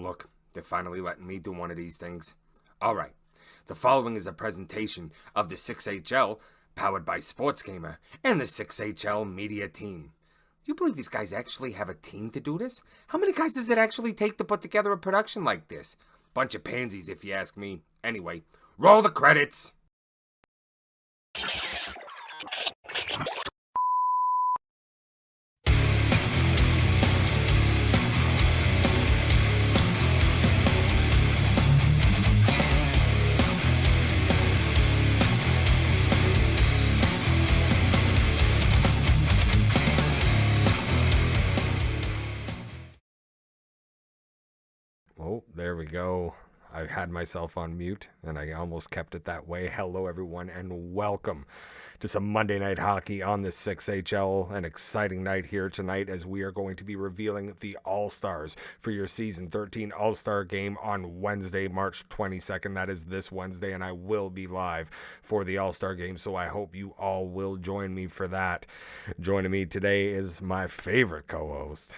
look, they're finally letting me do one of these things. Alright, the following is a presentation of the 6HL, powered by SportsGamer, and the 6HL media team. Do you believe these guys actually have a team to do this? How many guys does it actually take to put together a production like this? Bunch of pansies, if you ask me. Anyway, roll the credits! Oh, there we go. I had myself on mute, and I almost kept it that way. Hello, everyone, and welcome to some Monday Night Hockey on the 6HL. An exciting night here tonight as we are going to be revealing the All-Stars for your Season 13 All-Star Game on Wednesday, March 22nd. That is this Wednesday, and I will be live for the All-Star Game, so I hope you all will join me for that. Joining me today is my favorite co-host.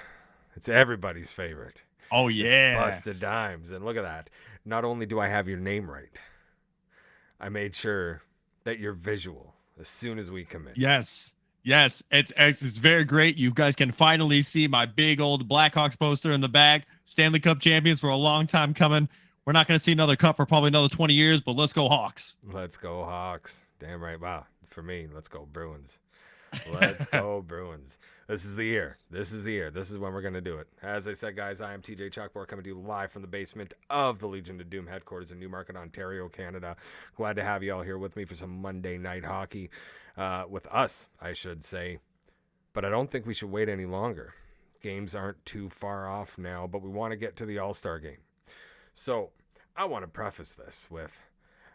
It's everybody's favorite. Oh, yeah. It's Busted Dimes. And look at that. Not only do I have your name right, I made sure that you're visual as soon as we commit. Yes. It's very great. You guys can finally see my big old Blackhawks poster in the back. Stanley Cup champions for a long time coming. We're not going to see another cup for probably another 20 years, but let's go Hawks. Let's go Hawks. Damn right. Wow. For me, let's go Bruins. Let's go Bruins. This is the year. This is when we're going to do it. As I said, guys, I am TJ Chalkboard coming to you live from the basement of the Legion of Doom headquarters in Newmarket, Ontario, Canada. Glad to have you all here with me for some Monday Night Hockey. With us, I should say. But I don't think we should wait any longer. Games aren't too far off now, but we want to get to the All-Star Game. So I want to preface this with,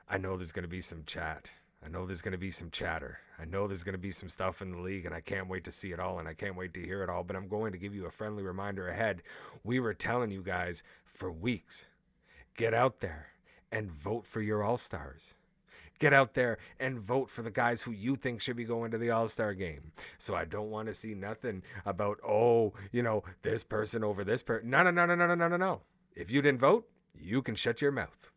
I know there's going to be some chat. I know there's going to be some chatter. I know there's going to be some stuff in the league, and I can't wait to see it all, and I can't wait to hear it all. But I'm going to give you a friendly reminder ahead. We were telling you guys for weeks, get out there and vote for your All-Stars. Get out there and vote for the guys who you think should be going to the All-Star game. So I don't want to see nothing about, this person over this person. No. If you didn't vote, you can shut your mouth.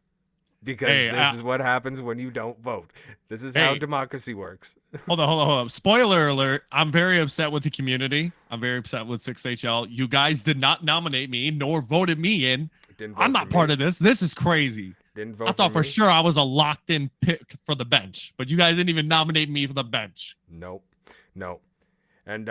Because this is what happens when you don't vote. This is how democracy works. Hold on. Spoiler alert. I'm very upset with the community. I'm very upset with 6HL. You guys did not nominate me nor voted me in. I'm not part of this. This is crazy. Didn't vote I thought for sure I was a locked-in pick for the bench. But you guys didn't even nominate me for the bench. Nope. And,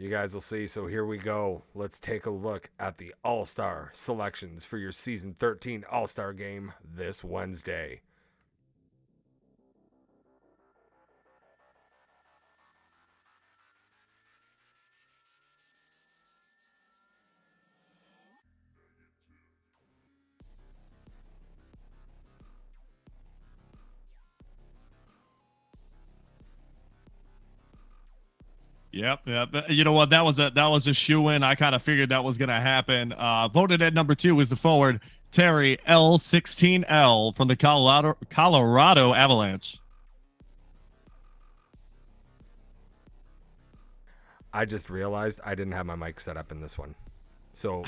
you guys will see. So here we go. Let's take a look at the All-Star selections for your Season 13 All-Star Game this Wednesday. Yep. You know what? That was a shoe-in. I kind of figured that was going to happen. Voted at number 2 is the forward Terry L16L from the Colorado Avalanche. I just realized I didn't have my mic set up in this one. So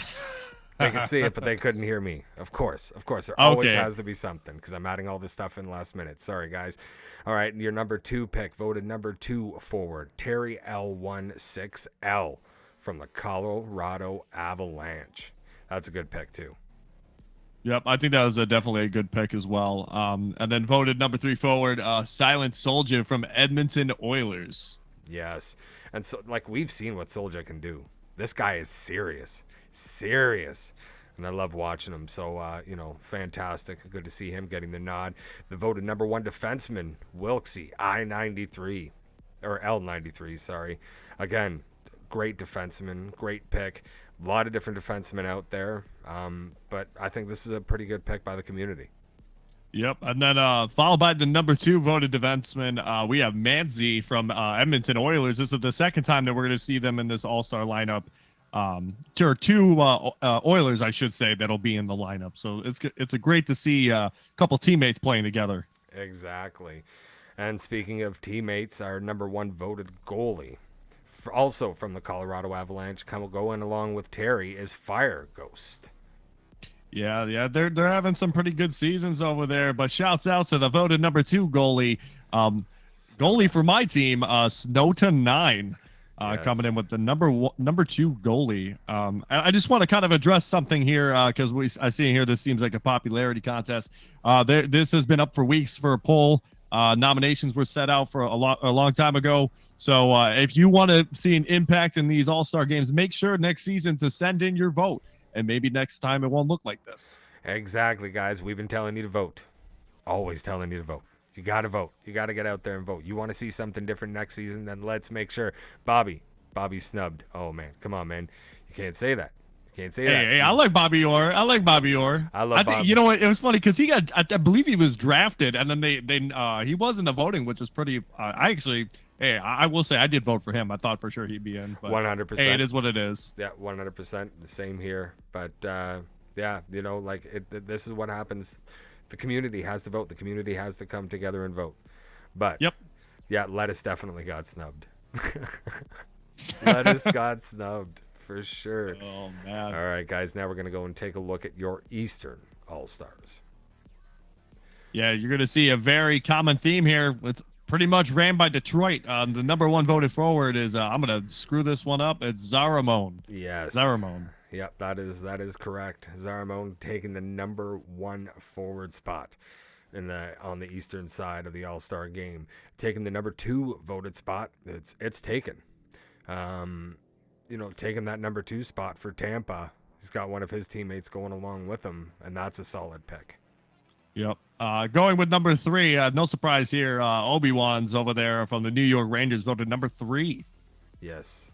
they could see it, but they couldn't hear me. Of course. There always has to be something because I'm adding all this stuff in last minute. Sorry, guys. All right, your number 2 pick, voted number 2 forward, Terry L16L from the Colorado Avalanche. That's a good pick, too. Yep, I think that was definitely a good pick as well. And then voted number 3 forward, Silent Soldier from Edmonton Oilers. Yes, and so we've seen what Soldier can do. This guy is serious. And I love watching him. So, fantastic. Good to see him getting the nod. The voted number 1 defenseman, Wilksy, L93, sorry. Again, great defenseman, great pick. A lot of different defensemen out there. But I think this is a pretty good pick by the community. Yep, and then followed by the number 2 voted defenseman, we have Manzi from Edmonton Oilers. This is the second time that we're going to see them in this all-star lineup. There are 2 Oilers, I should say, that'll be in the lineup. So it's a great to see a couple teammates playing together. Exactly. And speaking of teammates, our number 1 voted goalie, also from the Colorado Avalanche, going along with Terry, is Fire Ghost Yeah, they're having some pretty good seasons over there. But shouts out to the voted number 2 goalie, goalie Soda. for my team, Snowton 9, coming Yes. in with the number 2 goalie. I just want to kind of address something here because I see here this seems like a popularity contest. This has been up for weeks for a poll. Nominations were set out for a long time ago. So if you want to see an impact in these All-Star games, make sure next season to send in your vote. And maybe next time it won't look like this. Exactly, guys. We've been telling you to vote. Always telling you to vote. You got to vote. You got to get out there and vote. You want to see something different next season? Then let's make sure. Bobby's snubbed. Oh man, come on, man. You can't say that. You can't say that. Hey, I like Bobby Orr. I like Bobby Orr. I love think Bob. you know what? It was funny because he got. I believe he was drafted, and then he was in the voting, which was pretty. I actually, hey, I will say I did vote for him. I thought for sure he'd be in. But 100%. hey, it is what it is. Yeah, 100%. The same here. But yeah, like this is what happens. The community has to vote. The community has to come together and vote. But Yep. yeah, Lettuce definitely got snubbed. Lettuce got snubbed for sure. Oh man. All right, guys. Now we're gonna go and take a look at your Eastern All Stars. Yeah, you're gonna see a very common theme here. It's pretty much ran by Detroit. The number 1 voted forward is I'm gonna screw this one up. It's Zaramone. Yes. Zaramone. Yep, that is correct. Zaramone taking the number 1 forward spot on the eastern side of the All-Star game, taking the number 2 voted spot. It's taken. Taking that number 2 spot for Tampa. He's got one of his teammates going along with him, and that's a solid pick. Yep. Going with number 3, no surprise here. Obi-Wan's over there from the New York Rangers voted number 3. Yes.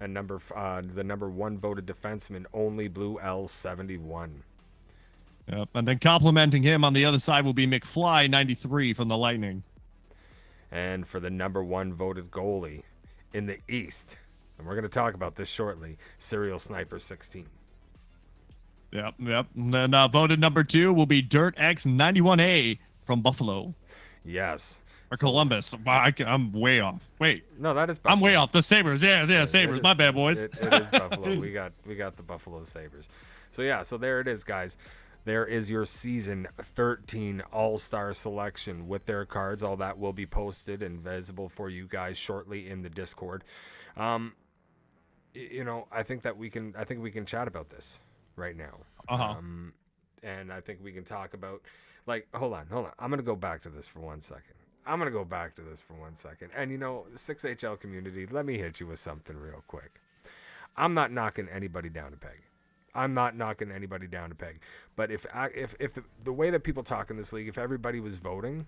And the number 1 voted defenseman, only Blue L71. Yep. And then complimenting him on the other side will be McFly 93 from the Lightning. And for the number 1 voted goalie in the East, and we're going to talk about this shortly, Serial Sniper 16. Yep. And then voted number 2 will be Dirt X 91A from Buffalo. Yes. Or Columbus. I'm way off. Wait. No, that is Buffalo. I'm way off. The Sabres. Yeah, Sabres. My bad, boys. It is Buffalo. We got the Buffalo Sabres. So there it is, guys. There is your season 13 All-Star selection with their cards. All that will be posted and visible for you guys shortly in the Discord. I think we can chat about this right now. And I think we can talk about, like, hold on. I'm going to go back to this for 1 second. And, 6HL community, let me hit you with something real quick. I'm not knocking anybody down a peg. But if the way that people talk in this league, if everybody was voting,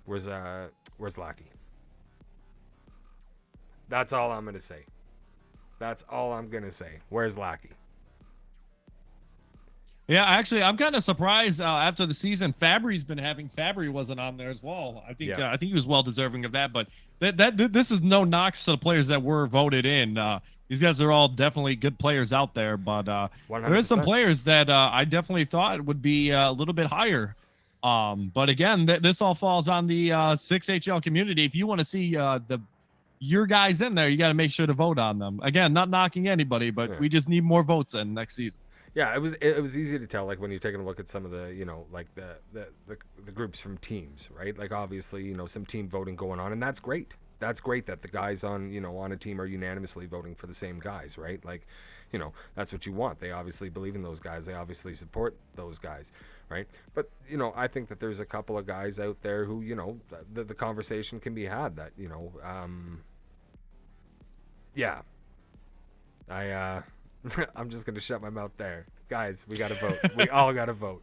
where's Lackey? That's all I'm going to say. Where's Lackey? Yeah, actually, I'm kind of surprised after the season Fabry wasn't on there as well. I think he was well deserving of that. But this is no knocks to the players that were voted in. These guys are all definitely good players out there, but there is some players that I definitely thought would be a little bit higher. But again, this all falls on the 6HL community. If you want to see your guys in there, you got to make sure to vote on them. Again, not knocking anybody, but we just need more votes in next season. Yeah, it was easy to tell, like, when you're taking a look at some of the, like the groups from teams, right? Like, obviously, some team voting going on, and that's great. That's great that the guys on a team are unanimously voting for the same guys, right? Like, that's what you want. They obviously believe in those guys. They obviously support those guys, right? But, I think that there's a couple of guys out there who, the conversation can be had that, I'm just going to shut my mouth there. Guys, we got to vote. We all got to vote.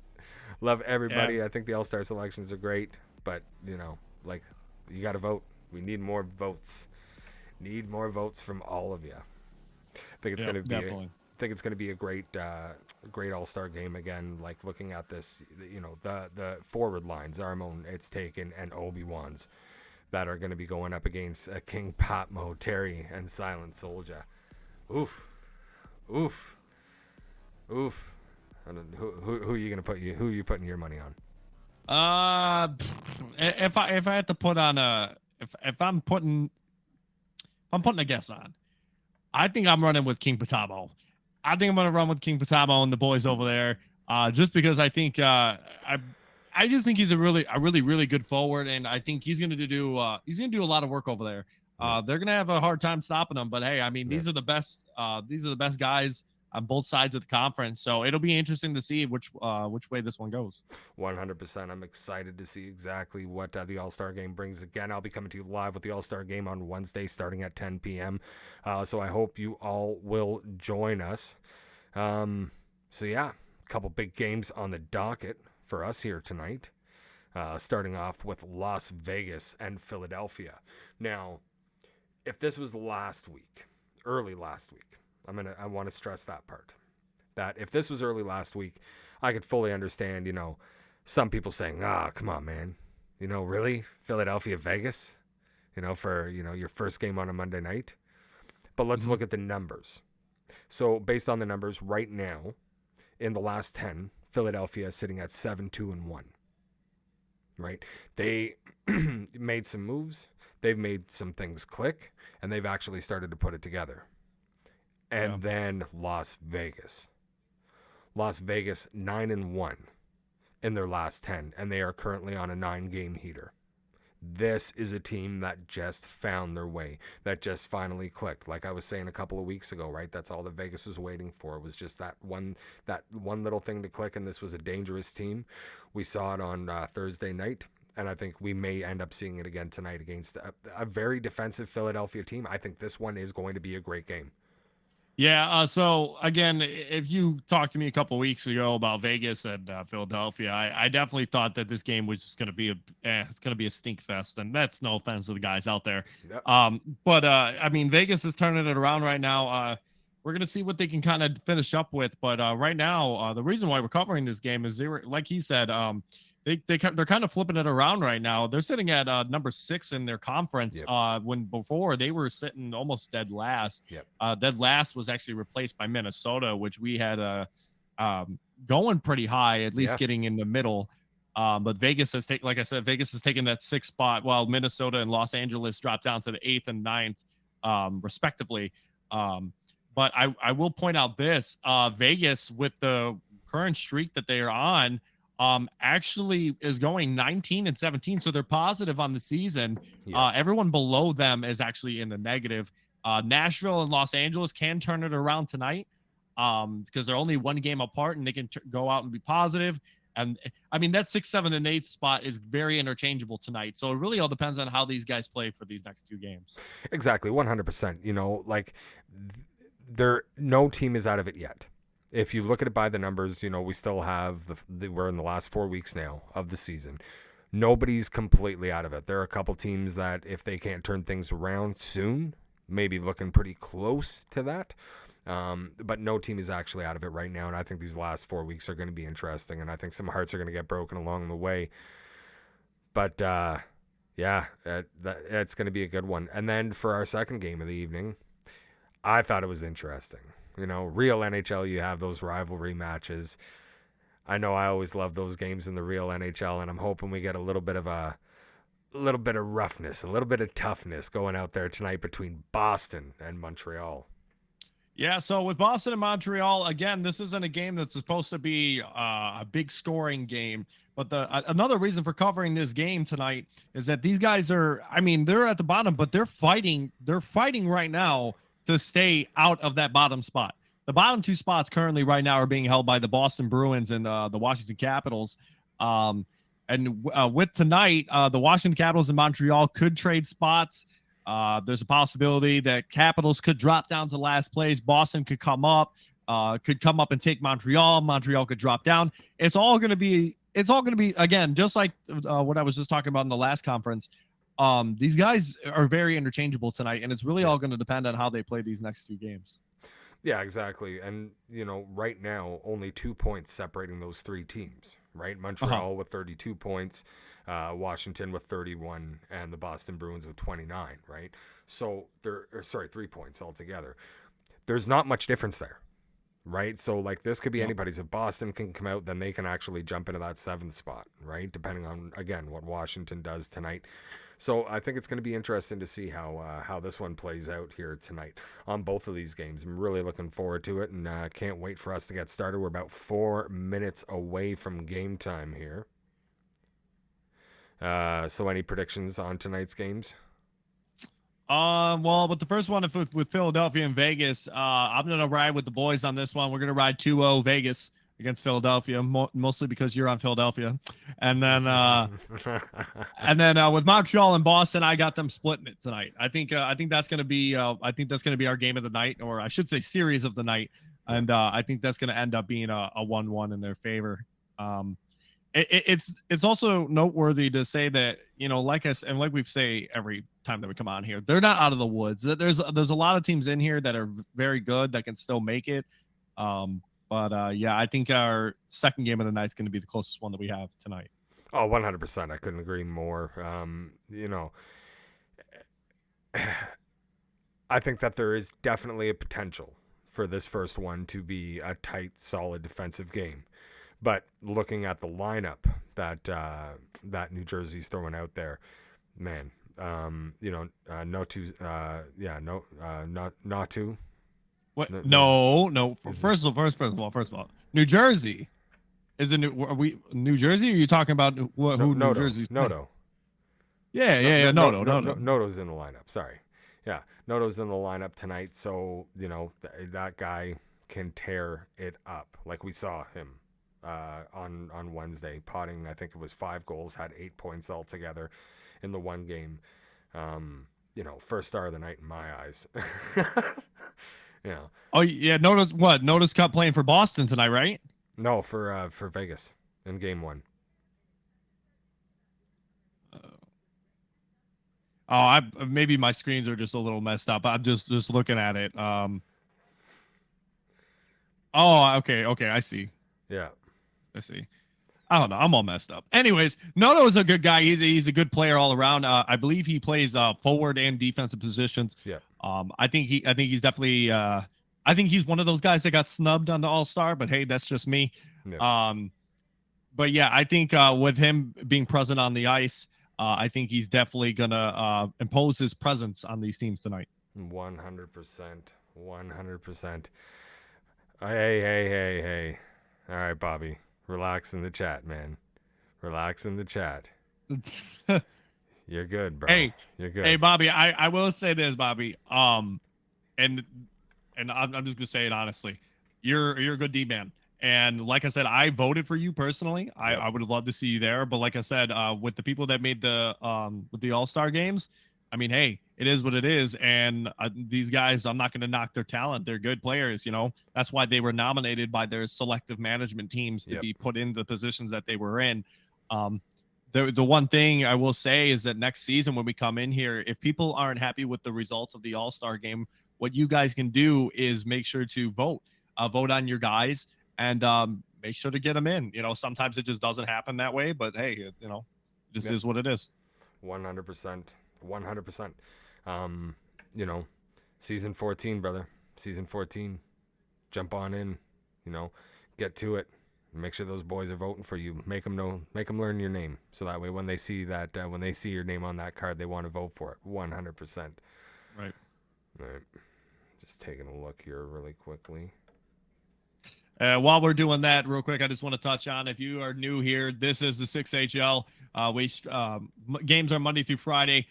Love everybody. Yeah. I think the All-Star selections are great, but, you got to vote. We need more votes. Need more votes from all of you. I think it's going to be a great All-Star game again. Like, looking at this, the forward lines, Zaramone, it's taken, and Obi-Wan's that are going to be going up against King Patmo, Terry, and Silent Soldier. Oof. I don't, who are you gonna put? Who are you putting your money on? If I had to put on if I'm putting a guess on, I think I'm running with King Patamo. I think I'm gonna run with King Patamo and the boys over there, just because I think I just think he's a really good forward, and I think he's gonna do a lot of work over there. Yep. They're gonna have a hard time stopping him, but hey, I mean Yep. these are the best guys on both sides of the conference, so it'll be interesting to see which way this one goes. 100%. I'm excited to see exactly what the All Star game brings. Again, I'll be coming to you live with the All Star game on Wednesday starting at 10 p.m. So I hope you all will join us. So, yeah, a couple big games on the docket for us here tonight. Starting off with Las Vegas and Philadelphia. Now, if this was last week, early last week, I want to stress that part. That if this was early last week, I could fully understand, some people saying, come on, man. Really? Philadelphia, Vegas? For, your first game on a Monday night? But let's Mhm. look at the numbers. So based on the numbers right now, in the last 10, Philadelphia is sitting at 7-2-1, right? They made some moves. They've made some things click, and they've actually started to put it together. Yeah. And then Las Vegas. Las Vegas 9-1 in their last 10, and they are currently on a 9-game heater. This is a team that just found their way, that just finally clicked. Like I was saying a couple of weeks ago, right? That's all that Vegas was waiting for, was just that one little thing to click, and this was a dangerous team. We saw it on Thursday night, and I think we may end up seeing it again tonight against a very defensive Philadelphia team. I think this one is going to be a great game. Yeah. So again, if you talked to me a couple weeks ago about Vegas and Philadelphia, I definitely thought that this game was just going to be it's going to be a stink fest, and that's no offense to the guys out there. Yep. But I mean, Vegas is turning it around right now. We're going to see what they can kind of finish up with, but right now, the reason why we're covering this game is they were, like he said, they're kind of flipping it around right now. They're sitting at number 6 in their conference. Yep. When before they were sitting almost dead last. Yep. Dead last was actually replaced by Minnesota, which we had going pretty high, at least Yeah. getting in the middle. But Vegas has taken, like I said, Vegas has taken that 6th spot, while Minnesota and Los Angeles dropped down to the 8th and 9th, respectively. But I will point out this: Vegas, with the current streak that they are on, actually is going 19-17, so they're positive on the season. Yes. Everyone below them is actually in the negative. Nashville and Los Angeles can turn it around tonight, because they're only one game apart, and they can go out and be positive. And I mean, that 6th, 7th, and 8th spot is very interchangeable tonight. So it really all depends on how these guys play for these next 2 games. Exactly, 100%. Like there, no team is out of it yet. If you look at it by the numbers, we still have we're in the last 4 weeks now of the season. Nobody's completely out of it. There are a couple teams that, if they can't turn things around soon, maybe looking pretty close to that. But no team is actually out of it right now, and I think these last 4 weeks are going to be interesting, and I think some hearts are going to get broken along the way. But yeah, that's going to be a good one. And then for our second game of the evening, I thought it was interesting. Real NHL, you have those rivalry matches. I know I always love those games in the real NHL, and I'm hoping we get a little bit of roughness, a little bit of toughness going out there tonight between Boston and Montreal. Yeah, so with Boston and Montreal, again, this isn't a game that's supposed to be a big scoring game. But another reason for covering this game tonight is that these guys are, I mean, they're at the bottom, but they're fighting. They're fighting right now to stay out of that bottom spot. The bottom 2 spots currently right now are being held by the Boston Bruins and the Washington Capitals. And with tonight, the Washington Capitals and Montreal could trade spots. There's a possibility that Capitals could drop down to last place. Boston could come up and take Montreal. Montreal could drop down. It's all going to be again, just like what I was just talking about in the last conference. These guys are very interchangeable tonight, and it's really all going to depend on how they play these next 2 games. Yeah, exactly. And right now, only 2 points separating those 3 teams. Right, Montreal with 32 points. Washington with 31, and the Boston Bruins with 29, right? So 3 points altogether. There's not much difference there, right? So like this could be anybody's. If Boston can come out, then they can actually jump into that 7th spot, right? Depending on, again, what Washington does tonight. So I think it's going to be interesting to see how this one plays out here tonight on both of these games. I'm really looking forward to it, and can't wait for us to get started. We're about 4 minutes away from game time here. So any predictions on tonight's games? Well, with the first one with Philadelphia and Vegas, I'm gonna ride with the boys on this one. We're gonna ride 2-0 Vegas against Philadelphia, mostly because you're on Philadelphia, and then with Montreal and Boston, I got them splitting it tonight. I think that's gonna be our game of the night, or I should say series of the night, Yeah. and I think that's gonna end up being a 1-1 in their favor. It's also noteworthy to say that, like us and like we say every time that we come on here, they're not out of the woods. There's a lot of teams in here that are very good that can still make it. But yeah, I think our second game of the night is going to be the closest one that we have tonight. Oh, 100%. I couldn't agree more. I think that there is definitely a potential for this first one to be a tight, solid defensive game. But looking at the lineup that New Jersey's throwing out there, man, no two, not two. What? No, No. is First of all, New Jersey is are we New Jersey? Or are you talking about no, who New Jersey's playing? Noto. Yeah. No. Noto's in the lineup. Sorry. Yeah, Noto's in the lineup tonight, so that guy can tear it up like we saw him on Wednesday, potting. I think it was 5 goals, had 8 points altogether in the one game. First star of the night in my eyes. Yeah. Oh yeah, Notice Cup playing for Boston tonight, right? No, for Vegas in game one. Oh, I maybe my screens are just a little messed up. I'm just looking at it. Oh, okay, I see. Yeah. I see. I don't know. I'm all messed up. Anyways, Noto is a good guy. He's a good player all around. I believe he plays forward and defensive positions. Yeah. I think he's definitely. I think he's one of those guys that got snubbed on the All Star. But hey, that's just me. Yeah. But yeah, I think with him being present on the ice, I think he's definitely gonna impose his presence on these teams tonight. 100%. 100%. Hey. All right, Bobby. Relax in the chat, man. Relax in the chat. You're good, bro. Hey, you're good. Hey, Bobby. I will say this, Bobby. And I'm just gonna say it honestly. You're a good D man. And like I said, I voted for you personally. I would have loved to see you there. But like I said, with the people that made the All-Star games, I mean, hey, it is what it is. And these guys, I'm not going to knock their talent. They're good players. That's why they were nominated by their selective management teams to be put in the positions that they were in. The one thing I will say is that next season when we come in here, if people aren't happy with the results of the All-Star game, what you guys can do is make sure to vote on your guys and make sure to get them in. Sometimes it just doesn't happen that way, but hey, this is what it is. 100%. 100%. Season 14, brother. Season 14. Jump on in, get to it. Make sure those boys are voting for you. Make them learn your name. So that way when they see your name on that card, they want to vote for it. 100%. Right. All right. Just taking a look here really quickly. While we're doing that real quick, I just want to touch on, if you are new here, this is the 6HL. Games are Monday through Friday,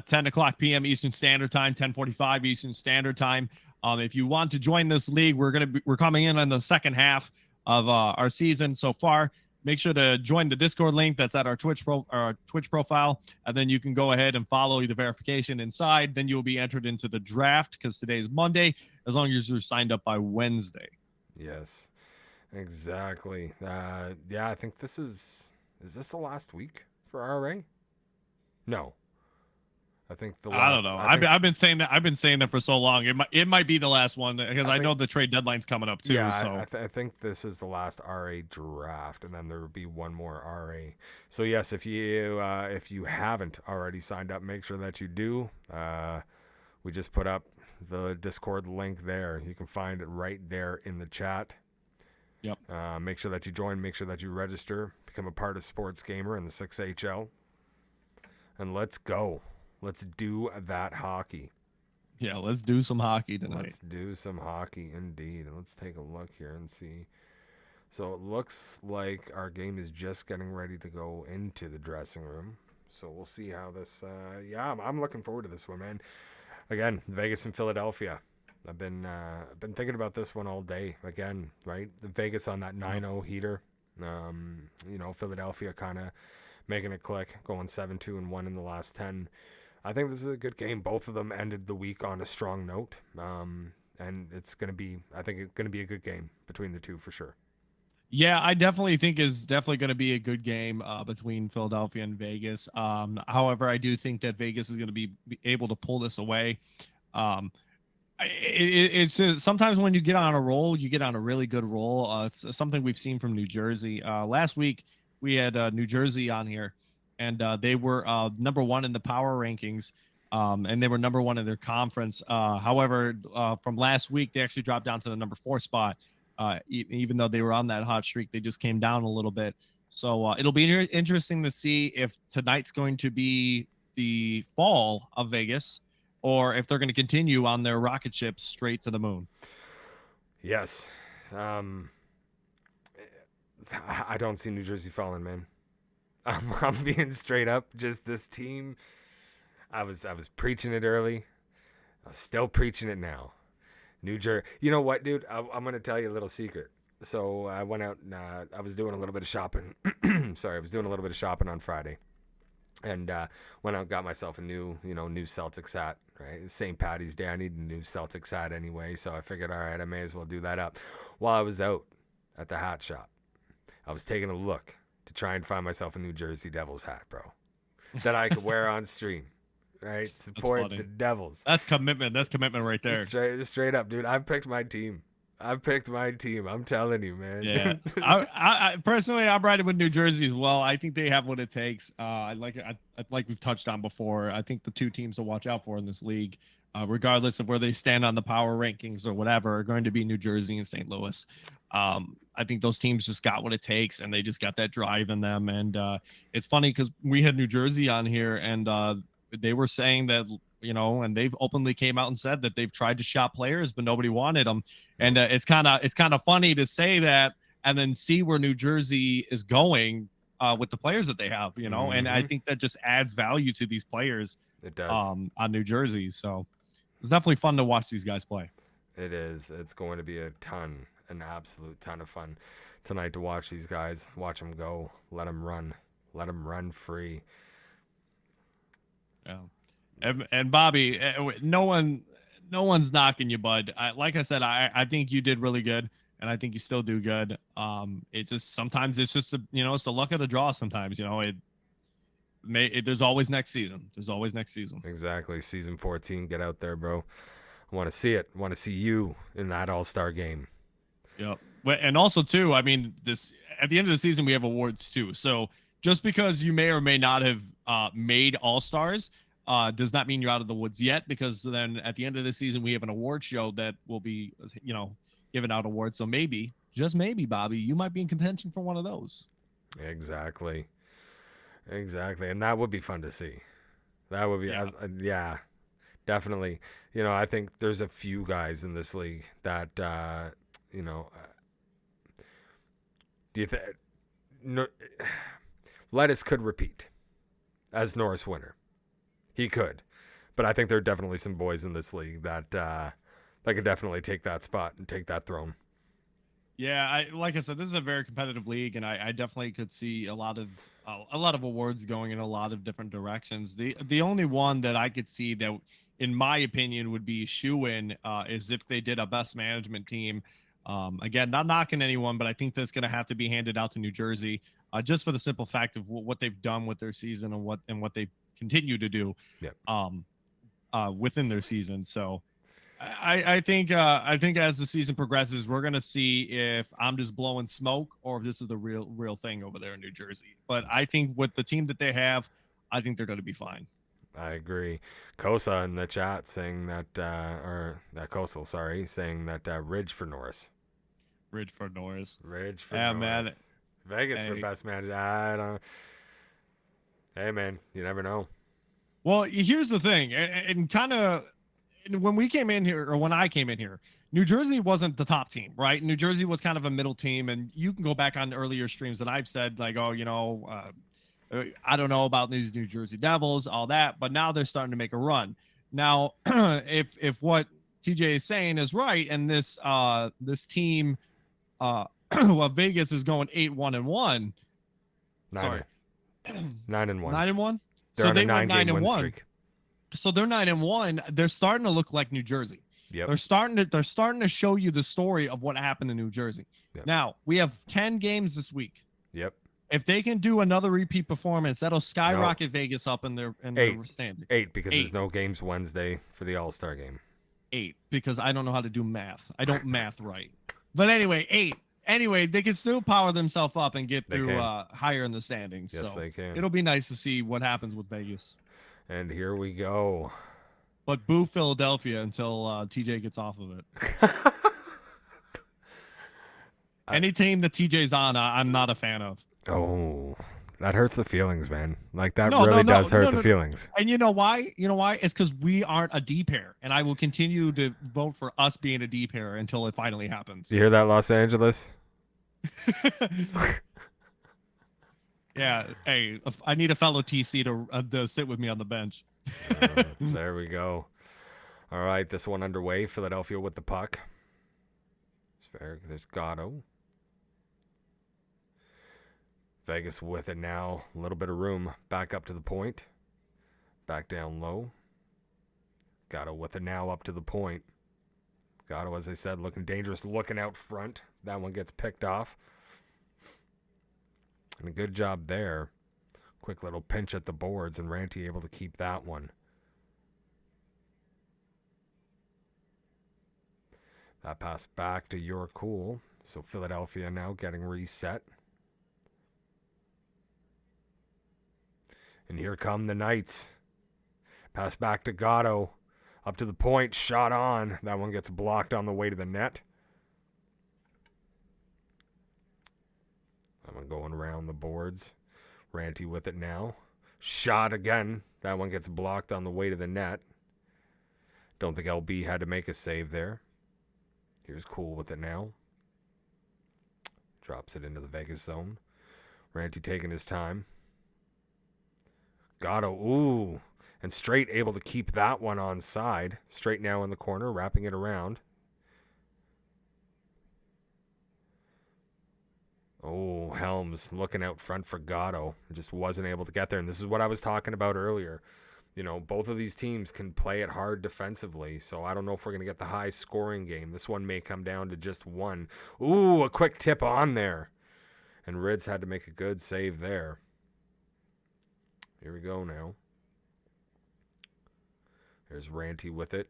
10 o'clock p.m. Eastern Standard Time, 10:45 Eastern Standard Time. If you want to join this league, we're coming in on the second half of our season so far. Make sure to join the Discord link that's at our Twitch profile, and then you can go ahead and follow the verification inside. Then you'll be entered into the draft because today's Monday, as long as you're signed up by Wednesday. Yes, exactly. I think this is this the last week for RA? No. I think the last. I don't know. I've been saying that. I've been saying that for so long. It might be the last one because I know the trade deadline's coming up too. Yeah, so I think this is the last RA draft, and then there will be one more RA. So yes, if you haven't already signed up, make sure that you do. We just put up the Discord link there. You can find it right there in the chat. Yep. Make sure that you join. Make sure that you register. Become a part of Sports Gamer in the 6HL. and let's go. Let's do that hockey. Yeah, let's do some hockey tonight. Let's do some hockey indeed. Let's take a look here and see. So it looks like our game is just getting ready to go into the dressing room. So we'll see how this. Yeah, I'm looking forward to this one, man. Again, Vegas and Philadelphia. I've been thinking about this one all day. Again, right? The Vegas on that Yep. 9-0 heater. Philadelphia kind of making it click, going 7-2 and 1 in the last 10. I think this is a good game. Both of them ended the week on a strong note. And it's going to be, I think it's going to be a good game between the two for sure. Yeah, I definitely think is definitely going to be a good game between Philadelphia and Vegas. However, I do think that Vegas is going to be able to pull this away. Um, it's just, sometimes when you get on a roll, you get on a really good roll. It's something we've seen from New Jersey. Last week we had New Jersey on here, and they were number one in the power rankings, and they were number one in their conference. However, from last week they actually dropped down to the number four spot. Even though they were on that hot streak, they just came down a little bit. So it'll be interesting to see if tonight's going to be the fall of Vegas or if they're going to continue on their rocket ship straight to the moon. Yes. Um, I don't see New Jersey falling, man. I'm being straight up. Just this team. I was preaching it early. I'm still preaching it now. New Jersey. You know what, dude? I'm gonna tell you a little secret. So I went out and I was doing a little bit of shopping. Sorry, I was doing a little bit of shopping on Friday, and went out and got myself a new Celtics hat. Right, St. Patty's Day. I need a new Celtics hat anyway, so I figured, all right, I may as well do that up. While I was out at the hat shop, I was taking a look to try and find myself a New Jersey Devils hat, bro, that I could wear on stream. Right, That's support the funny. Devils. That's commitment. That's commitment right there. Straight up, dude. I've picked my team. I've picked my team. I'm telling you, Yeah, man. I personally, I'm riding with New Jersey as well. I think they have what it takes. I like it. Like we've touched on before. I think the two teams to watch out for in this league, regardless of where they stand on the power rankings or whatever, are going to be New Jersey and St. Louis. I think those teams just got what it takes, and they just got that drive in them. And it's funny because we had New Jersey on here, and they were saying that and they've openly came out and said that they've tried to shop players, but nobody wanted them. And it's kind of funny to say that and then see where New Jersey is going with the players that they have, and I Mm-hmm. think that just adds value to these players It does. on New Jersey. So it's definitely fun to watch these guys play. It is. It's going to be an absolute ton of fun tonight to watch these guys. Watch them go. Let them run free. Yeah. And Bobby, no one's knocking you, bud. Like I said, I think you did really good, and I think you still do good. It's just sometimes it's just it's the luck of the draw. Sometimes there's always next season. There's always next season. Exactly. Season 14. Get out there, bro. I want to see it. I want to see you in that All-Star game. Yeah. And also too, I mean, this at the end of the season we have awards too. So just because you may or may not have made All Stars does not mean you're out of the woods yet. Because then at the end of the season we have an award show that will be giving out awards. So maybe, just maybe, Bobby, you might be in contention for one of those. Exactly. Exactly. And that would be fun to see. That would be, Yeah. yeah, definitely. I think there's a few guys in this league that, you know, do you think no, Lettuce could repeat as Norris winner? He could, but I think there are definitely some boys in this league that could definitely take that spot and take that throne. Yeah, like I said, this is a very competitive league, and I definitely could see a lot of awards going in a lot of different directions. The only one that I could see that, in my opinion, would be shoe in is if they did a best management team. Again, not knocking anyone, but I think that's going to have to be handed out to New Jersey, just for the simple fact of what they've done with their season and what they continue to do Yep. um, within their season. So. I think as the season progresses, we're gonna see if I'm just blowing smoke or if this is the real thing over there in New Jersey. But I think with the team that they have, I think they're gonna be fine. I agree. Kosa in the chat saying that, or that Kosel, sorry, saying that Ridge for Norris. Ridgeford Norris. Ridge for Yeah, Norris. man. Vegas for Hey, best manager. I don't. Hey man, you never know. Well, here's the thing, and kind of when we came in here, or when I came in here, New Jersey wasn't the top team, right? New Jersey was kind of a middle team, and you can go back on earlier streams that I've said, like, oh, I don't know about these New Jersey Devils, all that, but now they're starting to make a run. Now, if what TJ is saying is right, and this team, well, Vegas is going 8-1-1. Nine, Sorry, 9-1. 9-1. They're So on a they went 9-game nine and win one. streak. So they're 9-1. They're starting to look like New Jersey. Yep. They're starting to show you the story of what happened in New Jersey. Yep. Now we have 10 games this week. Yep. If they can do another repeat performance, that'll skyrocket Vegas up in their standing. 8 because there's no games Wednesday for the All-Star game. 8 because I don't know how to do math. I don't math right. But anyway, 8. Anyway, they can still power themselves up and get through higher in the standings. Yes, so they can. It'll be nice to see what happens with Vegas. And here we go. But boo Philadelphia until TJ gets off of it. Any team that TJ's on, I'm not a fan of. Oh, that hurts the feelings, man. Like that really does hurt the feelings. And you know why? It's because we aren't a D pair, and I will continue to vote for us being a D pair until it finally happens. You hear that, Los Angeles? Yeah. Hey, I need a fellow TC to sit with me on the bench. There we go. All right, this one underway. Philadelphia with the puck. There's Gatto. Vegas with it now. A little bit of room. Back up to the point. Back down low. Gatto with it now up to the point. Gatto, as I said, looking dangerous, looking out front. That one gets picked off. And a good job there. Quick little pinch at the boards, and Ranty able to keep that one. That pass back to Your Cool. So Philadelphia now getting reset. And here come the Knights. Pass back to Gatto. Up to the point. Shot on. That one gets blocked on the way to the net. That one going around the boards. Ranty with it now. Shot again. That one gets blocked on the way to the net. Don't think LB had to make a save there. Here's Cool with it now. Drops it into the Vegas zone. Ranty taking his time. Gatto, ooh. And Straight able to keep that one on side. Straight now in the corner, wrapping it around. Oh, Helms looking out front for Gatto. Just wasn't able to get there. And this is what I was talking about earlier. You know, both of these teams can play it hard defensively. So I don't know if we're going to get the high scoring game. This one may come down to just one. Ooh, a quick tip on there. And Rids had to make a good save there. Here we go now. There's Ranty with it.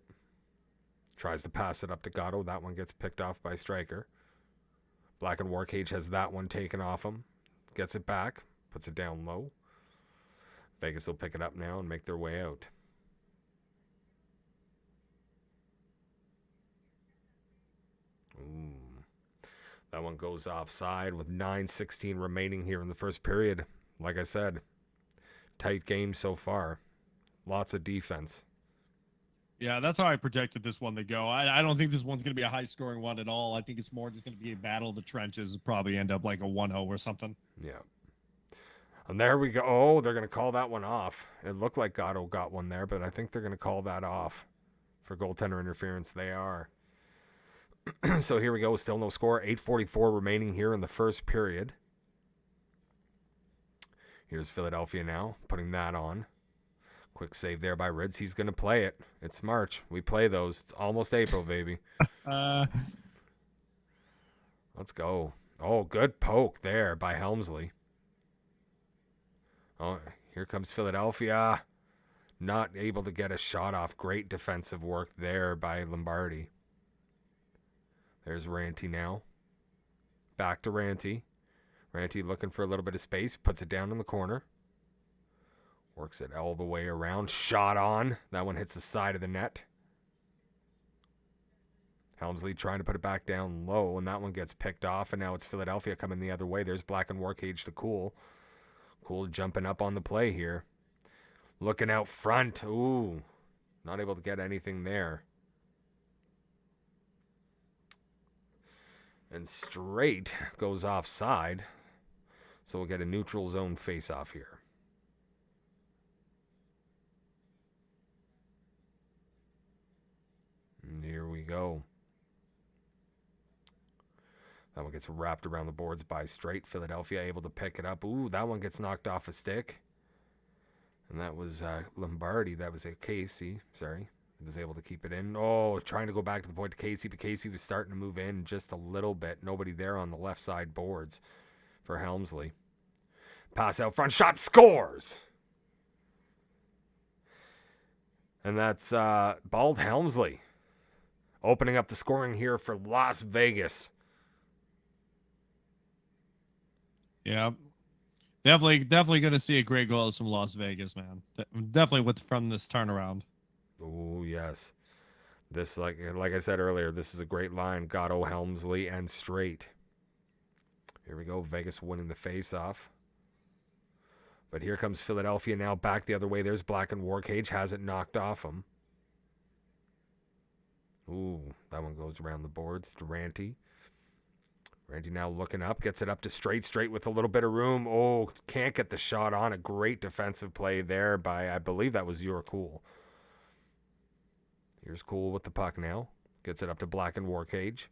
Tries to pass it up to Gatto. That one gets picked off by Striker. Black and Warcage has that one taken off him. Gets it back. Puts it down low. Vegas will pick it up now and make their way out. Ooh. That one goes offside with 9:16 remaining here in the first period. Like I said, tight game so far. Lots of defense. Yeah, that's how I projected this one to go. I don't think this one's going to be a high-scoring one at all. I think it's more just going to be a battle of the trenches. Probably end up like a 1-0 or something. Yeah. And there we go. Oh, they're going to call that one off. It looked like Gatto got one there, but I think they're going to call that off for goaltender interference. They are. So here we go. Still no score. 8:44 remaining here in the first period. Here's Philadelphia now, putting that on. Quick save there by Rids. He's going to play it. It's March. We play those. It's almost April, baby. Let's go. Oh, good poke there by Helmsley. Oh, here comes Philadelphia. Not able to get a shot off. Great defensive work there by Lombardi. There's Ranty now. Back to Ranty. Ranty looking for a little bit of space. Puts it down in the corner. Works it all the way around. Shot on. That one hits the side of the net. Helmsley trying to put it back down low, and that one gets picked off, and now it's Philadelphia coming the other way. There's Black and Warcage to Cool. Cool jumping up on the play here. Looking out front. Ooh, not able to get anything there. And Straight goes offside. So we'll get a neutral zone face-off here. And here we go. That one gets wrapped around the boards by Straight. Philadelphia able to pick it up. Ooh, that one gets knocked off a stick. And that was Lombardi. That was a Casey. Sorry. He was able to keep it in. Oh, trying to go back to the point to Casey, but Casey was starting to move in just a little bit. Nobody there on the left side boards for Helmsley. Pass out front. Shot scores! And that's Bald Helmsley opening up the scoring here for Las Vegas. Yeah. Definitely going to see a great goal from Las Vegas, man. Definitely from this turnaround. Oh, yes. This, like I said earlier, this is a great line. Gatto, Helmsley, and Straight. Here we go. Vegas winning the face-off. But here comes Philadelphia now back the other way. There's Black and Warcage. Has it knocked off him. Ooh, that one goes around the boards to Ranty. Ranty now looking up. Gets it up to Straight with a little bit of room. Oh, can't get the shot on. A great defensive play there by, I believe that was Your Cool. Here's Cool with the puck now. Gets it up to Black and Warcage.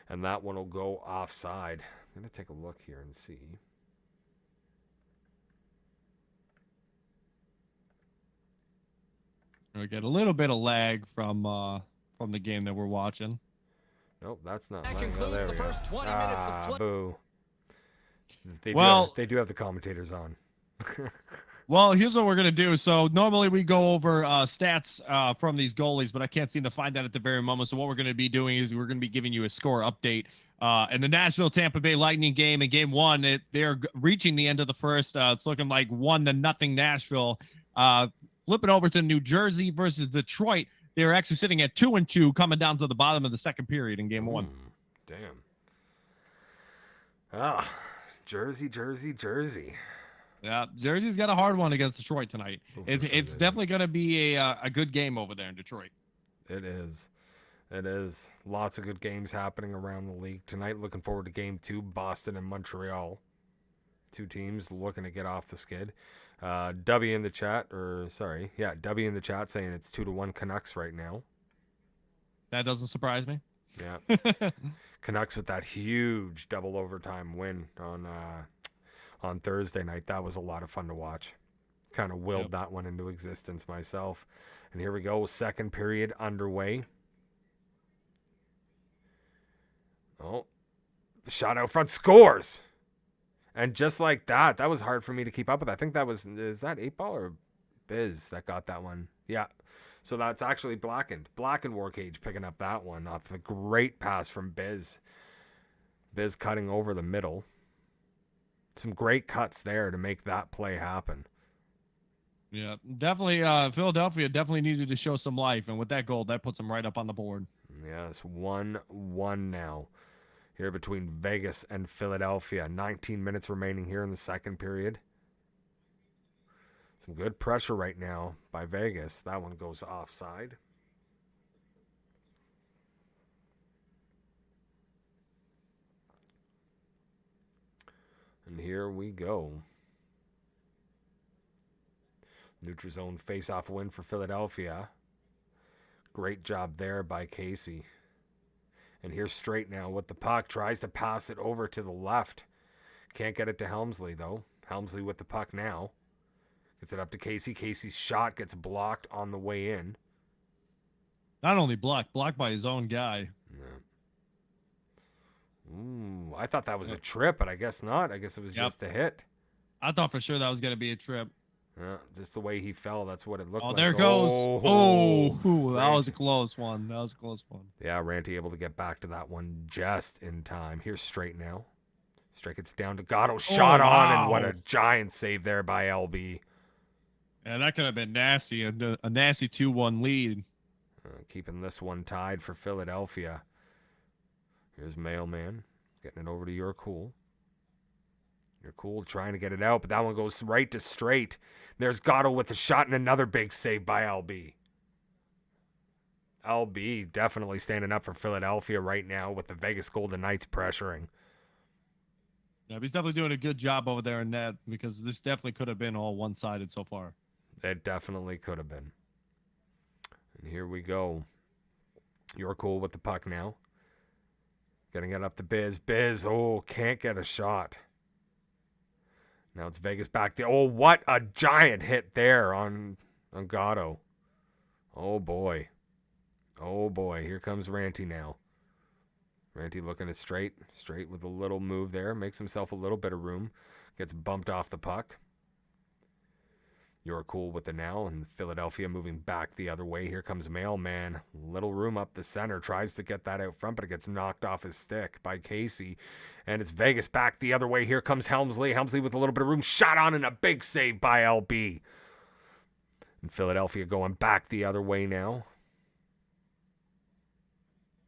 And that one will go offside. I'm going to take a look here and see. We get a little bit of lag from the game that we're watching. Nope, that's not. That concludes the first 20 minutes of play. Boo. They do have the commentators on. Well, here's what we're going to do. So normally we go over stats from these goalies, but I can't seem to find that at the very moment. So what we're going to be doing is we're going to be giving you a score update. In the Nashville-Tampa Bay Lightning game, in game one, they're reaching the end of the first. It's looking like 1-0 Nashville. Flipping over to New Jersey versus Detroit. They're actually sitting at 2-2, coming down to the bottom of the second period in game one. Damn. Ah, Jersey. Yeah, Jersey's got a hard one against Detroit tonight. It's definitely going to be a good game over there in Detroit. It is. Lots of good games happening around the league tonight. Looking forward to game 2, Boston and Montreal. Two teams looking to get off the skid. W in the chat saying it's 2-1 Canucks right now. That doesn't surprise me. Yeah. Canucks with that huge double overtime win on Thursday night. That was a lot of fun to watch. Kind of willed that one into existence myself. And here we go, second period underway. Oh, shot out front, scores! And just like that, that was hard for me to keep up with. I think is that 8-ball or Biz that got that one? Yeah. So that's actually Black and Warcage picking up that one off the great pass from Biz. Biz cutting over the middle. Some great cuts there to make that play happen. Yeah, definitely. Philadelphia definitely needed to show some life. And with that goal, that puts them right up on the board. Yeah, it's 1-1 now. Here between Vegas and Philadelphia. 19 minutes remaining here in the second period. Some good pressure right now by Vegas. That one goes offside. And here we go. Neutral zone face-off win for Philadelphia. Great job there by Casey. And here's Straight now with the puck. Tries to pass it over to the left. Can't get it to Helmsley, though. Helmsley with the puck now. Gets it up to Casey. Casey's shot gets blocked on the way in. Not only blocked by his own guy. Yeah. Ooh, I thought that was a trip, but I guess not. I guess it was just a hit. I thought for sure that was going to be a trip. Just the way he fell, that's what it looked like. Oh, there goes. Oh, that was a close one. Yeah, Ranty able to get back to that one just in time. Here's Straight now. Straight gets down to Gatto. Shot on, and what a giant save there by LB. Yeah, that could have been nasty. A nasty 2-1 lead. Keeping this one tied for Philadelphia. Here's Mailman. Getting it over to Your Cool. You're cool trying to get it out, but that one goes right to straight. There's Gatto with a shot and another big save by LB. LB definitely standing up for Philadelphia right now with the Vegas Golden Knights pressuring. Yeah, he's definitely doing a good job over there in net because this definitely could have been all one-sided so far. It definitely could have been. And here we go. You're cool with the puck now. Getting it up to Biz. Biz, oh, can't get a shot. Now it's Vegas back there. Oh, what a giant hit there on Gatto. Oh, boy. Oh, boy. Here comes Ranty now. Ranty looking at straight with a little move there. Makes himself a little bit of room. Gets bumped off the puck. You're cool with it now, and Philadelphia moving back the other way. Here comes Mailman. Little room up the center. Tries to get that out front, but it gets knocked off his stick by Casey. And it's Vegas back the other way. Here comes Helmsley. Helmsley with a little bit of room. Shot on and a big save by LB. And Philadelphia going back the other way now.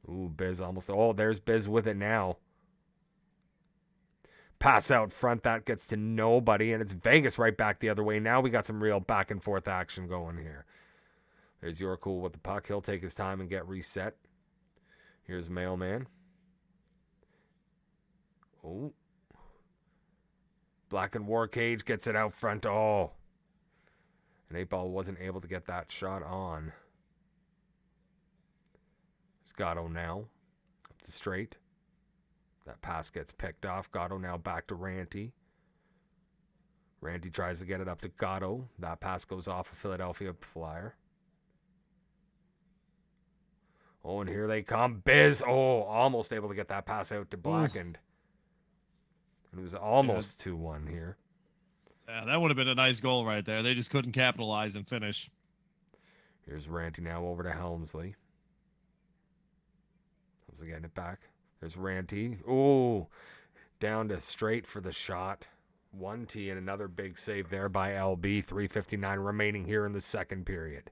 Ooh, Biz almost. Oh, there's Biz with it now. Pass out front, that gets to nobody, and it's Vegas right back the other way. Now we got some real back and forth action going here. There's Yorcool with the puck. He'll take his time and get reset. Here's Mailman. Oh. Black and War Cage gets it out front. Oh. And 8-Ball wasn't able to get that shot on. There's Gatto now. Up to straight. That pass gets picked off. Gatto now back to Ranty. Ranty tries to get it up to Gatto. That pass goes off a Philadelphia Flyer. Oh, and here they come. Biz. Oh, almost able to get that pass out to Blackened. And it was almost 2-1 here. Yeah, that would have been a nice goal right there. They just couldn't capitalize and finish. Here's Ranty now over to Helmsley. Helmsley getting it back. There's Ranty. Oh, down to straight for the shot. 1T and another big save there by LB. 3:59 remaining here in the second period.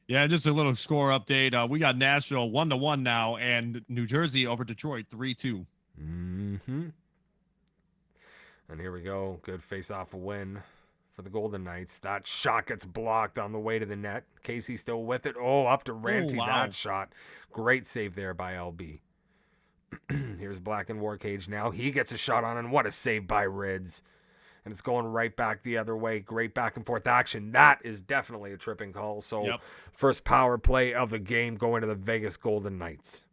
Yeah, just a little score update. We got Nashville 1-1 now, and New Jersey over Detroit 3-2. Mm-hmm. And here we go. Good face-off win for the Golden Knights. That shot gets blocked on the way to the net. Casey still with it. Oh, up to Ranty. Oh, wow. That shot. Great save there by LB. Here's Black and War Cage now. He gets a shot on, and what a save by Rids. And it's going right back the other way. Great back and forth action. That is definitely a tripping call. So First power play of the game going to the Vegas Golden Knights.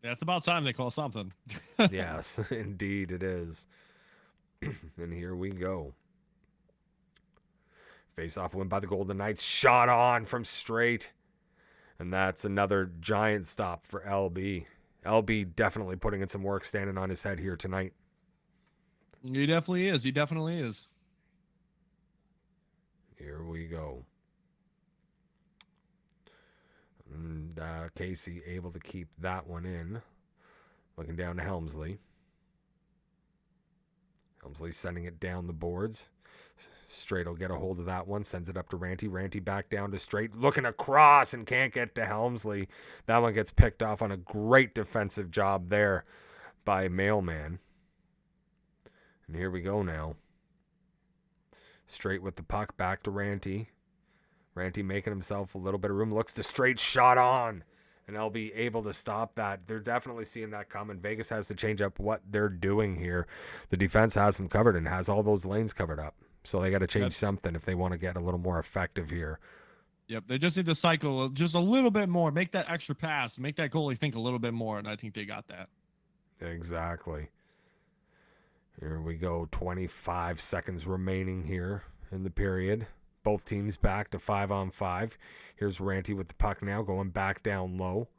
Yeah, it's about time they call something. Yes, indeed it is. And here we go. Face-off win by the Golden Knights. Shot on from straight. And that's another giant stop for LB. LB definitely putting in some work standing on his head here tonight. He definitely is. He definitely is. Here we go. And Casey able to keep that one in. Looking down to Helmsley. Helmsley sending it down the boards. Straight will get a hold of that one. Sends it up to Ranty. Ranty back down to straight. Looking across and can't get to Helmsley. That one gets picked off on a great defensive job there by Mailman. And here we go now. Straight with the puck. Back to Ranty. Ranty making himself a little bit of room. Looks to straight. Shot on. And they'll be able to stop that. They're definitely seeing that coming. Vegas has to change up what they're doing here. The defense has them covered and has all those lanes covered up. So they got to change something if they want to get a little more effective here. Yep, they just need to cycle just a little bit more. Make that extra pass. Make that goalie think a little bit more, and I think they got that. Exactly. Here we go. 25 seconds remaining here in the period. Both teams back to 5-on-5. Here's Ranty with the puck now, going back down low.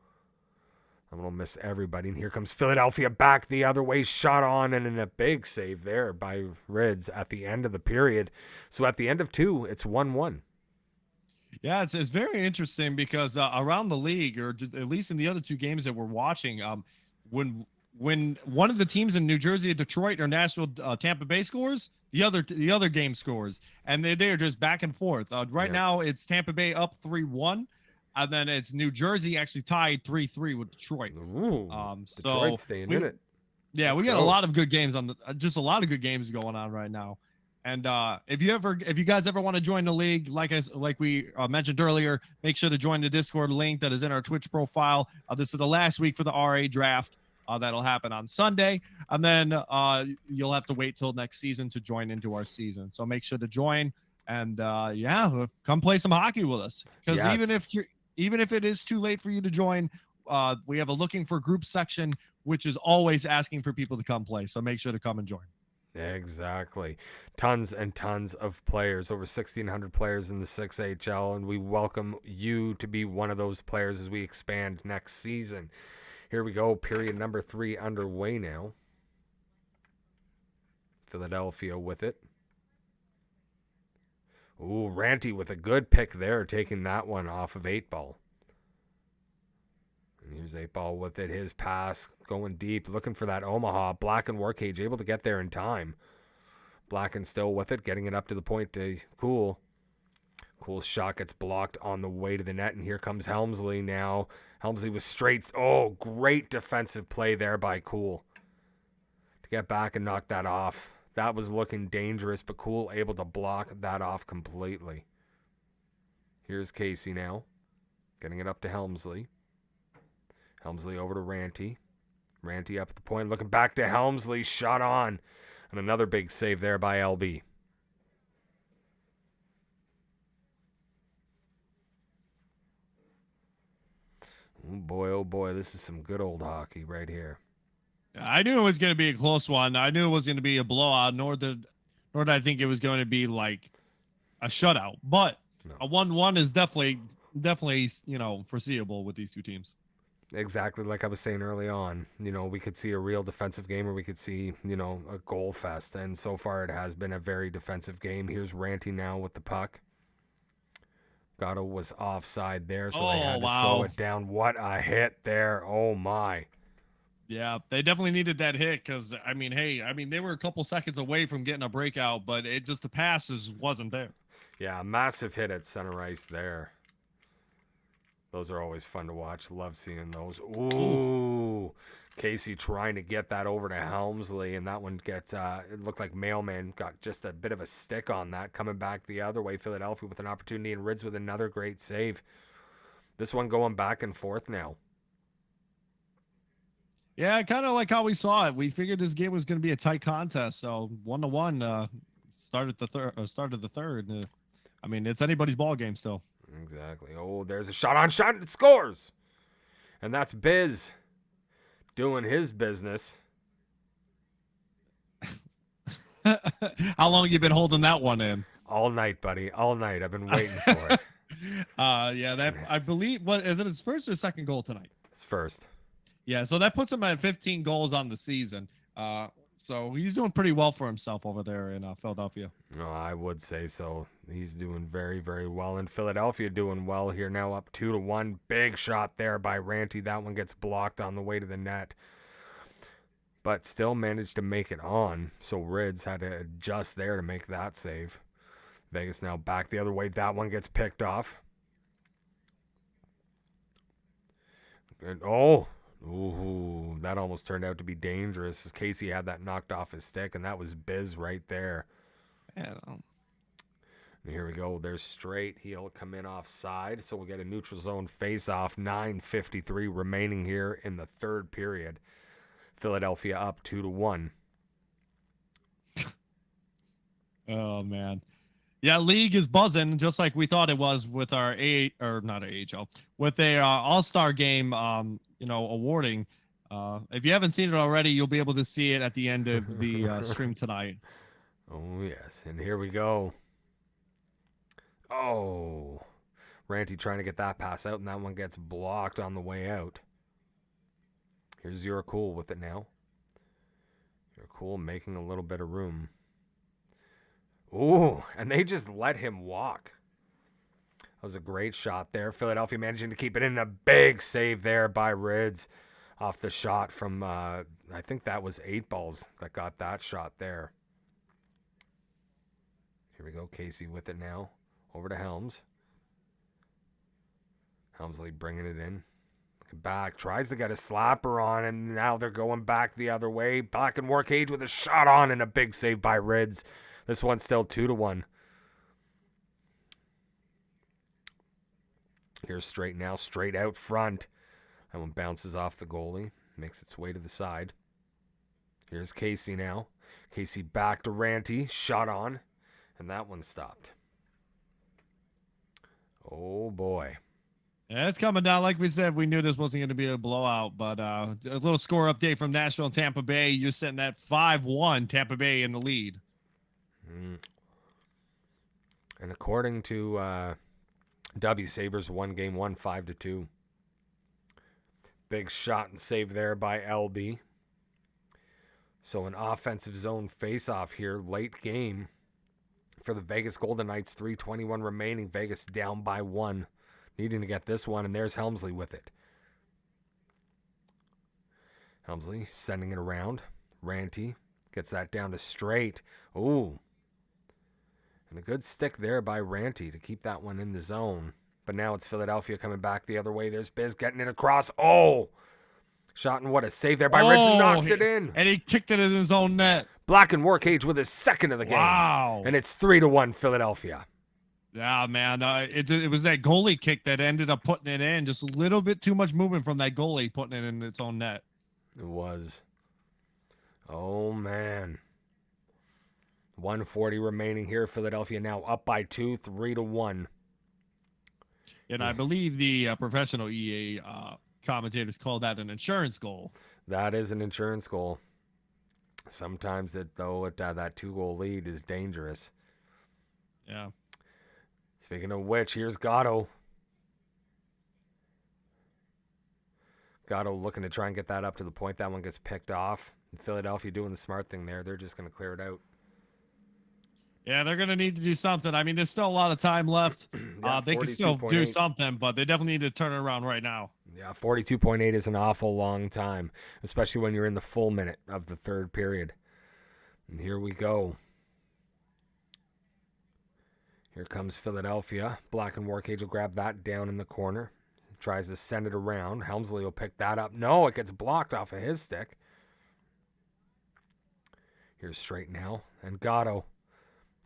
I'm going to miss everybody. And here comes Philadelphia back the other way. Shot on and in a big save there by Rids at the end of the period. So at the end of 2, it's 1-1. Yeah, it's very interesting because around the league, or at least in the other 2 games that we're watching, when one of the teams in New Jersey, Detroit, or Nashville, Tampa Bay scores, the other game scores, and they're just back and forth. Right now, it's Tampa Bay up 3-1, and then it's New Jersey actually tied 3-3 with Detroit. Ooh, Detroit staying in it. Yeah, Let's we got a go. lot of good games on the just a lot of good games going on right now. And if you guys ever want to join the league, like we mentioned earlier, make sure to join the Discord link that is in our Twitch profile. This is the last week for the RA draft. That'll happen on Sunday, and then you'll have to wait till next season to join into our season. So make sure to join, and yeah, come play some hockey with us. Because Yes. even if it is too late for you to join, we have a looking for group section, which is always asking for people to come play. So make sure to come and join. Exactly. Tons and tons of players, over 1,600 players in the 6HL, and we welcome you to be one of those players as we expand next season. Here we go, period number 3 underway now. Philadelphia with it. Ooh, Ranty with a good pick there, taking that one off of 8-ball. And here's 8-ball with it, his pass going deep, looking for that Omaha. Black and Warcage able to get there in time. Blacken still with it, getting it up to the point to Cool. Cool's shot gets blocked on the way to the net, and here comes Helmsley now. Helmsley with straights. Oh, great defensive play there by Cool to get back and knock that off. That was looking dangerous, but Cool able to block that off completely. Here's Casey now, getting it up to Helmsley. Helmsley over to Ranty. Ranty up at the point, looking back to Helmsley, shot on. And another big save there by LB. Oh boy, this is some good old hockey right here. I knew it was going to be a close one. I knew it was going to be a blowout, nor did I think it was going to be like a shutout. But No. a 1-1 is definitely foreseeable with these two teams. Exactly like I was saying early on. We could see a real defensive game, or we could see, a goal fest. And so far it has been a very defensive game. Here's Ranty now with the puck. Gatto was offside there, so they had to slow it down. What a hit there. Oh, my. Yeah, they definitely needed that hit because, they were a couple seconds away from getting a breakout, but the passes wasn't there. Yeah, massive hit at center ice there. Those are always fun to watch. Love seeing those. Ooh. Casey trying to get that over to Helmsley, and that one gets, it looked like Mailman got just a bit of a stick on that. Coming back the other way, Philadelphia with an opportunity, and Rids with another great save. This one going back and forth now. Yeah, kind of like how we saw it. We figured this game was going to be a tight contest, so 1-1. Started the third. It's anybody's ball game still. Exactly. Oh, there's a shot on shot. It scores, and that's Biz doing his business. How long you been holding that one in? All night, buddy. All night. I've been waiting for it. Yeah, that I believe. What is it? His first or second goal tonight? It's first. Yeah, so that puts him at 15 goals on the season. So he's doing pretty well for himself over there in Philadelphia. No, I would say so. He's doing very, very well. And Philadelphia doing well here now, up 2-1. Big shot there by Ranty. That one gets blocked on the way to the net, but still managed to make it on. So Rids had to adjust there to make that save. Vegas now back the other way. That one gets picked off. And, ooh, that almost turned out to be dangerous as Casey had that knocked off his stick, and that was Biz right there. Yeah. And here we go. There's straight. He'll come in offside, so we'll get a neutral zone face-off. 9:53 remaining here in the third period. Philadelphia up 2-1. Oh man. Yeah, league is buzzing just like we thought it was with our AHL, with a All-Star game awarding. If you haven't seen it already, you'll be able to see it at the end of the stream tonight. Oh yes, and here we go. Oh, Ranty trying to get that pass out, and that one gets blocked on the way out. Here's You're Cool with it now. You're Cool making a little bit of room. Ooh, and they just let him walk. That was a great shot there. Philadelphia managing to keep it in. A big save there by Rids off the shot from, I think that was 8-balls that got that shot there. Here we go. Casey with it now. Over to Helms. Helmsley bringing it in. Back, tries to get a slapper on, and now they're going back the other way. Black and War Cage with a shot on and a big save by Rids. This one's still 2-1. Here's straight now, straight out front. That one bounces off the goalie, makes its way to the side. Here's Casey now. Casey back to Ranty, shot on, and that one stopped. Oh boy. Yeah, it's coming down. Like we said, we knew this wasn't going to be a blowout, but a little score update from Nashville and Tampa Bay. You're sitting at 5-1, Tampa Bay in the lead. And according to W, Sabres won game 1 5-2. Big shot and save there by LB. So an offensive zone face-off here, late game for the Vegas Golden Knights. 3:21 remaining. Vegas down by 1. Needing to get this one, and there's Helmsley with it. Helmsley sending it around. Ranty gets that down to straight. Ooh. And a good stick there by Ranty to keep that one in the zone. But now it's Philadelphia coming back the other way. There's Biz getting it across. Oh! Shot and what a save there by Ritz, knocks it in. And he kicked it in his own net. Black and War Cage with his second of the game. Wow. And it's 3-1 Philadelphia. Yeah, man. It was that goalie kick that ended up putting it in. Just a little bit too much movement from that goalie putting it in its own net. It was. Oh, man. 140 remaining here. Philadelphia now up by 2, 3-1. And I believe the professional EA commentators call that an insurance goal. That is an insurance goal. Sometimes, that 2-goal lead is dangerous. Yeah. Speaking of which, here's Gatto. Gatto looking to try and get that up to the point. That one gets picked off. And Philadelphia doing the smart thing there. They're just going to clear it out. Yeah, they're going to need to do something. I mean, there's still a lot of time left. Yeah, they can still do something, but they definitely need to turn it around right now. Yeah, 42.8 is an awful long time, especially when you're in the full minute of the third period. And here we go. Here comes Philadelphia. Black and War Cage will grab that down in the corner. Tries to send it around. Helmsley will pick that up. No, it gets blocked off of his stick. Here's straight now. And Gatto.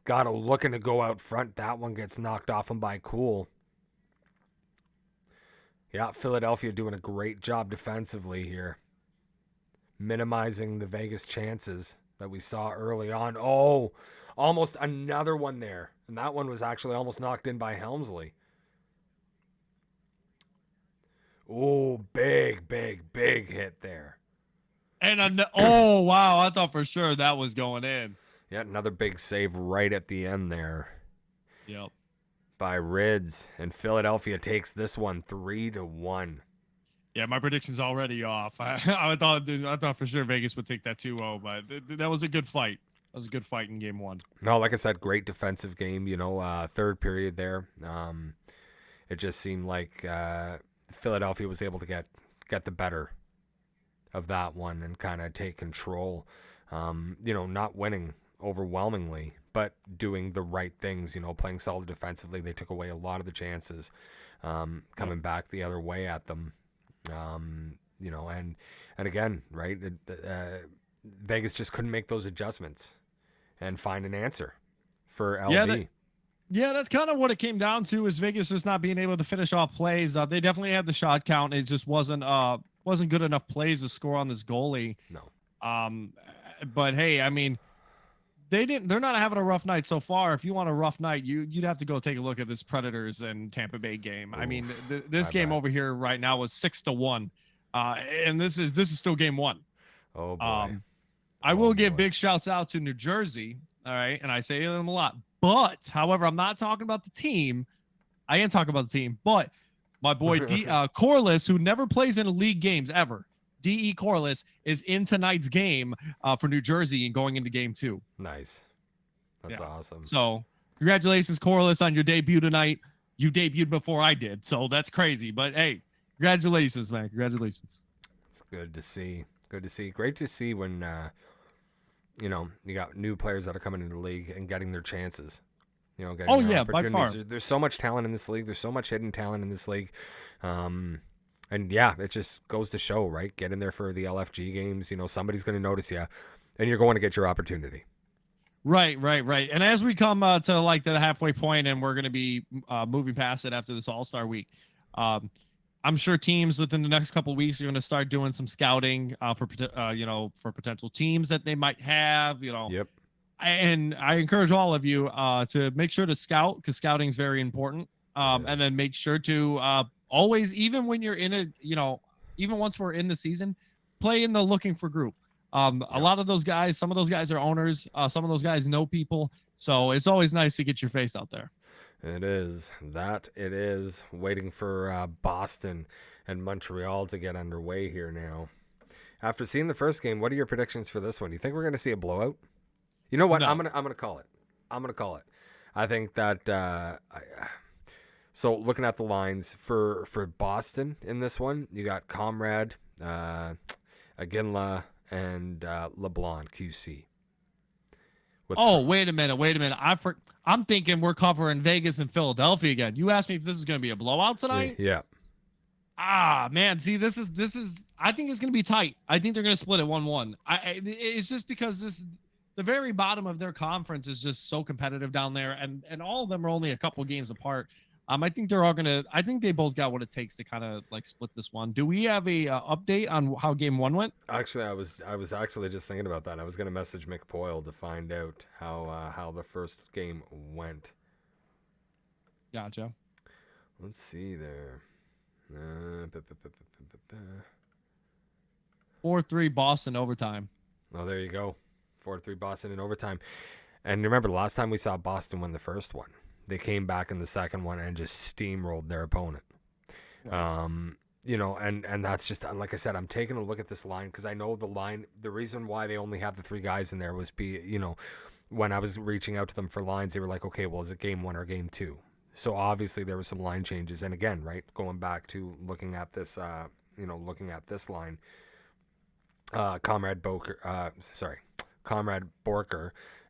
Gatto looking to go out front. That one gets knocked off him by Cool. Yeah, Philadelphia doing a great job defensively here. Minimizing the Vegas chances that we saw early on. Oh, almost another one there. And that one was actually almost knocked in by Helmsley. Oh, big hit there. And oh, wow. I thought for sure that was going in. Yeah, another big save right at the end there. Yep. By Rids. And Philadelphia takes this one 3-1. Yeah, my prediction's already off. I thought for sure Vegas would take that 2-0, but that was a good fight. That was a good fight in game 1. No, like I said, great defensive game. Third period there. It just seemed like Philadelphia was able to get the better of that one and kind of take control. Not winning overwhelmingly, but doing the right things. Playing solid defensively. They took away a lot of the chances, coming back the other way at them. And again, right? Vegas just couldn't make those adjustments and find an answer for LB. Yeah, that's kind of what it came down to, is Vegas just not being able to finish off plays. They definitely had the shot count. It just wasn't good enough plays to score on this goalie. No. But hey, I mean, they're not having a rough night so far. If you want a rough night, you'd have to go take a look at this Predators and Tampa Bay game. Oof, I mean, this game over here right now was 6-1. And this is still game 1. Oh boy. I will give big shouts out to New Jersey. All right. And I say them a lot, but however, I'm not talking about the team. I am talking about the team, but my boy, Corliss, who never plays in league games ever. D.E. Corliss is in tonight's game for New Jersey and going into game 2. Nice. That's awesome. So congratulations, Corliss, on your debut tonight. You debuted before I did, so that's crazy. But hey, congratulations, man. Congratulations. It's good to see. Good to see. Great to see when, you got new players that are coming into the league and getting their chances. Getting their by far. There's so much talent in this league. There's so much hidden talent in this league. And yeah, it just goes to show, right? Get in there for the LFG games. Somebody's going to notice you, and you're going to get your opportunity. Right. And as we come to like the halfway point, and we're going to be moving past it after this All-Star week, I'm sure teams within the next couple of weeks are going to start doing some scouting for potential teams that they might have. Yep. And I encourage all of you to make sure to scout, because scouting is very important. And then make sure to always, even when you're in even once we're in the season, play in the looking for group. A lot of those guys, some of those guys are owners. Some of those guys know people. So it's always nice to get your face out there. It is. It is. Waiting for Boston and Montreal to get underway here now. After seeing the first game, what are your predictions for this one? Do you think we're going to see a blowout? You know what? No. I'm gonna call it. I think that. So looking at the lines for Boston in this one, you got Comrade, Aginla, and LeBlanc QC. Wait a minute. I'm thinking we're covering Vegas and Philadelphia again. You asked me if this is going to be a blowout tonight. Yeah. Man. See, this is. I think it's going to be tight. I think they're going to split it 1-1. It's just because the very bottom of their conference is just so competitive down there, and all of them are only a couple games apart. I think they're all gonna. I think they both got what it takes to kind of like split this one. Do we have a update on how game 1 went? Actually, I was actually just thinking about that. I was gonna message Mick Poyle to find out how the first game went. Gotcha. Let's see there. 4-3 Boston overtime. Oh, there you go. 4-3 Boston in overtime. And remember, the last time we saw Boston win the first one, they came back in the second one and just steamrolled their opponent. Right. And that's just, like I said, I'm taking a look at this line because I know the line, the reason why they only have the 3 guys in there was when I was reaching out to them for lines, they were like, okay, well, is it game 1 or game 2? So obviously there were some line changes. And again, right, going back to looking at this line, Comrade Borker,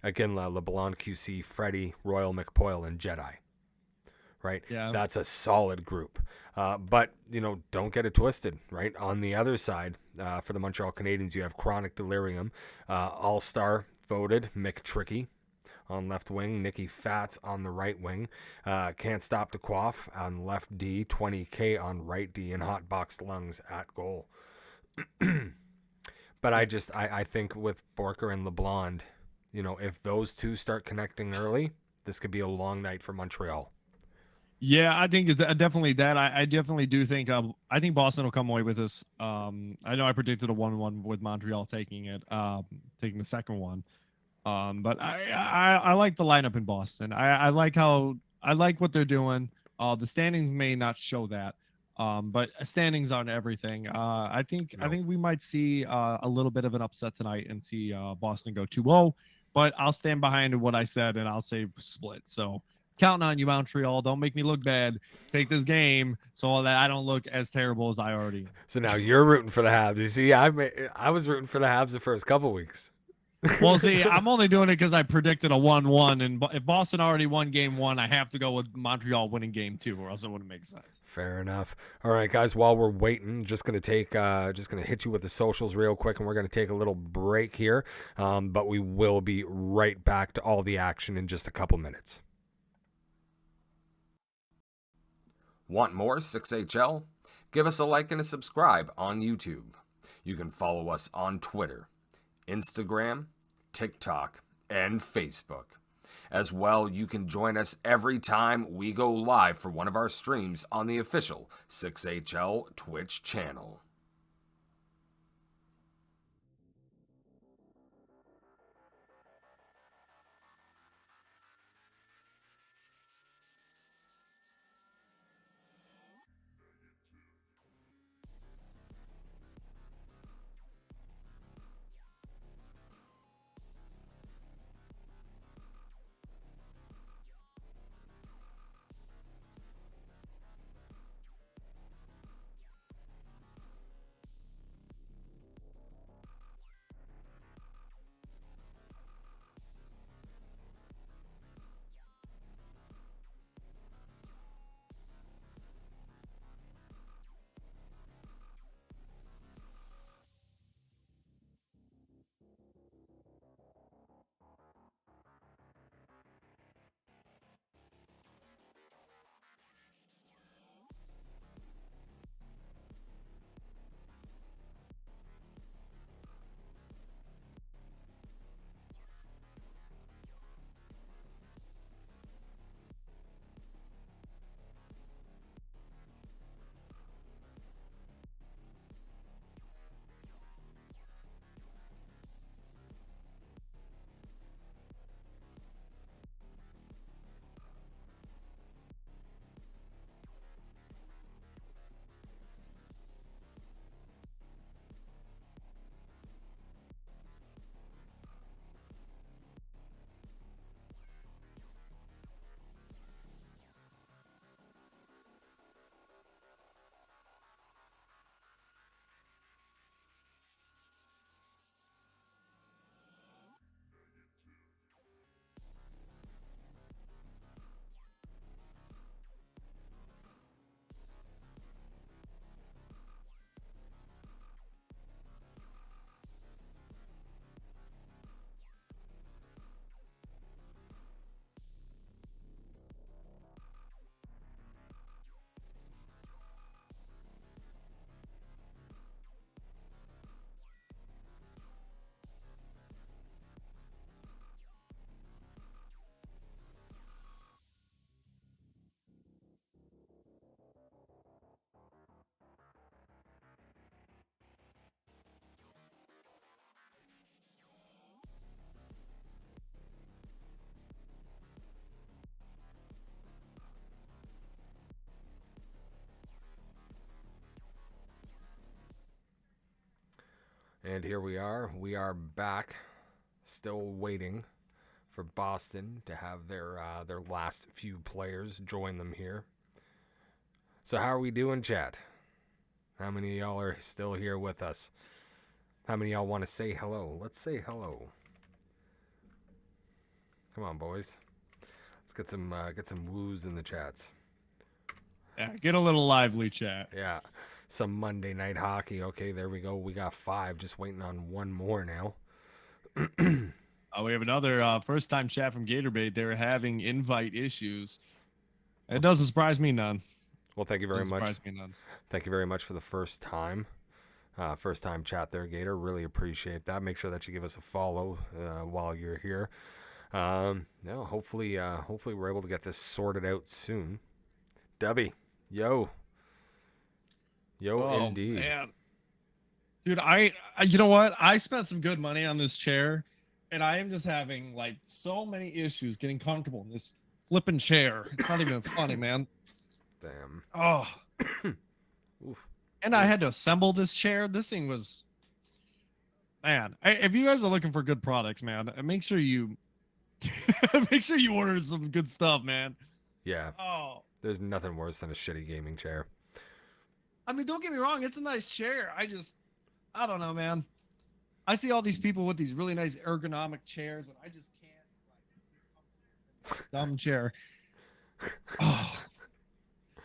Aginla, LeBlanc QC, Freddie, Royal McPoyle, and Jedi. Right? Yeah. That's a solid group. But, don't get it twisted, right? On the other side, for the Montreal Canadiens, you have Chronic Delirium, All-Star voted Mick Tricky on left wing, Nicky Fats on the right wing, Can't Stop the Quaff on left D, 20K on right D, and Hot Boxed Lungs at goal. But I think with Borker and LeBlanc, if those two start connecting early, this could be a long night for Montreal. Yeah, I think it's definitely that. I definitely do think I think Boston will come away with this. I know I predicted a 1-1 with Montreal taking the second one. But I like the lineup in Boston. I like what they're doing. The standings may not show that. But standings aren't everything. I think we might see a little bit of an upset tonight and see Boston go 2-0. But I'll stand behind what I said and I'll say split. So counting on you, Montreal. Don't make me look bad. Take this game so that I don't look as terrible as I already am. So now you're rooting for the Habs. You see, I was rooting for the Habs the first couple weeks. Well, see, I'm only doing it because I predicted a 1-1, and if Boston already won game 1, I have to go with Montreal winning game 2, or else it wouldn't make sense. Fair enough. All right, guys. While we're waiting, just gonna hit you with the socials real quick, and we're gonna take a little break here. But we will be right back to all the action in just a couple minutes. Want more 6HL? Give us a like and a subscribe on YouTube. You can follow us on Twitter, Instagram, TikTok, and Facebook. As well, you can join us every time we go live for one of our streams on the official 6HL Twitch channel. And here we are. We are back, still waiting for Boston to have their last few players join them here. So how are we doing, chat? How many of y'all are still here with us? How many of y'all want to say hello? Let's say hello. Come on, boys. Let's get some woos in the chats. Yeah, get a little lively, chat. Yeah, some Monday night hockey. Okay, there we go. We got 5, just waiting on one more now. We have another first-time chat from Gatorbait. They're having invite issues. It doesn't surprise me none. Well, thank you very Doesn't much. surprise me none. Thank you very much for the first time chat there, Gator. Really appreciate that. Make sure that you give us a follow while you're here. Hopefully we're able to get this sorted out soon. Debbie, yo, indeed. Man. Dude, you know what? I spent some good money on this chair, and I am just having like so many issues getting comfortable in this flipping chair. It's not even funny, man. Damn. Oh. Oof. And I had to assemble this chair. This thing was, man. If you guys are looking for good products, man, make sure you order some good stuff, man. Yeah. Oh. There's nothing worse than a shitty gaming chair. I mean, don't get me wrong. It's a nice chair. I don't know, man. I see all these people with these really nice ergonomic chairs, and I just can't. Dumb chair. Oh.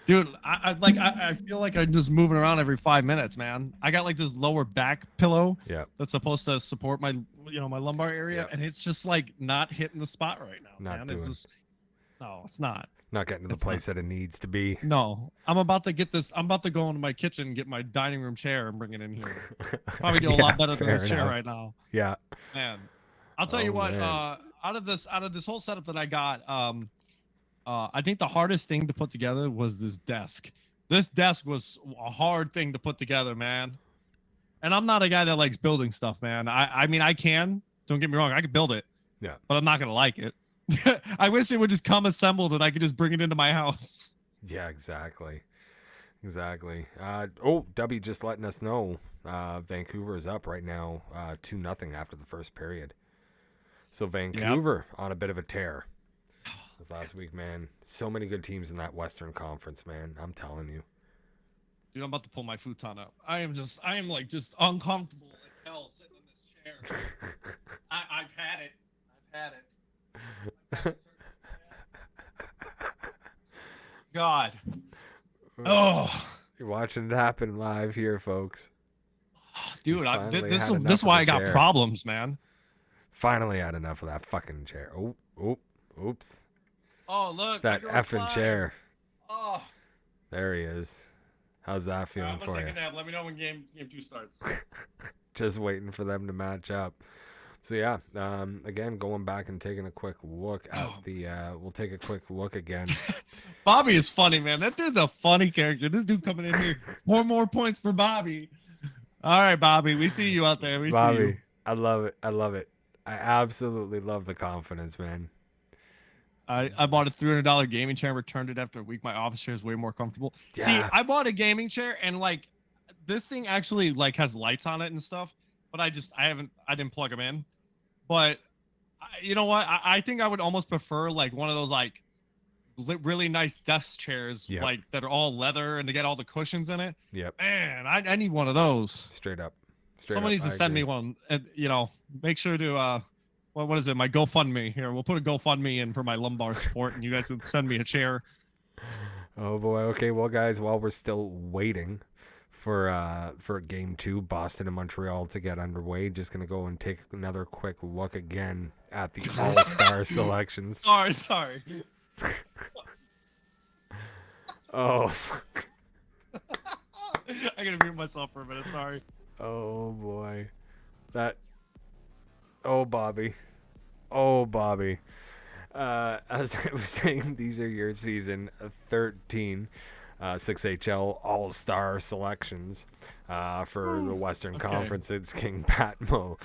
Dude, I feel like I'm just moving around every 5 minutes, man. I got like this lower back pillow that's supposed to support my lumbar area, and it's just like not hitting the spot right now, man. No, it's not. Not getting to the place that it needs to be. No, I'm about to go into my kitchen and get my dining room chair and bring it in here. Probably do a lot better than this chair right now. Yeah. Man, I'll tell you what. Man. Out of this whole setup that I got, I think the hardest thing to put together was this desk. This desk was a hard thing to put together, man. And I'm not a guy that likes building stuff, man. I mean, I can. Don't get me wrong. I could build it. Yeah. But I'm not going to like it. I wish it would just come assembled and I could just bring it into my house. Yeah, exactly. W just letting us know Vancouver is up right now 2-0 after the first period. So Vancouver on a bit of a tear. This last week, man. So many good teams in that Western Conference, man. I'm telling you. Dude, I'm about to pull my futon up. I am just uncomfortable as hell sitting in this chair. I've had it. God. Oh. You're watching it happen live here, folks. Dude, this is why I got problems, man. Finally had enough of that fucking chair. Oops. Oh, look. That effing chair. Oh. There he is. How's that feeling for you? Let me know when game 2 starts. Just waiting for them to match up. So yeah, again, going back and taking a quick look at we'll take a quick look again. Bobby is funny, man. That dude's a funny character. This dude coming in here. 4 more points for Bobby. All right, Bobby. We see you out there. We see you. I love it. I absolutely love the confidence, man. I bought a $300 gaming chair and returned it after a week. My office chair is way more comfortable. Yeah. See, I bought a gaming chair and like this thing actually like has lights on it and stuff, but I didn't plug them in. But you know what? I think I would almost prefer like one of those like really nice desk chairs, like that are all leather and to get all the cushions in it. Yep. Man, I need one of those. Straight up. Someone needs to send me one, and make sure to what is it? My GoFundMe here. We'll put a GoFundMe in for my lumbar support, and you guys can send me a chair. Oh boy. Okay. Well, guys, while we're still waiting for game 2, Boston and Montreal to get underway, just gonna go and take another quick look again at the All-Star selections. Sorry. Oh. I gotta mute myself for a minute. Sorry. Oh boy. Bobby. As I was saying, these are your season 13 6HL All-Star selections for the Western Conference. It's King Patmo,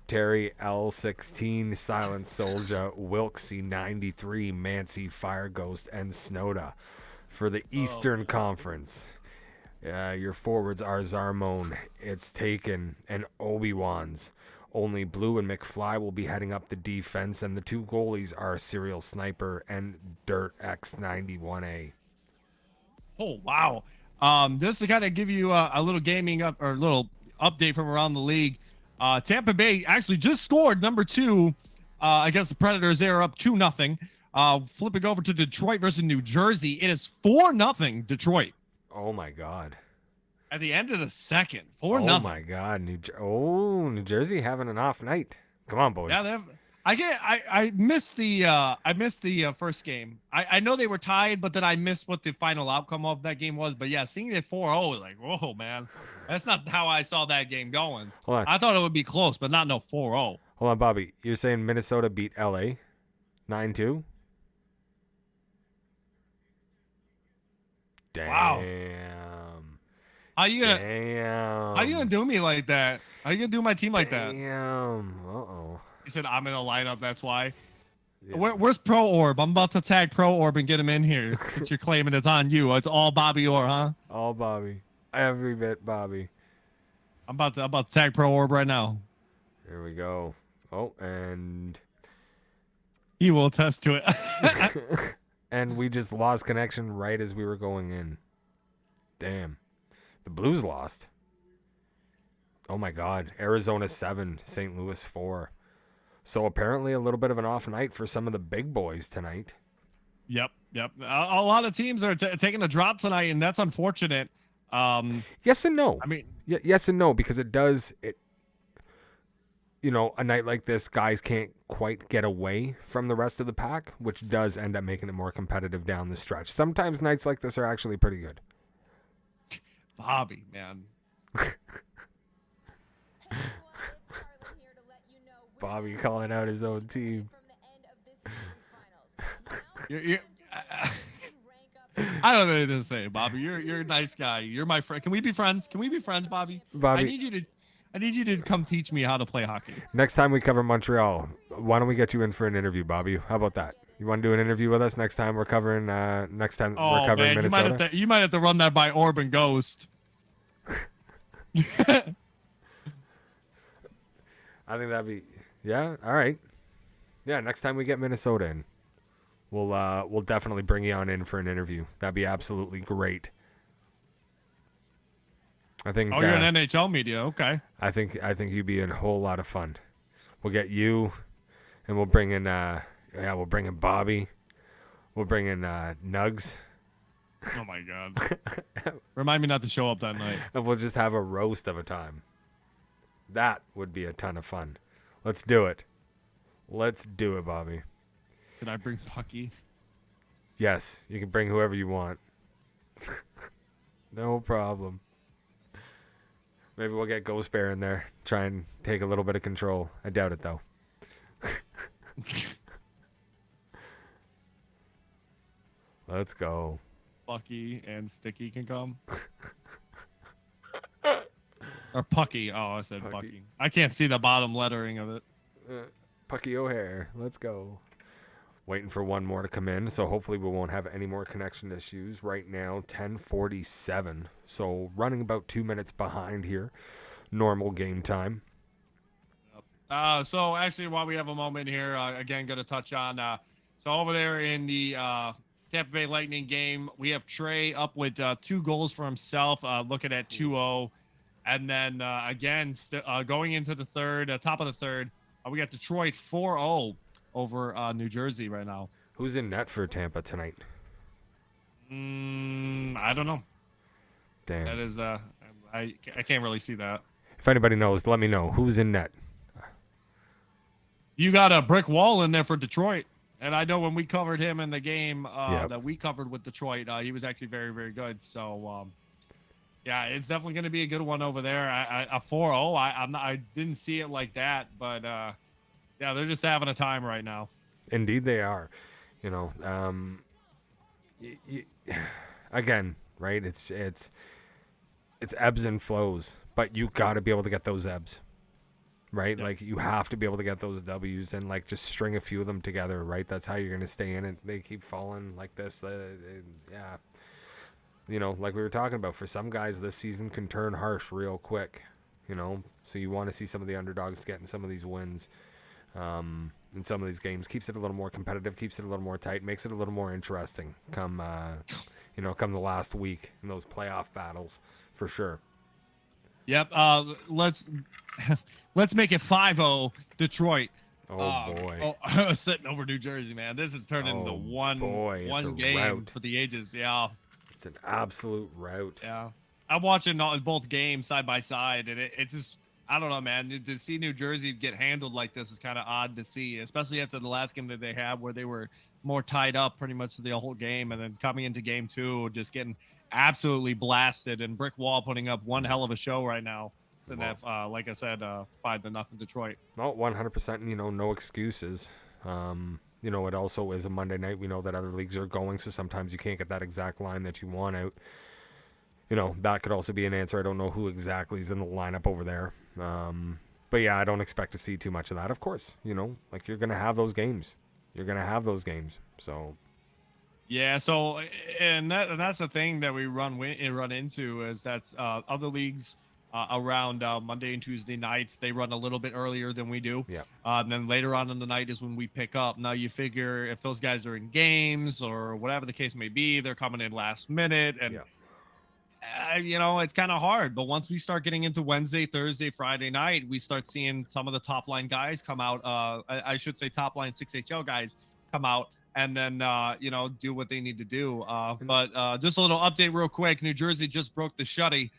Terry L16, Silent Soldier, Wilksy 93, Mancy Fire Ghost, and Snowda. For the Eastern Conference, Your forwards are Zarmone, It's Taken, and Obi-Wan's. Only Blue and McFly will be heading up the defense, and the two goalies are Serial Sniper and Dirt X91A. Oh wow! Just to kind of give you a little gaming up or a little update from around the league, Tampa Bay actually just scored number 2 against the Predators. They are up 2-0. Flipping over to Detroit versus New Jersey, it is 4-0 Detroit Oh my God. at the end of the second. 4-0. Oh my God. New Jersey having an off night. Come on, boys. Yeah, they have. I missed the first game. I know they were tied, but then I missed what the final outcome of that game was. But yeah, seeing it 4-0 was like, whoa, man, that's not how I saw that game going. Hold on. I thought it would be close, but not no 4-0. Hold on, Bobby. You're saying Minnesota beat LA 9-2? Damn. Wow. How you gonna Damn. How you gonna do me like that? How you gonna do my team like that? Damn. Uh-oh. You said I'm in a lineup. That's why. Yeah. Where's Pro Orb? I'm about to tag Pro Orb and get him in here. But you're claiming it's on you. It's all Bobby Orr, huh? All Bobby. Every bit Bobby. I'm about to tag Pro Orb right now. Here we go. Oh, and He will attest to it. and we just lost connection right as we were going in. Damn. The Blues lost. Oh my God. Arizona 7, St. Louis 4. So apparently a little bit of an off night for some of the big boys tonight. Yep. A lot of teams are taking a drop tonight, and that's unfortunate. Yes and no. I mean, Yes and no, because it does it. You know, a night like this, guys can't quite get away from the rest of the pack, which does end up making it more competitive down the stretch. Sometimes nights like this are actually pretty good. Bobby, man. Bobby calling out his own team. You're I don't know anything to say, Bobby. You're a nice guy. You're my friend. Can we be friends? Can we be friends, Bobby? Bobby, I need you to come teach me how to play hockey. next time we cover Montreal, why don't we get you in for an interview, Bobby? How about that? You want to do an interview with us next time we're covering we're covering man, Minnesota? you might have to run that by Orb and Ghost. I think that'd be all right. Yeah, next time we get Minnesota in, we'll definitely bring you on in for an interview. That'd be absolutely great. I think. Oh, you're an NHL media, okay. I think you'd be a whole lot of fun. We'll get you, and we'll bring in we'll bring in Bobby. We'll bring in Nugs. Oh my God. Remind me not to show up that night. And we'll just have a roast of a time. That would be a ton of fun. Let's do it. Let's do it, Bobby. Can I bring Pucky? Yes, you can bring whoever you want. No problem. Maybe we'll get Ghost Bear in there. Try and take a little bit of control. I doubt it, though. Let's go. Pucky and Sticky can come. Or Pucky. Oh, I said Pucky. I can't see the bottom lettering of it. Pucky O'Hare. Let's go. Waiting for one more to come in, so hopefully we won't have any more connection issues. Right now, 10:47, so running about 2 minutes behind here. Normal game time. So actually, while we have a moment here, again, going to touch on. So over there in the Tampa Bay Lightning game, we have Trey up with 2 goals for himself, looking at 2-0. And then again, going into the third, top of the third, we got Detroit 4-0 over New Jersey right now. Who's in net for Tampa tonight? I don't know. Damn. That is I can't really see that. If anybody knows, let me know. Who's in net? You got a brick wall in there for Detroit. And I know when we covered him in the game that we covered with Detroit, he was actually very, very good. So, yeah, it's definitely going to be a good one over there. A 4-0, I didn't see it like that. But, yeah, they're just having a time right now. Indeed they are. You know, again, right? It's ebbs and flows, but you got to be able to get those ebbs. Right? Yep. Like, you have to be able to get those W's and, like, just string a few of them together, right? That's how you're going to stay in it. They keep falling like this. Yeah. like we were talking about, for some guys, this season can turn harsh real quick. So you want to see some of the underdogs getting some of these wins in some of these games. Keeps it a little more competitive, keeps it a little more tight, makes it a little more interesting come come the last week in those playoff battles for sure. Yep. Let's let's make it 5-0 Detroit. Oh boy. Sitting over New Jersey, man. This is turning into It's a one game rout. for the ages. Yeah. It's an absolute rout. Yeah. I'm watching both games side by side, and it just, I don't know, man. To see New Jersey get handled like this is kind of odd to see, especially after the last game that they had where they were more tied up pretty much the whole game, and then coming into game 2, just getting absolutely blasted, and Brick Wall putting up one hell of a show right now. So that, like I said, 5-0 Detroit. Well, 100%, no excuses. It also is a Monday night. We know that other leagues are going, so sometimes you can't get that exact line that you want out. That could also be an answer. I don't know who exactly is in the lineup over there. But yeah, I don't expect to see too much of that. Of course, you're going to have those games. So yeah. So, and that's the thing that we run into is that other leagues around Monday and Tuesday nights, they run a little bit earlier than we do. Yeah. And then later on in the night is when we pick up. Now you figure if those guys are in games or whatever the case may be, they're coming in last minute, and yeah. It's kind of hard. But once we start getting into Wednesday, Thursday, Friday night, we start seeing some of the top line guys come out. I should say top line 6HL guys come out and then, do what they need to do. But just a little update real quick. New Jersey just broke the shutty.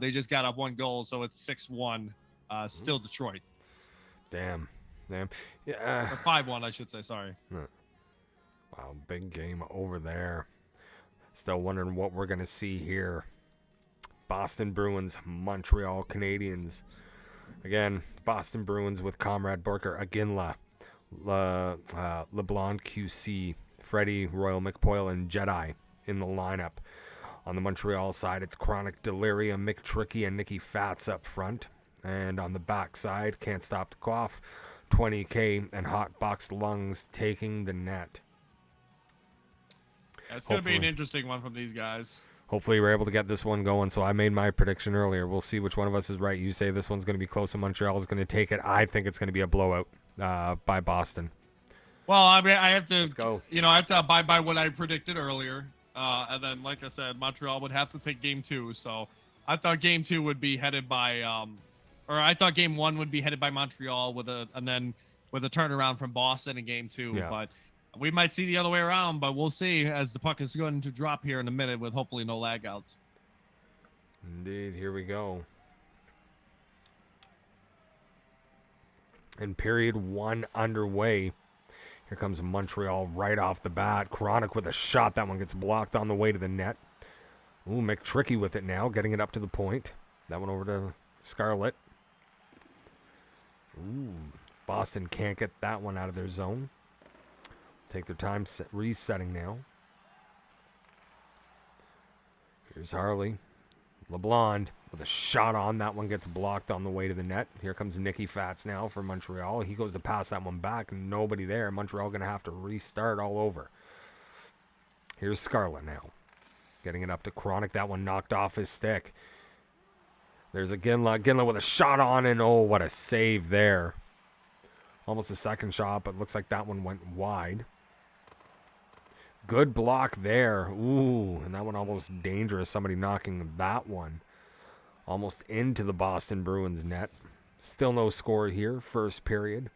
They just got up 1 goal, so it's 6-1. Still Detroit. Damn. Yeah. Or 5-1, I should say. Sorry. Wow, big game over there. Still wondering what we're going to see here. Boston Bruins, Montreal Canadiens. Again, Boston Bruins with Comrade Burker, Aginla, LeBlanc QC, Freddie, Royal McPoyle, and Jedi in the lineup. On the Montreal side, it's Chronic Delirium, Mick Tricky, and Nicky Fats up front. And on the back side, Can't Stop the Cough, 20K, and Hot Box Lungs taking the net. It's going to be an interesting one from these guys. Hopefully we're able to get this one going. So I made my prediction earlier. We'll see which one of us is right. You say this one's going to be close and Montreal is going to take it. I think it's going to be a blowout by Boston. Well, I mean, I have to, Let's go. I have to abide by what I predicted earlier. And then, like I said, Montreal would have to take game 2. So I thought game 2 would be headed by, I thought game 1 would be headed by Montreal and then with a turnaround from Boston in game 2. Yeah. But we might see the other way around, but we'll see as the puck is going to drop here in a minute with hopefully no lag outs. Indeed, here we go. And period 1 underway. Here comes Montreal right off the bat. Chronic with a shot. That one gets blocked on the way to the net. Ooh, McTricky with it now, getting it up to the point. That one over to Scarlett. Ooh, Boston can't get that one out of their zone. Take their time resetting now. Here's Harley. LeBlanc with a shot on. That one gets blocked on the way to the net. Here comes Nicky Fats now for Montreal. He goes to pass that one back. Nobody there. Montreal going to have to restart all over. Here's Scarlett now. Getting it up to Chronic. That one knocked off his stick. There's a Ginla. Ginla with a shot on, and oh, what a save there. Almost a second shot, but looks like that one went wide. Good block there. Ooh, and that one almost dangerous. Somebody knocking that one almost into the Boston Bruins net. Still no score here, first period.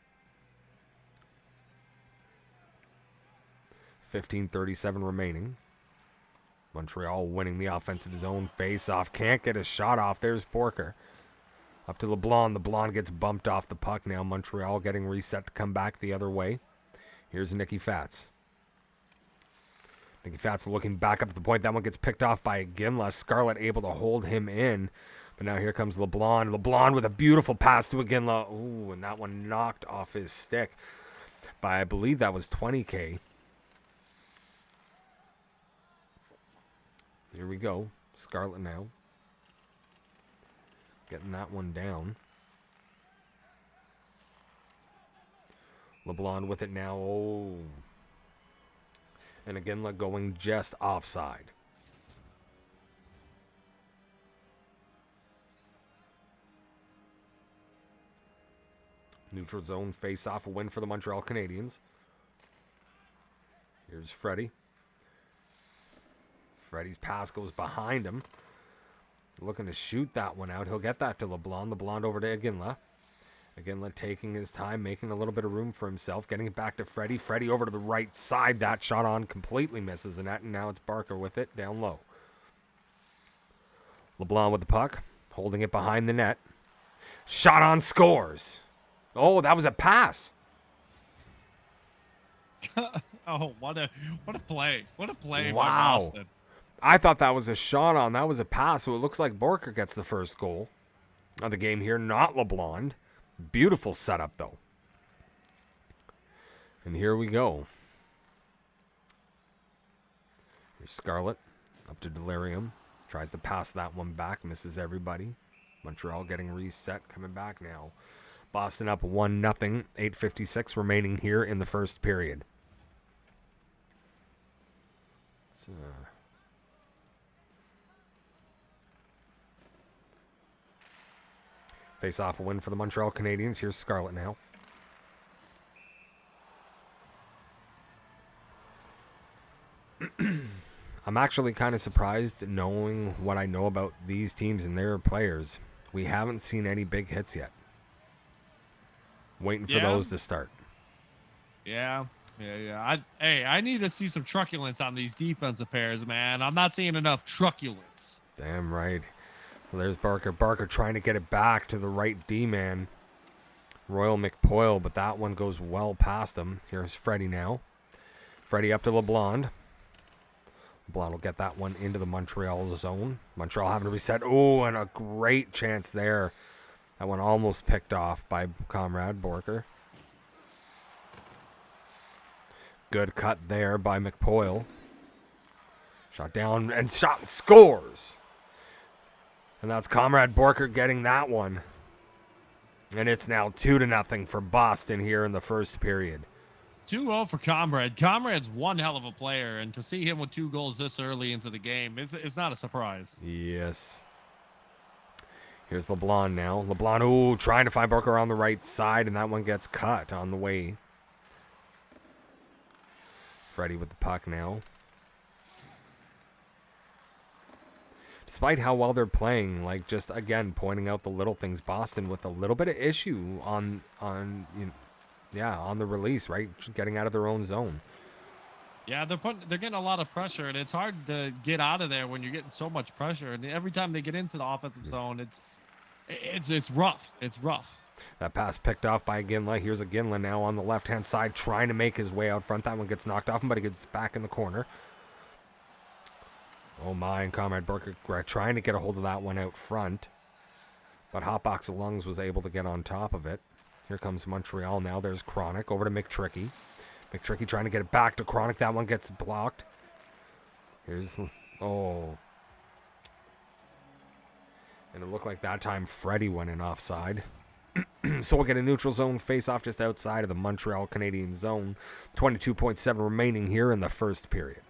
15:37 remaining. Montreal winning the offensive zone face-off. Can't get a shot off. There's Porker. Up to LeBlanc. LeBlanc gets bumped off the puck now. Montreal getting reset to come back the other way. Here's Nicky Fats. Nicky Fats looking back up to the point. That one gets picked off by Ginla. Scarlett able to hold him in. But now here comes LeBlanc. LeBlanc with a beautiful pass to Ginla. Ooh, and that one knocked off his stick by, I believe that was 20K. Here we go. Scarlett now. Getting that one down. LeBlanc with it now. Oh. And again, going just offside. Neutral zone face-off, a win for the Montreal Canadiens. Here's Freddie. Freddie's pass goes behind him. Looking to shoot that one out. He'll get that to LeBlanc. LeBlanc over to Iginla. Iginla taking his time, making a little bit of room for himself. Getting it back to Freddie. Freddie over to the right side. That shot on completely misses the net, and now it's Barker with it down low. LeBlanc with the puck. Holding it behind the net. Shot on, scores. Oh, that was a pass. Oh, what a play. What a play by Wow. Boston. I thought that was a shot on. That was a pass, so it looks like Barker gets the first goal of the game here, not LeBlanc. Beautiful setup, though. And here we go. Here's Scarlett up to Delirium. Tries to pass that one back, misses everybody. Montreal getting reset, coming back now. Boston up 1-0, 8:56 remaining here in the first period. So, face-off a win for the Montreal Canadiens. Here's Scarlett now. I'm actually kind of surprised knowing what I know about these teams and their players. We haven't seen any big hits yet. Waiting for those to start. Yeah. I need to see some truculence on these defensive pairs, man. I'm not seeing enough truculence. Damn right. So there's Barker. Barker trying to get it back to the right D-man. Royal McPoyle, but that one goes well past him. Here's Freddie now. Freddie up to LeBlanc. LeBlanc will get that one into the Montreal zone. Montreal having to reset. Oh, and a great chance there. That one almost picked off by Comrade Barker. Good cut there by McPoyle. Shot down and shot and scores. And that's Comrade Barker getting that one. And it's now 2-0 for Boston here in the first period. 2-0 for Comrade. Comrade's one hell of a player, and to see him with 2 goals this early into the game, it's not a surprise. Yes. Here's LeBlanc now. LeBlanc, ooh, trying to find Barker on the right side, and that one gets cut on the way. Freddie with the puck now. Despite how well they're playing, like just again pointing out the little things, Boston with a little bit of issue on the release, right? Getting out of their own zone. Yeah, they're getting a lot of pressure, and it's hard to get out of there when you're getting so much pressure. And every time they get into the offensive zone, it's rough. It's rough. That pass picked off by Iginla. Here's Iginla now on the left-hand side, trying to make his way out front. That one gets knocked off him, but he gets back in the corner. Oh my, and Comrade Barker trying to get a hold of that one out front. But Hotbox of Lungs was able to get on top of it. Here comes Montreal now. There's Chronic over to McTricky. McTricky trying to get it back to Chronic. That one gets blocked. Here's, oh. And it looked like that time Freddie went in offside. So we'll get a neutral zone face-off just outside of the Montreal Canadiens zone. 22.7 remaining here in the first period.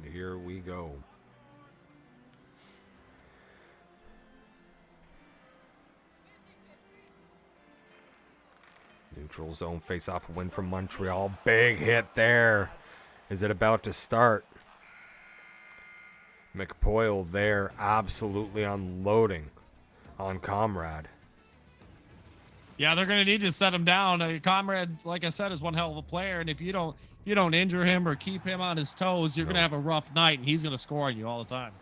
And here we go. Neutral zone face-off win from Montreal. Big hit there. Is it about to start? McPoyle there absolutely unloading on Comrade. Yeah, they're going to need to set him down. Comrade, like I said, is one hell of a player, and if you don't injure him or keep him on his toes, you're going to have a rough night, and he's going to score on you all the time.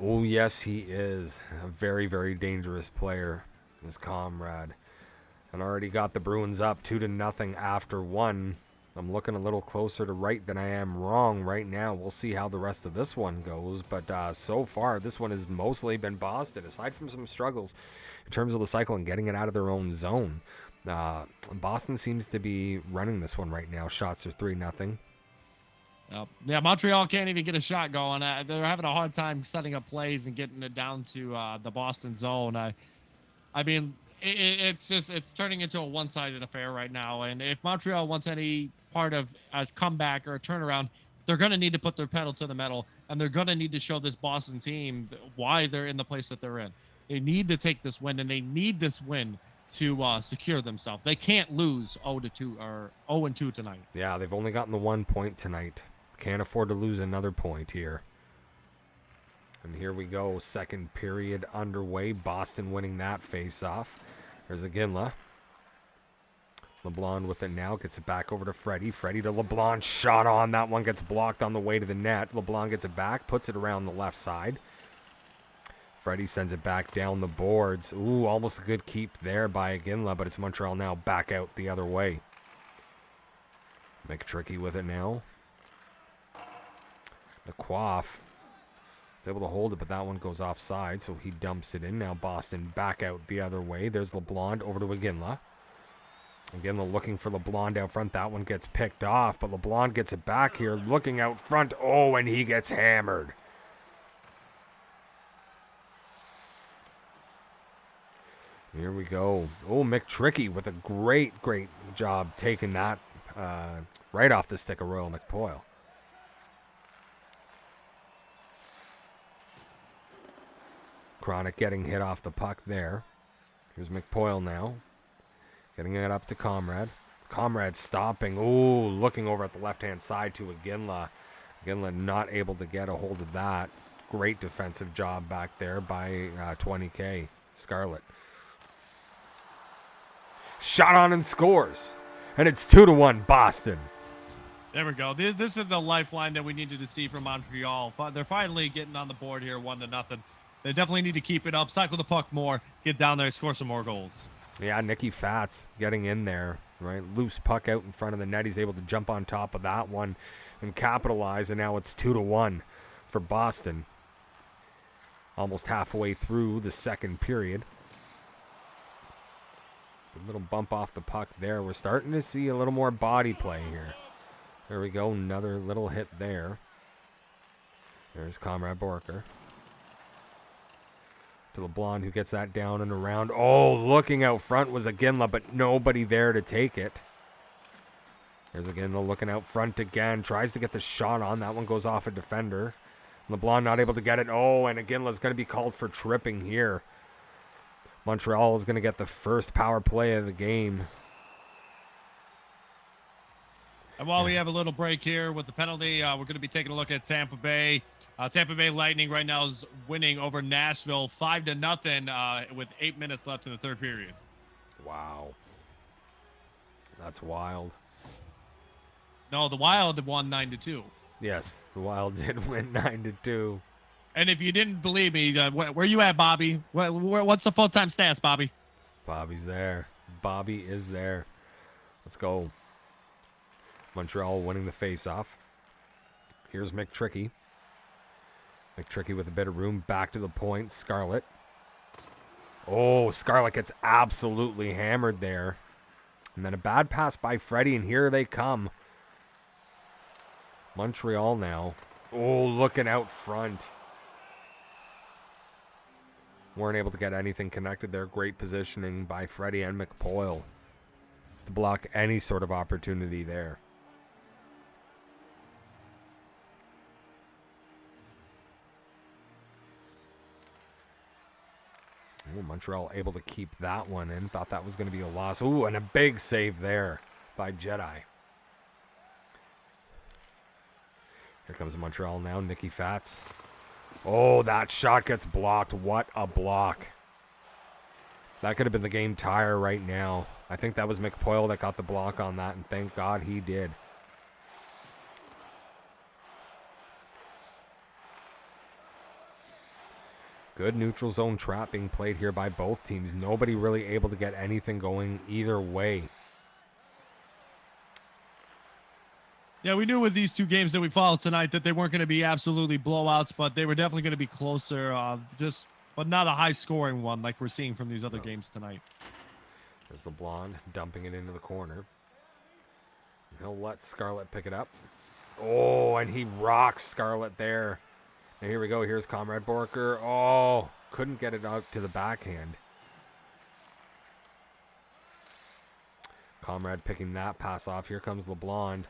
Oh, yes, he is. A very, very dangerous player, this Comrade. And already got the Bruins up 2-0 after one. I'm looking a little closer to right than I am wrong right now. We'll see how the rest of this one goes. But so far, this one has mostly been Boston, aside from some struggles in terms of the cycle and getting it out of their own zone. Boston seems to be running this one right now. Shots are 3-0. Yeah, Montreal can't even get a shot going. They're having a hard time setting up plays and getting it down to the Boston zone. I mean, it's turning into a one-sided affair right now. And if Montreal wants any part of a comeback or a turnaround, they're going to need to put their pedal to the metal, and they're going to need to show this Boston team why they're in the place that they're in. They need to take this win, and they need this win to secure themselves. They can't lose 0-2 or 0-2 tonight. Yeah, they've only gotten the 1 point tonight. Can't afford to lose another point here. And here we go. Second period underway. Boston winning that face-off. There's Iginla. LeBlanc with it now. Gets it back over to Freddie. Freddie to LeBlanc. Shot on. That one gets blocked on the way to the net. LeBlanc gets it back. Puts it around the left side. Freddie sends it back down the boards. Ooh, almost a good keep there by Iginla, but it's Montreal now back out the other way. McTricky with it now. The Quaff is able to hold it, but that one goes offside, so he dumps it in. Now Boston back out the other way. There's LeBlanc over to Iginla. Iginla looking for LeBlanc out front. That one gets picked off, but LeBlanc gets it back here, looking out front. Oh, and he gets hammered. Here we go. Oh, McTricky with a great job taking that right off the stick of Royal McPoyle. Chronic getting hit off the puck there. Here's McPoyle now. Getting it up to Comrade. Comrade stopping. Oh, looking over at the left-hand side to Iginla. Iginla not able to get a hold of that. Great defensive job back there by 20K. Scarlett. Shot on and scores. And it's 2-1 Boston. There we go. This is the lifeline that we needed to see from Montreal. They're finally getting on the board here, 1-0. They definitely need to keep it up, cycle the puck more, get down there, score some more goals. Yeah, Nicky Fats getting in there, right? Loose puck out in front of the net. He's able to jump on top of that one and capitalize, and now it's 2-1 for Boston. Almost halfway through the second period. A little bump off the puck there. We're starting to see a little more body play here. There we go. Another little hit there. There's Comrade Borker. To LeBlanc, who gets that down and around. Oh, looking out front was Iginla, but nobody there to take it. There's Iginla looking out front again. Tries to get the shot on. That one goes off a defender. LeBlanc not able to get it. Oh, and Iginla's going to be called for tripping here. Montreal is going to get the first power play of the game. And while we have a little break here with the penalty, we're going to be taking a look at Tampa Bay. Tampa Bay Lightning right now is winning over Nashville 5-0 with 8 minutes left in the third period. Wow. That's wild. No, the Wild won 9-2. Yes, the Wild did win 9-2. And if you didn't believe me, where you at, Bobby? What's the full-time stats, Bobby? Bobby's there. Bobby is there. Let's go. Montreal winning the face-off. Here's McTricky. McTricky with a bit of room. Back to the point. Scarlett. Oh, Scarlett gets absolutely hammered there. And then a bad pass by Freddie, and here they come. Montreal now. Oh, looking out front. Weren't able to get anything connected there. Great positioning by Freddie and McPoyle to block any sort of opportunity there. Ooh, Montreal able to keep that one in. Thought that was going to be a loss. Ooh, and a big save there by Jedi. Here comes Montreal now. Nicky Fats. Oh, that shot gets blocked. What a block. That could have been the game tire right now. I think that was McPoyle that got the block on that, and thank God he did. Good neutral zone trap being played here by both teams. Nobody really able to get anything going either way. Yeah, we knew with these two games that we followed tonight that they weren't going to be absolutely blowouts, but they were definitely going to be closer, but not a high-scoring one like we're seeing from these other games tonight. There's the blonde dumping it into the corner. He'll let Scarlett pick it up. Oh, and he rocks Scarlett there. And here we go. Here's Comrade Borker. Oh, couldn't get it out to the backhand. Comrade picking that pass off. Here comes LeBlanc.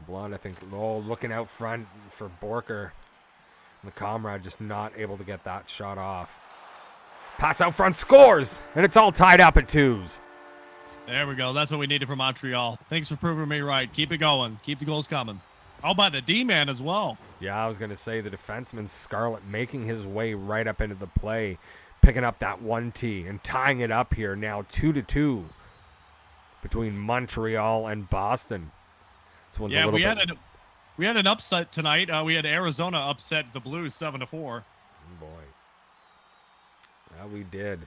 LeBlanc, I think, looking out front for Borker. And the Comrade just not able to get that shot off. Pass out front, scores! And it's all tied up at 2s. There we go. That's what we needed from Montreal. Thanks for proving me right. Keep it going. Keep the goals coming. How about the D-man as well? Yeah, I was going to say the defenseman, Scarlett, making his way right up into the play, picking up that 1T and tying it up here now 2-2 between Montreal and Boston. This one's a little bit... we had an upset tonight. We had Arizona upset the Blues 7-4. Oh boy. Yeah, we did.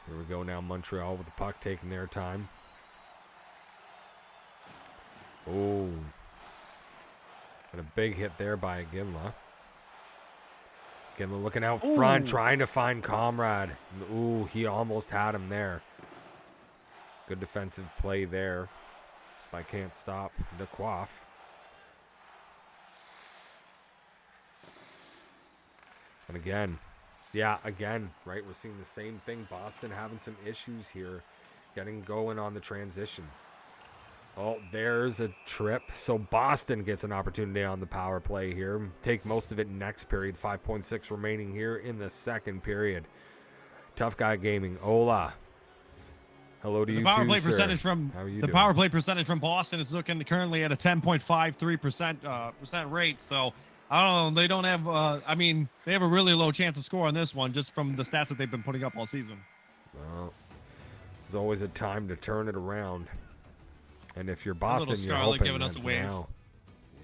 Here we go now, Montreal with the puck taking their time. Oh. And a big hit there by Ginla. Ginla looking out front, trying to find Comrade. Ooh, he almost had him there. Good defensive play there by Can't Stop the Quaff. And again, right? We're seeing the same thing. Boston having some issues here getting going on the transition. Oh, there's a trip. So Boston gets an opportunity on the power play here. Take most of it next period. 5.6 remaining here in the second period. Tough Guy Gaming. Hola. Hello to you power too, play sir. percentage from How are you the doing? power play percentage from Boston is looking currently at a 10.53% rate. So I don't know. They don't have. I mean, they have a really low chance of scoring this one just from the stats that they've been putting up all season. Well, there's always a time to turn it around. And if you're Boston, you're Scarlet hoping giving us a that's wave. now.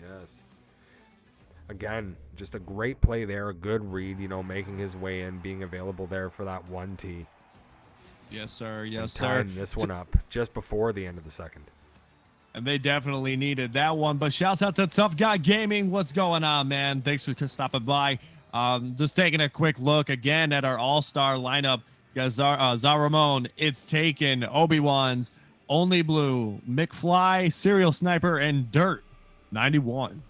Yes. Again, just a great play there, a good read, making his way in, being available there for that 1T. Yes, sir. Yes, and sir. tying this one up just before the end of the second. And they definitely needed that one. But shouts out to Tough Guy Gaming. What's going on, man? Thanks for stopping by. Just taking a quick look again at our all-star lineup. You got Zaramon, It's Taken, Obi-Wan's, Only Blue, McFly, Serial Sniper, and Dirt 91.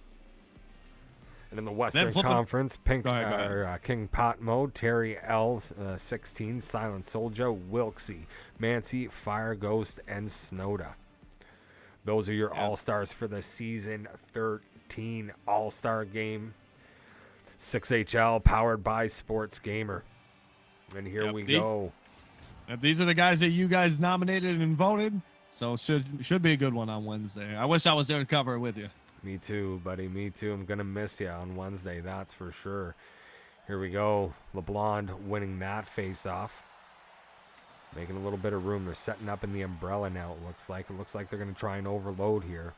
And in the Western Conference, King Patmo, Terry L, 16, Silent Soldier, Wilksy, Mancy, Fire Ghost, and Snowda. Those are your all-stars for the season 13 all-star game. 6HL powered by Sports Gamer. And here we go. These are the guys that you guys nominated and voted. So should be a good one on Wednesday. I wish I was there to cover it with you. Me too, buddy. Me too. I'm going to miss you on Wednesday. That's for sure. Here we go. LeBlanc winning that face-off. Making a little bit of room. They're setting up in the umbrella now, it looks like. It looks like they're going to try and overload here.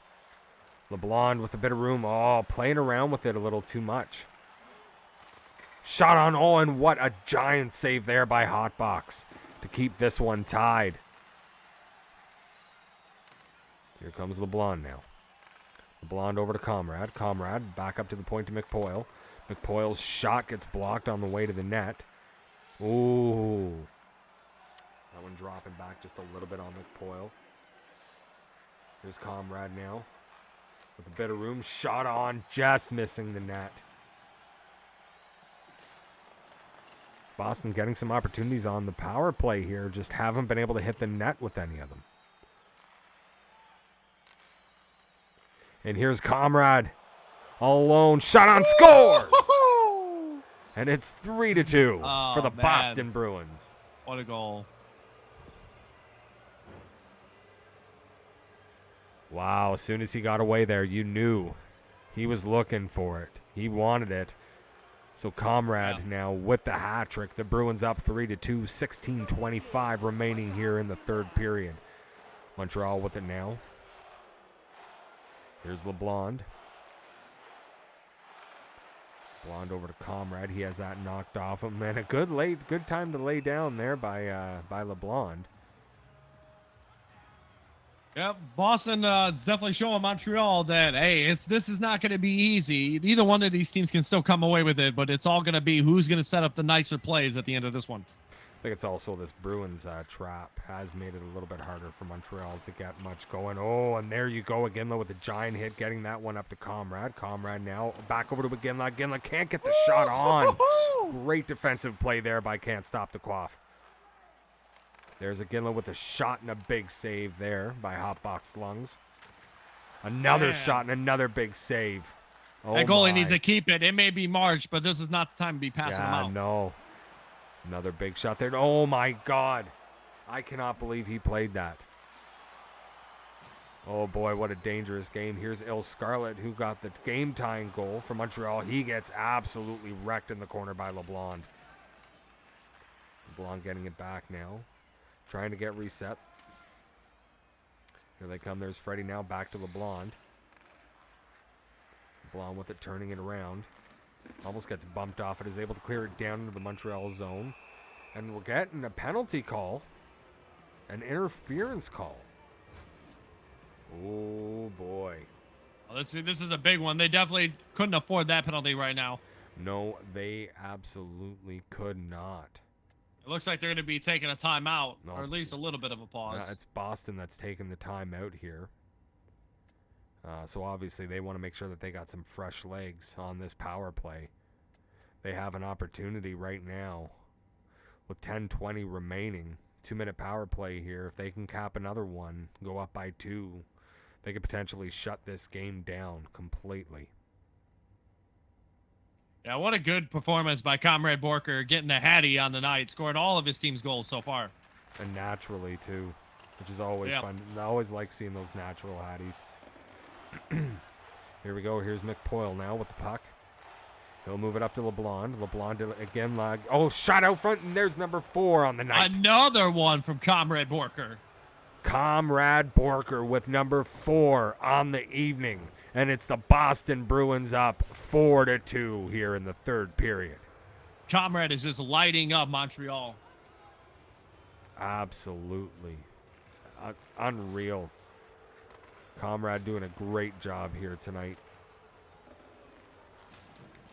LeBlanc with a bit of room. Oh, playing around with it a little too much. Shot on Owen. What a giant save there by Hotbox to keep this one tied. Here comes LeBlanc now. LeBlanc over to Comrade. Comrade back up to the point to McPoyle. McPoyle's shot gets blocked on the way to the net. Ooh. That one dropping back just a little bit on McPoyle. Here's Comrade now. With a bit of room. Shot on. Just missing the net. Boston getting some opportunities on the power play here. Just haven't been able to hit the net with any of them. And here's Comrade. All alone. Shot on, scores! And it's 3-2 for the Boston Bruins. What a goal. Wow, as soon as he got away there, you knew he was looking for it. He wanted it. So Comrade now with the hat trick. The Bruins up 3-2, 16:25 remaining here in the third period. Montreal with it now. Here's LeBlanc. Blonde over to Comrade. He has that knocked off him. Man, a good time to lay down there by LeBlanc. Yep, Boston is definitely showing Montreal that, hey, this is not going to be easy. Either one of these teams can still come away with it, but it's all going to be who's going to set up the nicer plays at the end of this one. I think it's also this Bruins trap has made it a little bit harder for Montreal to get much going. Oh, and there you go again, though, with a giant hit, getting that one up to Comrade. Comrade now back over to Ginla. Ginla can't get the shot on. Great defensive play there by Can't Stop the Quaff. There's Aginla with a shot and a big save there by Hotbox Lungs. Another Man. shot and another big save. Oh That goalie my. needs to keep it. It may be March, but this is not the time to be passing them Yeah, out. no. Another big shot there. Oh my God. I cannot believe he played that. Oh boy, what a dangerous game. Here's Il Scarlett, who got the game-tying goal for Montreal. He gets absolutely wrecked in the corner by LeBlanc. LeBlanc getting it back now. Trying to get reset. Here they come. There's Freddie now back to LeBlanc. LeBlanc with it, turning it around. Almost gets bumped off. It is able to clear it down into the Montreal zone. And we're getting a penalty call. An interference call. Oh, boy. Well, this is a big one. They definitely couldn't afford that penalty right now. No, they absolutely could not. It looks like they're going to be taking a timeout, No, or at least a little bit of a pause. It's Boston that's taking the time out here. So obviously they want to make sure that they got some fresh legs on this power play. They have an opportunity right now with 10:20 remaining. 2-minute power play here. If they can cap another one, go up by 2, they could potentially shut this game down completely. Yeah, what a good performance by Comrade Borker, getting the Hattie on the night, scored all of his team's goals so far. And naturally, too, which is always fun. I always like seeing those natural Hatties. Here we go. Here's McPoyle now with the puck. He'll move it up to LeBlanc. LeBlanc again. Oh, shot out front, and there's number 4 on the night. Another one from Comrade Borker. Comrade Borker with number 4 on the evening. And it's the Boston Bruins up 4-2 here in the third period. Comrade is just lighting up Montreal. Absolutely. Unreal. Comrade doing a great job here tonight.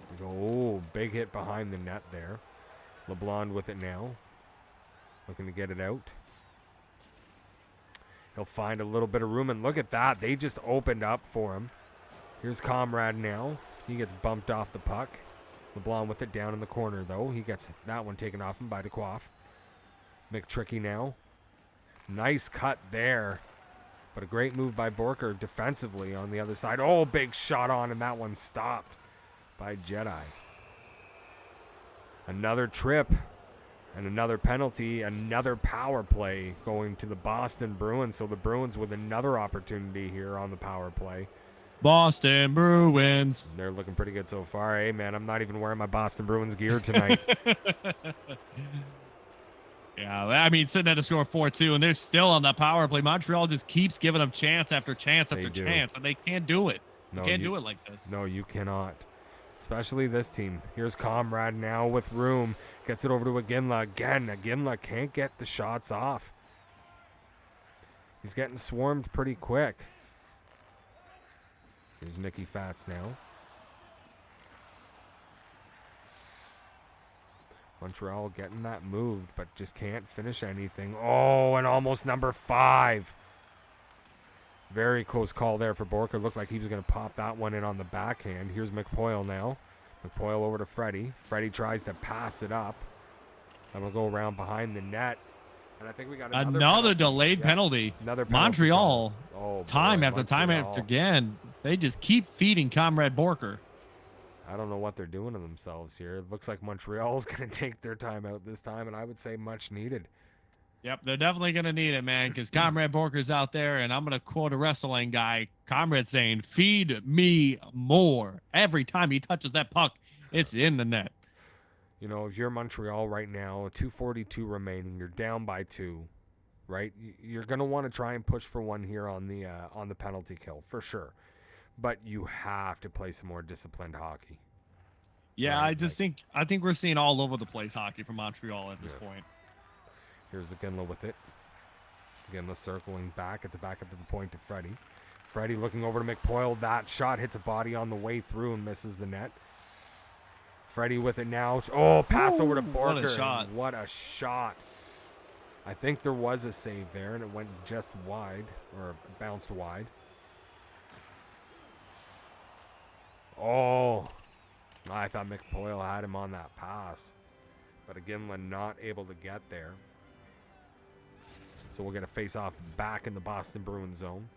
We go, oh, big hit behind the net there. LeBlanc with it now. Looking to get it out. He'll find a little bit of room, and look at that. They just opened up for him. Here's Comrade now. He gets bumped off the puck. LeBlanc with it down in the corner, though. He gets that one taken off him by DeQuoff. McTricky now. Nice cut there. But a great move by Borker defensively on the other side. Oh, big shot on, and that one stopped by Jedi. Another trip and another penalty, another power play going to the Boston Bruins. So the Bruins with another opportunity here on the power play. Boston Bruins. They're looking pretty good so far. Hey, man, I'm not even wearing my Boston Bruins gear tonight. Yeah, I mean, sitting at a score 4-2, and they're still on that power play. Montreal just keeps giving them chance after chance after chance, and they can't do it. No, can't do it like this. No, you cannot. Especially this team. Here's Comrade now with room. Gets it over to Aginla again. Aginla can't get the shots off. He's getting swarmed pretty quick. Here's Nicky Fats now. Montreal getting that moved, but just can't finish anything. Oh, and almost number 5. Very close call there for Borker. Looked like he was going to pop that one in on the backhand. Here's McPoyle now. McPoyle over to Freddie. Freddie tries to pass it up. I'm going to go around behind the net. And I think we got another delayed penalty. Another penalty. Montreal, time after Montreal. time after again, they just keep feeding Comrade Borker. I don't know what they're doing to themselves here. It looks like Montreal's going to take their time out this time, and I would say much needed. Yep, they're definitely going to need it, man, because Comrade Borker's out there, and I'm going to quote a wrestling guy, Comrade saying, "Feed me more." Every time he touches that puck, it's in the net. You know, if you're Montreal right now, 2:42 remaining, you're down by 2, right? You're going to want to try and push for one here on the penalty kill, for sure. But you have to play some more disciplined hockey. Yeah, right? I think we're seeing all over the place hockey from Montreal at this point. Here's Aginla with it. Aginla circling back. It's a back up to the point to Freddie. Freddie looking over to McPoyle. That shot hits a body on the way through and misses the net. Freddie with it now. Oh, pass over to Borker. What a shot. What a shot. I think there was a save there, and it went just wide, or bounced wide. Oh, I thought McPoyle had him on that pass. But Aginla not able to get there. So we'll get a face-off back in the Boston Bruins zone.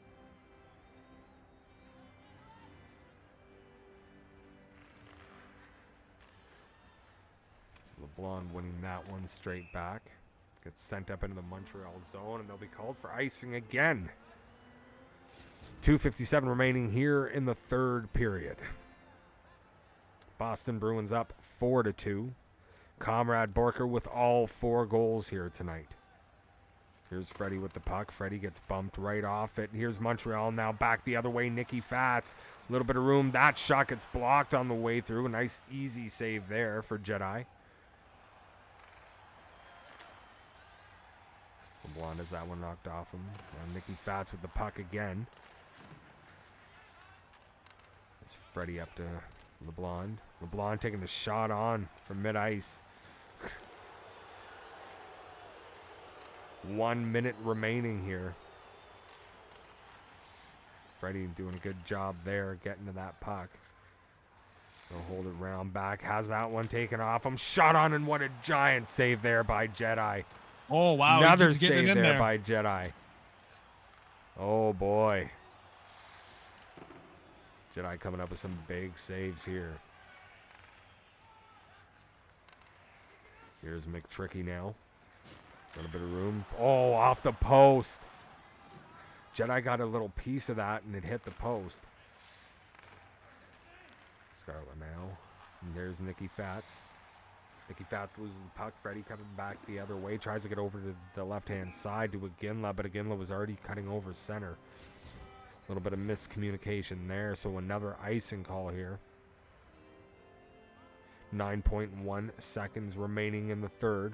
LeBlanc winning that one straight back. Gets sent up into the Montreal zone, and they'll be called for icing again. 2:57 remaining here in the third period. Boston Bruins up 4-2. Comrade Borker with all 4 goals here tonight. Here's Freddie with the puck. Freddie gets bumped right off it. Here's Montreal now back the other way. Nicky Fats. A little bit of room. That shot gets blocked on the way through. A nice easy save there for Jedi. LeBlanc has that one knocked off him. Now Nicky Fats with the puck again. It's Freddie up to LeBlanc. LeBlanc taking the shot on from mid-ice. 1 minute remaining here. Freddie doing a good job there getting to that puck. He'll hold it round back. Has that one taken off him. Shot on, and what a giant save there by Jedi. Oh, wow. Another save there by Jedi. Oh, boy. Jedi coming up with some big saves here. Here's McTricky now. A little bit of room. Oh, off the post. Jedi got a little piece of that, and it hit the post. Scarlett now. And there's Nicky Fats. Nicky Fats loses the puck. Freddie coming back the other way. Tries to get over to the left-hand side to Iginla, but Iginla was already cutting over center. A little bit of miscommunication there, so another icing call here. 9.1 seconds remaining in the third.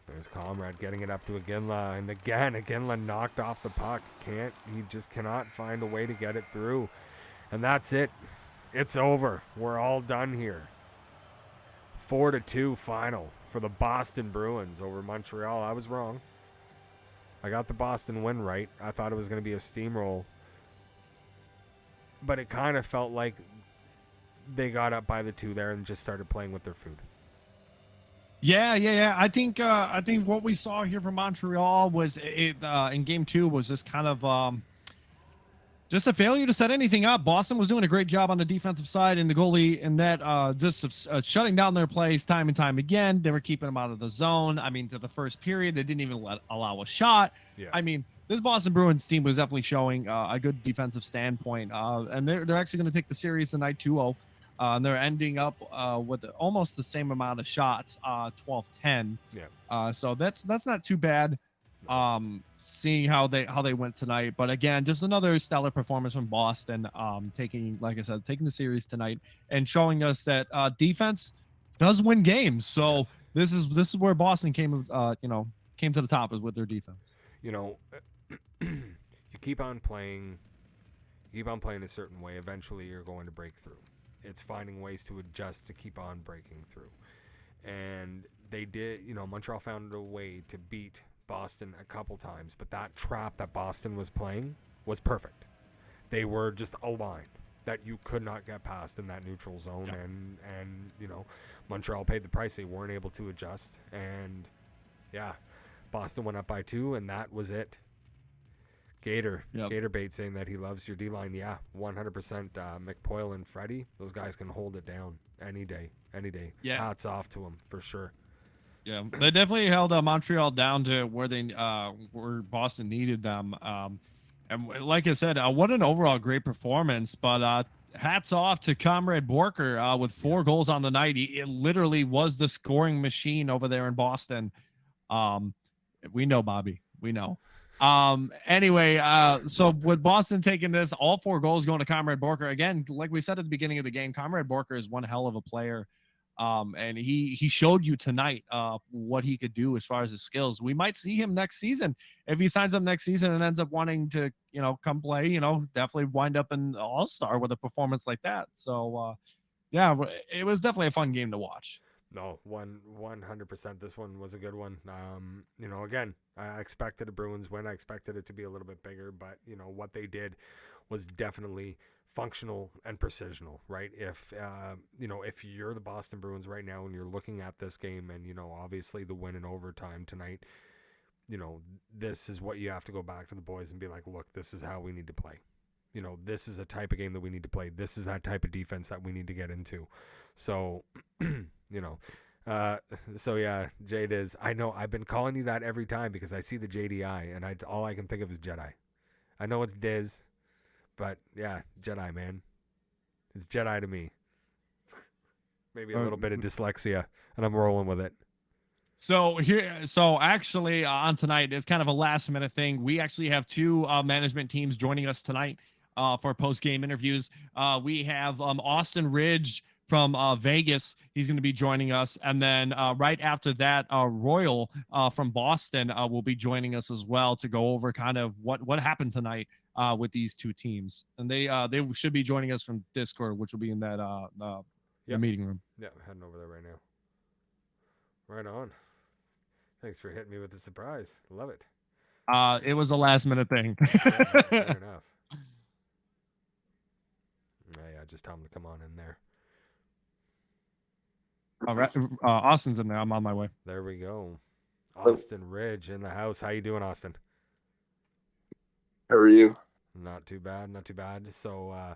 There's Comrade getting it up to Iginla, and again, Iginla knocked off the puck. He just cannot find a way to get it through. And that's it. It's over. We're all done here. 4-2 final for the Boston Bruins over Montreal. I was wrong. I got the Boston win right. I thought it was going to be a steamroll. But it kind of felt like they got up by the 2 there and just started playing with their food. Yeah. I think what we saw here from Montreal was in game 2 was just kind of just a failure to set anything up. Boston was doing a great job on the defensive side, and the goalie and net just shutting down their plays time and time again. They were keeping them out of the zone. I mean, to the first period, they didn't even allow a shot. Yeah. I mean, this Boston Bruins team was definitely showing a good defensive standpoint, and they're actually going to take the series tonight 2-0. And they're ending up with almost the same amount of shots, 12-10. Yeah. So that's not too bad. Seeing how they went tonight, but again, just another stellar performance from Boston. Taking the series tonight and showing us that defense does win games. So Yes. this is where Boston came to the top, is with their defense. You keep on playing a certain way. Eventually, you're going to break through. It's finding ways to adjust to keep on breaking through. And they did, Montreal found a way to beat Boston a couple times, but that trap that Boston was playing was perfect. They were just aligned that you could not get past in that neutral zone. Yep. And Montreal paid the price. They weren't able to adjust, and Boston went up by 2, and that was it. Gator Bait saying that he loves your D-line. Yeah, 100%. McPoyle and Freddie, those guys can hold it down any day. Yeah. Hats off to them for sure. Yeah, they definitely held Montreal down to where where Boston needed them. And like I said, what an overall great performance. But hats off to Comrade Borker with 4 goals on the night. It literally was the scoring machine over there in Boston. We know, Bobby. We know. Anyway, so with Boston taking this, all 4 goals going to Comrade Borker. Again, like we said at the beginning of the game, Comrade Borker is one hell of a player. And he showed you tonight what he could do as far as his skills. We might see him next season. If he signs up next season and ends up wanting to, come play, definitely wind up an all-star with a performance like that. So, it was definitely a fun game to watch. No, 100%. This one was a good one. Again, I expected a Bruins win. I expected it to be a little bit bigger, but what they did was definitely functional and precisional, right? If if you're the Boston Bruins right now and you're looking at this game, and obviously the win in overtime tonight, this is what you have to go back to the boys and be like, look, this is how we need to play. This is a type of game that we need to play. This is that type of defense that we need to get into. So, so yeah, Jade is. I know I've been calling you that every time because I see the JDI and all I can think of is Jedi. I know it's Diz, but yeah, Jedi, man. It's Jedi to me. Maybe a little bit of dyslexia, and I'm rolling with it. So actually, on tonight, it's kind of a last minute thing. We actually have two management teams joining us tonight for post game interviews. We have Austin Ridge from Vegas. He's going to be joining us, and then right after that, Royal from Boston will be joining us as well to go over kind of what happened tonight with these two teams. And they should be joining us from Discord, which will be in that the meeting room. Yeah, heading over there right now. Right on. Thanks for hitting me with the surprise. Love it. It was a last minute thing. Yeah, fair enough. Yeah, just tell him to come on in there. All right, Austin's in there. I'm on my way. There we go. Austin Ridge in the house. How you doing, Austin? How are you? Not too bad. Not too bad. So,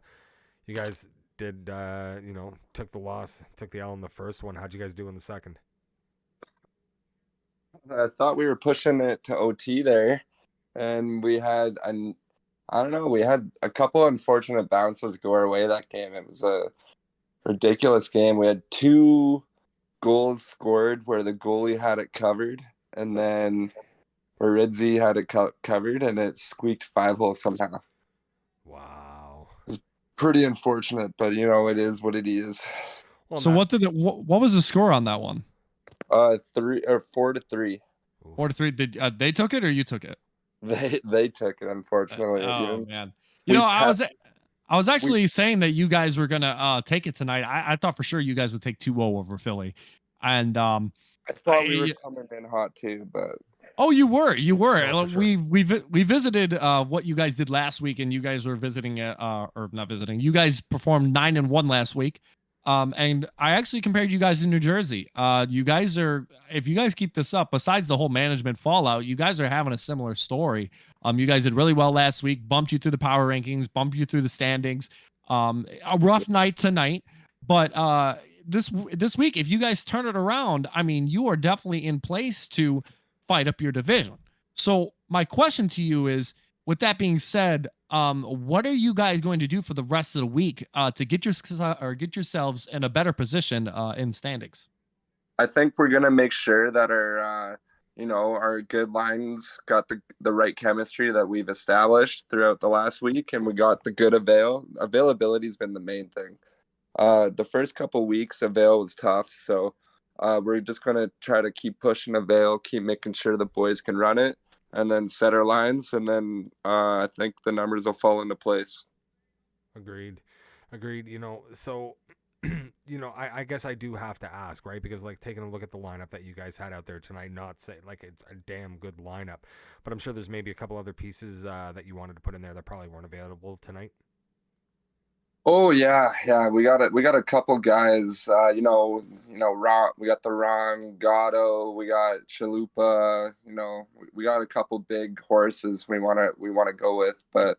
you guys did, took the loss, took the L in the first one. How'd you guys do in the second? I thought we were pushing it to OT there, and we had we had a couple unfortunate bounces go our way that game. It was a ridiculous game. We had 2 goals scored where the goalie had it covered, and then Ridzi had it covered, and it squeaked 5-hole somehow. Wow. It's pretty unfortunate, but it is what it is. Well, so what was the score on that one? 4-3. 4-3. Did they took it or you took it? They took it, unfortunately. Man. I was actually saying that you guys were gonna take it tonight. I thought for sure you guys would take 2-0 over Philly, and I thought we were coming in hot too, but oh, you were. Oh, sure. We visited what you guys did last week, and you guys were visiting or not visiting. You guys performed 9-1 last week. And I actually compared you guys in New Jersey. You guys are, if you guys keep this up, besides the whole management fallout, you guys are having a similar story. You guys did really well last week, bumped you through the power rankings, bumped you through the standings. A rough night tonight, but this week, if you guys turn it around, I mean, you are definitely in place to fight up your division. So my question to you is, with that being said, what are you guys going to do for the rest of the week to get yourselves in a better position in standings? I think we're gonna make sure that our good lines got the right chemistry that we've established throughout the last week, and we got the good availability has been the main thing. The first couple weeks avail was tough, so we're just gonna try to keep pushing avail, keep making sure the boys can run it, and then set our lines, and then I think the numbers will fall into place. Agreed. So, I guess I do have to ask, right? Because, like, taking a look at the lineup that you guys had out there tonight, not say, like, it's a damn good lineup, but I'm sure there's maybe a couple other pieces that you wanted to put in there that probably weren't available tonight. Oh yeah, we got it. We got a couple guys. We got the Ron Gatto. We got Chalupa. We got a couple big horses we wanna go with. But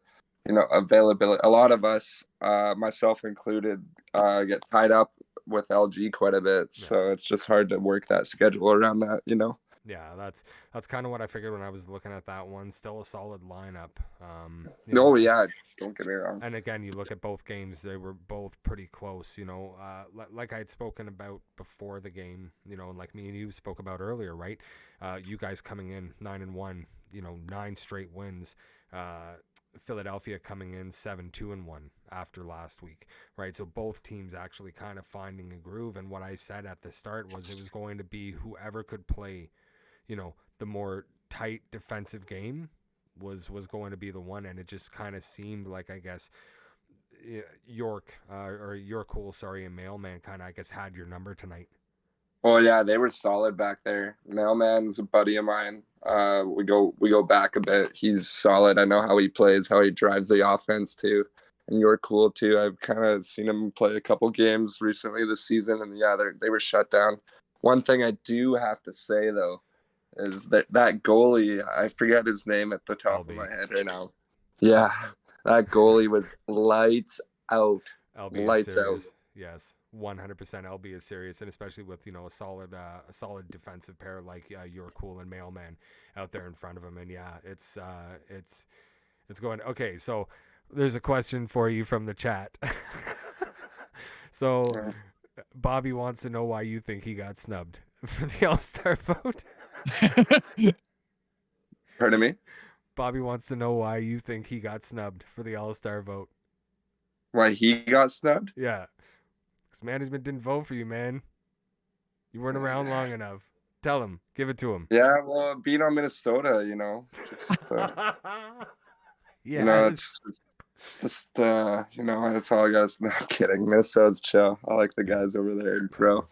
availability. A lot of us, myself included, get tied up with LG quite a bit. Yeah. So it's just hard to work that schedule around that. Yeah, that's kind of what I figured when I was looking at that one. Still a solid lineup. Yeah, don't get me wrong. And again, you look at both games; they were both pretty close. Like I had spoken about before the game. And like me and you spoke about earlier, right? You guys coming in 9-1. 9 straight wins. Philadelphia coming in 7-2-1 after last week, right? So both teams actually kind of finding a groove. And what I said at the start was it was going to be whoever could play the more tight defensive game was going to be the one, and it just kind of seemed like, I guess, York and Mailman kind of, I guess, had your number tonight. Oh yeah, they were solid back there. Mailman's a buddy of mine. We go back a bit. He's solid. I know how he plays, how he drives the offense too. and you're cool too. I've kind of seen him play a couple games recently this season, and yeah, they were shut down. One thing I do have to say though is that goalie, I forget his name at the top of my head right now. Yeah, that goalie was lights out. LB is Lights out. serious. Yes, 100% LB is serious, and especially with a solid defensive pair like You're Cool and Mailman out there in front of him. And yeah, it's going okay. So there's a question for you from the chat. So Bobby wants to know why you think he got snubbed for the All-Star vote. Pardon me? Bobby wants to know why you think he got snubbed for the All-Star vote. Why he got snubbed? Yeah. Because management didn't vote for you, man. You weren't around long enough. Tell him. Give it to him. Yeah, well, being on Minnesota, just Yeah. it's just that's all I got. No, I'm kidding. Minnesota's chill. I like the guys over there in pro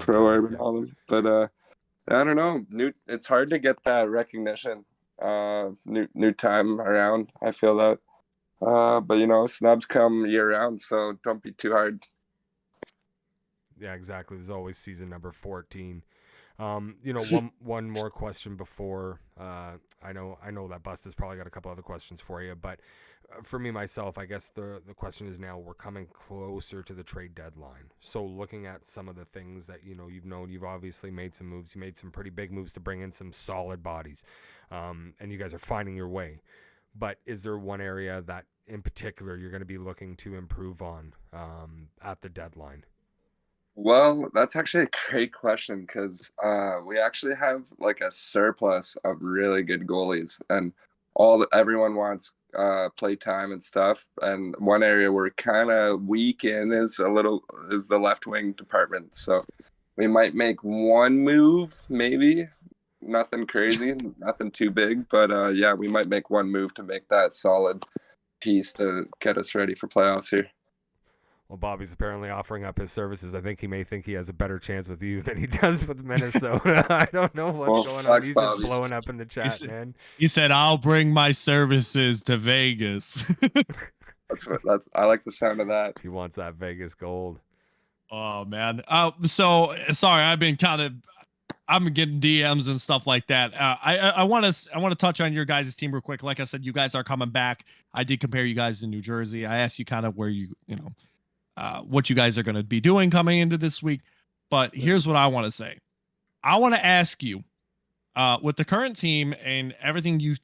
urban Holland, but I don't know. It's hard to get that recognition. New time around. I feel that. But snubs come year round, so don't be too hard. Yeah, exactly. There's always season number 14. One more question before I know that Busta's probably got a couple other questions for you, but for me myself, I guess the question is now we're coming closer to the trade deadline. So looking at some of the things that you've obviously made some moves. You made some pretty big moves to bring in some solid bodies, and you guys are finding your way. But is there one area that in particular you're going to be looking to improve on at the deadline? Well, that's actually a great question because we actually have like a surplus of really good goalies, and everyone wants play time and stuff. And one area we're kind of weak in is the left wing department. So we might make one move, maybe nothing crazy, nothing too big, but yeah, we might make one move to make that solid piece to get us ready for playoffs here. Well, Bobby's apparently offering up his services. I think he may think he has a better chance with you than he does with Minnesota. I don't know what's going on. He's just blowing up in the chat, man. He said, "I'll bring my services to Vegas." I like the sound of that. He wants that Vegas gold. Oh man. So sorry, I'm getting DMs and stuff like that. I want to touch on your guys' team real quick. Like I said, you guys are coming back. I did compare you guys to New Jersey. I asked you kind of where what you guys are going to be doing coming into this week. But here's what I want to say. I want to ask you, with the current team and everything you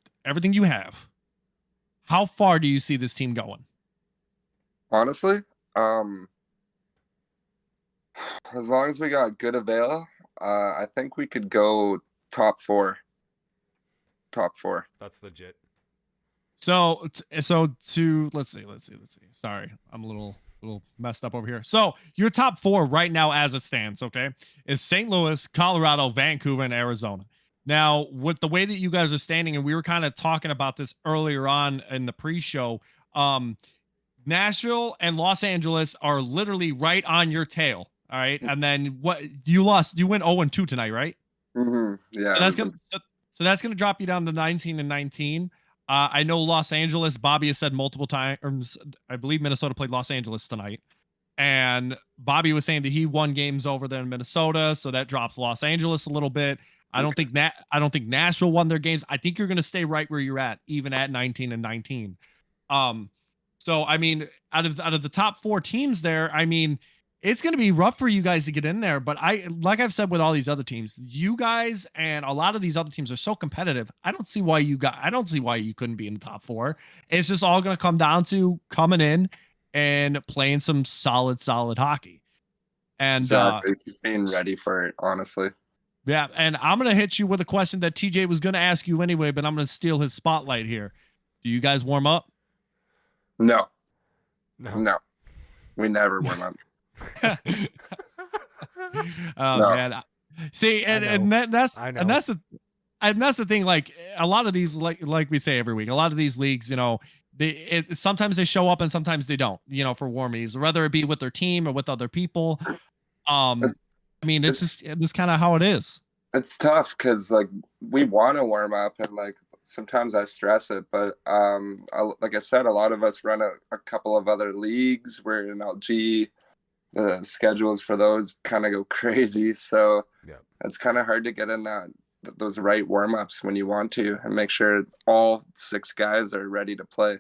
have, how far do you see this team going? Honestly, as long as we got good avail, I think we could go top four. Top four. That's legit. So let's see. Sorry, I'm a little messed up over here. So your top four right now as it stands, okay, is St. Louis, Colorado, Vancouver, and Arizona. Now, with the way that you guys are standing, and we were kind of talking about this earlier on in the pre-show, Nashville and Los Angeles are literally right on your tail. All right. And then what you went 0-2 tonight, right? Mm-hmm. Yeah. So that's gonna drop you down to 19-19. I know Los Angeles, Bobby has said multiple times, I believe Minnesota played Los Angeles tonight. And Bobby was saying that he won games over there in Minnesota, so that drops Los Angeles a little bit. I don't think Nashville won their games. I think you're going to stay right where you're at, even at 19-19. So I mean, out of the top four teams there, I mean, it's going to be rough for you guys to get in there. But like I've said with all these other teams, you guys and a lot of these other teams are so competitive. I don't see why you couldn't be in the top four. It's just all going to come down to coming in and playing some solid hockey. And exactly. Being ready for it, honestly. Yeah, and I'm going to hit you with a question that TJ was going to ask you anyway, but I'm going to steal his spotlight here. Do you guys warm up? No. We never warm up. Oh no. Man, see, and that's the thing. Like a lot of these, like we say every week, a lot of these leagues, sometimes they show up and sometimes they don't. For warmies, whether it be with their team or with other people. I mean, it's kind of how it is. It's tough because like we want to warm up and like sometimes I stress it, but like I said, a lot of us run a couple of other leagues. We're in LG. The schedules for those kind of go crazy, so Yeah. it's kind of hard to get in those right warm-ups when you want to and make sure all 6 guys are ready to play.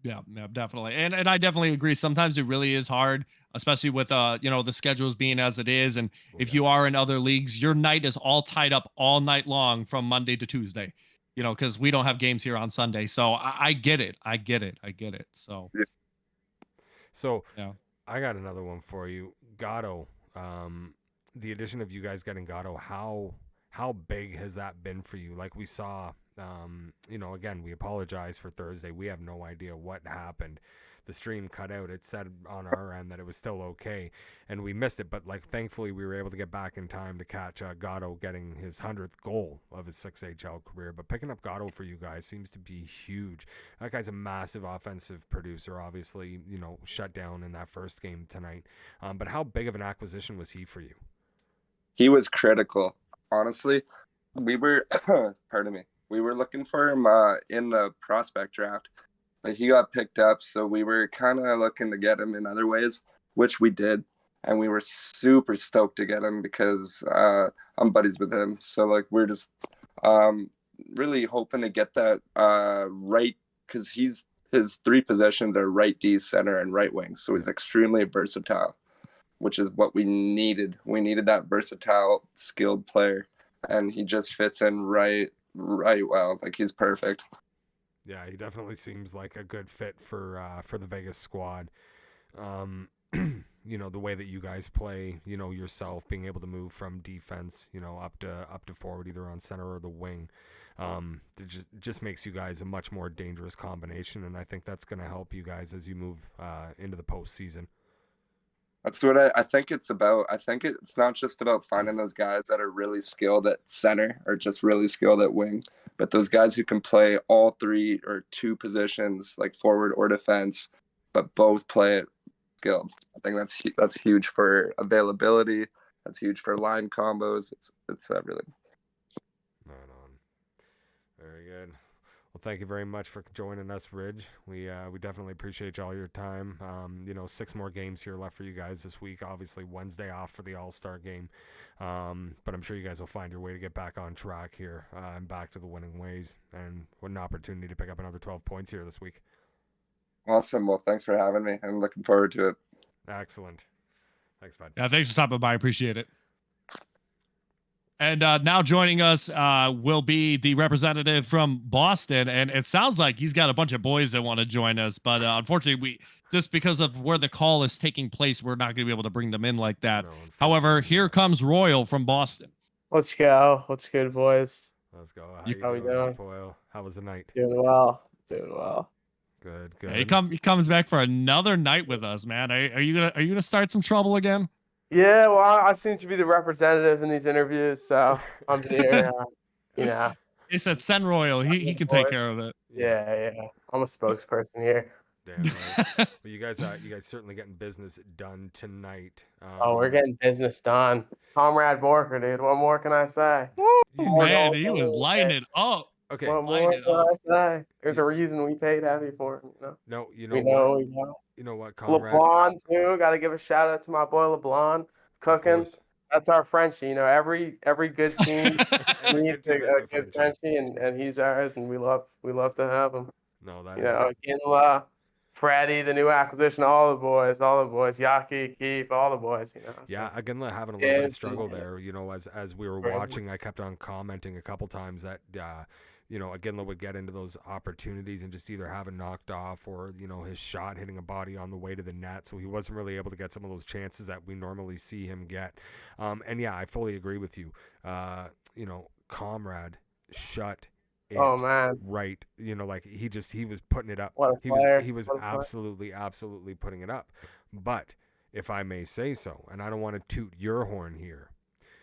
Yeah, definitely. And I definitely agree. Sometimes it really is hard, especially with the schedules being as it is. And if you are in other leagues, your night is all tied up all night long from Monday to Tuesday. Because we don't have games here on Sunday. So I get it. I get it. So Yeah. So yeah. I got another one for you. Gatto, the addition of you guys getting Gatto, how big has that been for you? Like we saw, again, we apologize for Thursday. We have no idea what happened. The stream cut out. It said on our end that it was still okay, and we missed it. But like, thankfully, we were able to get back in time to catch Gatto getting his 100th goal of his 6HL career. But picking up Gatto for you guys seems to be huge. That guy's a massive offensive producer. Obviously, shut down in that first game tonight. But how big of an acquisition was he for you? He was critical. Honestly, we were pardon me. We were looking for him in the prospect draft. Like he got picked up, so we were kind of looking to get him in other ways, which we did, and we were super stoked to get him because I'm buddies with him. So like we're just really hoping to get that right, because his 3 positions are right D, center, and right wing. So he's extremely versatile, which is what we needed. We needed that versatile, skilled player, and he just fits in right well. Like he's perfect. Yeah, he definitely seems like a good fit for the Vegas squad. The way that you guys play, yourself being able to move from defense, up to forward, either on center or the wing. It just makes you guys a much more dangerous combination, and I think that's going to help you guys as you move into the postseason. That's what I think it's about. I think it's not just about finding those guys that are really skilled at center or just really skilled at wing, but those guys who can play all 3 or 2 positions, like forward or defense, but both play it skilled. I think that's huge for availability. That's huge for line combos. It's everything. Right on. Very good. Well, thank you very much for joining us, Ridge. We definitely appreciate all your time. 6 more games here left for you guys this week. Obviously, Wednesday off for the All-Star game. But I'm sure you guys will find your way to get back on track here and back to the winning ways. And what an opportunity to pick up another 12 points here this week. Awesome. Well, thanks for having me. I'm looking forward to it. Excellent. Thanks, bud. Yeah, thanks for stopping by. I appreciate it. And now joining us will be the representative from Boston. And it sounds like he's got a bunch of boys that want to join us. But unfortunately, just because of where the call is taking place, we're not going to be able to bring them in like that. No, However, here comes Royal from Boston. Let's go. What's good, boys? Let's go. How How you we doing, doing? Foil? How was the night? Doing well. Doing well. Good, Yeah, good. he comes back for another night with us, man. Are you gonna start some trouble again? Yeah, well, I seem to be the representative in these interviews, so I'm here. He said send Royal. He can take care of it. Yeah. I'm a spokesperson here. Damn right. Well, you guys certainly getting business done tonight. Oh, we're getting business done. Comrade Borker, dude. What more can I say? Man, he was lighting it up. Okay. What more can I say? There's a reason we paid heavy for him, No, you know We what? know, we know. You know what, Conrad? LeBlanc too. Got to give a shout out to my boy LeBlanc cooking. course. That's our Frenchie. Every good team Every needs good team has a a good Frenchie. Frenchie, and he's ours, and we love to have him. No, that is Ginla, Freddie, the new acquisition, all the boys, Yaki, Keith, all the boys. Yeah, again, having a little bit of struggle yeah. there. As we were Crazy. watching, I kept on commenting a couple times that Aginla would get into those opportunities and just either have it knocked off or his shot hitting a body on the way to the net, so he wasn't really able to get some of those chances that we normally see him get. And yeah, I fully agree with you. Comrade shut it Oh man, right. Like he was putting it up. what a player! He was What a player. absolutely putting it up. But if I may say so, and I don't want to toot your horn here,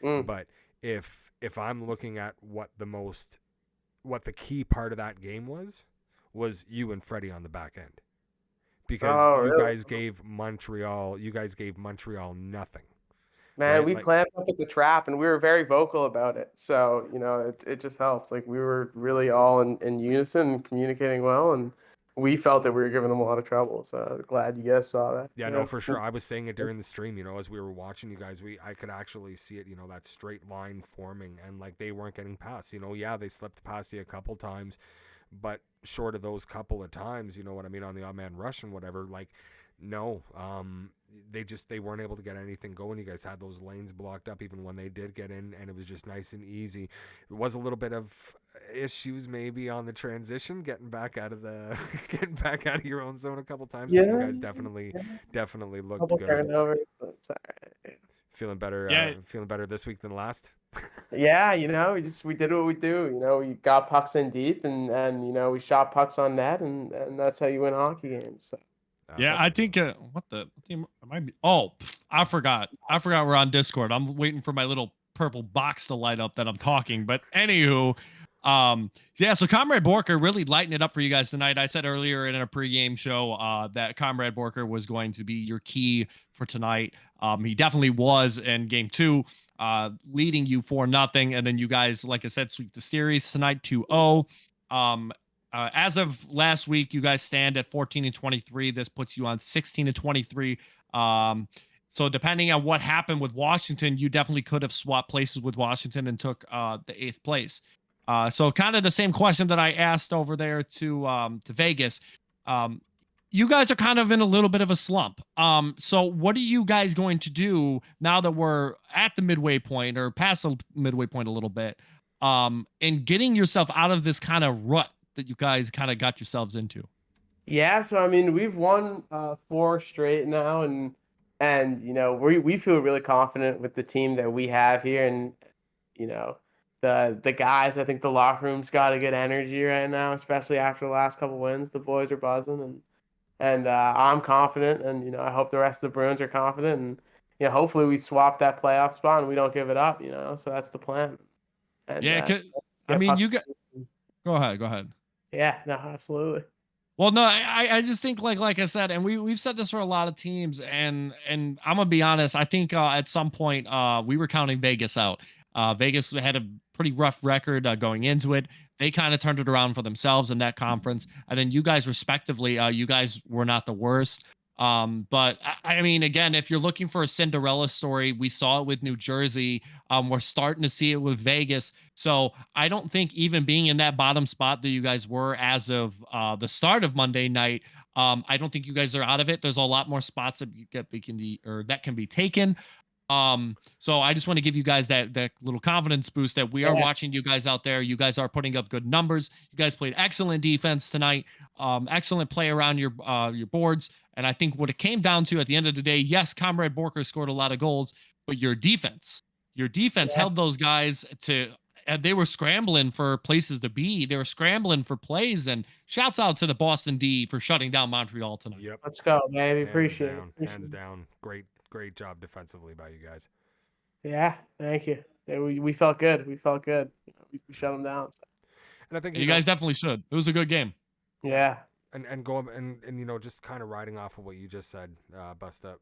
but if I'm looking at what the key part of that game was you and Freddie on the back end, because you really? guys gave Montreal nothing. Man, right? we Like, clamped up at the trap and we were very vocal about it. So, it just helps. Like we were really all in unison and communicating well, and we felt that we were giving them a lot of trouble. So glad you guys saw that. yeah, no, too. for sure. I was saying it during the stream, as we were watching you guys, I could actually see it, that straight line forming, and like they weren't getting past. Yeah, they slipped past you a couple times, but short of those couple of times, you know what I mean, on the odd man rush and whatever, like, no, they weren't able to get anything going. You guys had those lanes blocked up even when they did get in, and it was just nice and easy. There was a little bit of issues maybe on the transition, getting back out of your own zone a couple times, but you Yeah, guys definitely looked couple good. turnovers, but it's all right. Feeling better this week than last. Yeah, we did what we do. We got pucks in deep, and we shot pucks on net, and that's how you win hockey games. So. Yeah, I think what the team am I? I forgot. We're on Discord. I'm waiting for my little purple box to light up that I'm talking. But anywho, yeah. So Comrade Borker really lighting it up for you guys tonight. I said earlier in a pregame show that Comrade Borker was going to be your key for tonight. He definitely was in game 2, leading you 4-0, and then you guys, like I said, sweep the series tonight 2-0. As of last week, you guys stand at 14-23. This puts you on 16-23. So depending on what happened with Washington, you definitely could have swapped places with Washington and took the 8th place. So kind of the same question that I asked over there to Vegas. You guys are kind of in a little bit of a slump. So what are you guys going to do now that we're at the midway point or past the midway point a little bit, in getting yourself out of this kind of rut that you guys kind of got yourselves into? Yeah, so I mean, we've won 4 straight now, and we feel really confident with the team that we have here, and the guys. I think the locker room's got a good energy right now, especially after the last couple wins. The boys are buzzing, and I'm confident, and I hope the rest of the Bruins are confident, and hopefully we swap that playoff spot and we don't give it up. So that's the plan. And Yeah, I mean, you got. Go ahead. Yeah, no, absolutely. Well, no, I just think like I said, and we've said this for a lot of teams, and I'm gonna be honest. I think at some point we were counting Vegas out. Vegas had a pretty rough record going into it. They kind of turned it around for themselves in that conference, and then you guys, respectively, you guys were not the worst. But I mean, again, if you're looking for a Cinderella story, we saw it with New Jersey. We're starting to see it with Vegas. So I don't think even being in that bottom spot that you guys were as of the start of Monday night, I don't think you guys are out of it. There's a lot more spots that can be taken. So I just want to give you guys that little confidence boost that we are watching you guys out there. You guys are putting up good numbers. You guys played excellent defense tonight. Excellent play around your boards. And I think what it came down to at the end of the day, yes, Comrade Borker scored a lot of goals, but your defense held those guys to. And they were scrambling for places to be. They were scrambling for plays. And shouts out to the Boston D for shutting down Montreal tonight. Yep. Let's go, baby. Appreciate it. Hands down. Great job defensively by you guys. Yeah, thank you. Yeah, we felt good. We shut them down. So. And I think you guys definitely should. It was a good game. Yeah. And go and just kind of riding off of what you just said, Busta.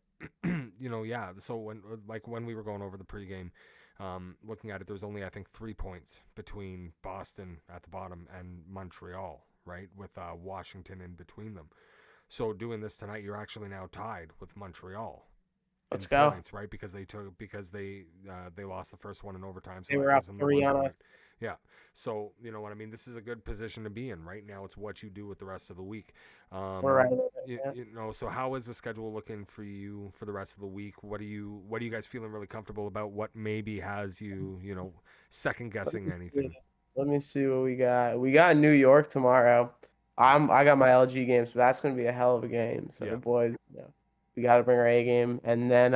Yeah. So when we were going over the pregame, looking at it, there's only I think 3 points between Boston at the bottom and Montreal, right, with Washington in between them. So doing this tonight, you're actually now tied with Montreal. Let's go. Points, right? Because they lost the first one in overtime. So they were up 3 on us. Yeah. So you know what I mean. This is a good position to be in right now. It's what you do with the rest of the week. We're right. So how is the schedule looking for you for the rest of the week? What are you guys feeling really comfortable about? What maybe has you second guessing anything? Let me see what we got. We got New York tomorrow. I got my LG game, so that's gonna be a hell of a game. So the boys, we got to bring our A game, and then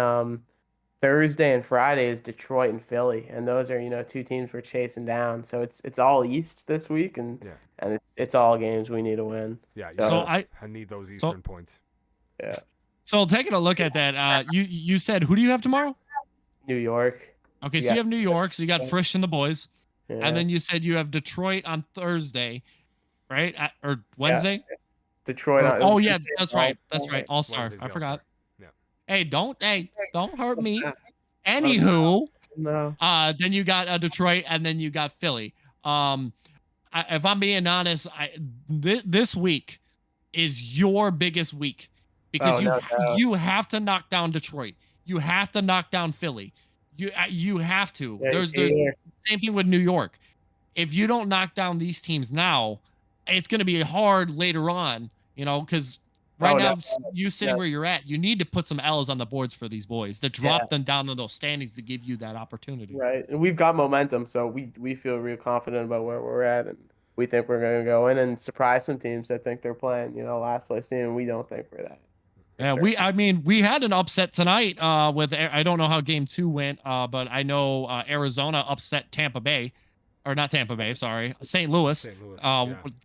Thursday and Friday is Detroit and Philly, and those are 2 teams we're chasing down. So it's all East this week, and it's all games we need to win. Yeah. So I need those Eastern points. Yeah. So taking a look at that, you said who do you have tomorrow? New York. Okay, so you have New York. So you got Frisch and the boys, Yeah. and then you said you have Detroit on Thursday, right? Or Wednesday? Yeah. Detroit. Oh yeah, that's right. That's right. All-Star. Wednesday's I forgot. All-Star. Yeah. Hey, don't hurt me. Anywho, No. then you got Detroit, and then you got Philly. If I'm being honest, this week is your biggest week because Oh, no doubt. you have to knock down Detroit. You have to knock down Philly. You have to. Yeah, he's There's here. same thing with New York. If you don't knock down these teams now, it's going to be hard later on, because right Oh, now, no. you sitting No. where you're at, you need to put some L's on the boards for these boys to drop them down to those standings to give you that opportunity. Right. And we've got momentum, so we feel real confident about where we're at, and we think we're going to go in and surprise some teams that think they're playing, last place team, and we don't think we're that. Yeah, sure. we had an upset tonight with I don't know how game 2 went, but I know Arizona upset Tampa Bay, or not Tampa Bay, sorry, St. Louis. St. Louis,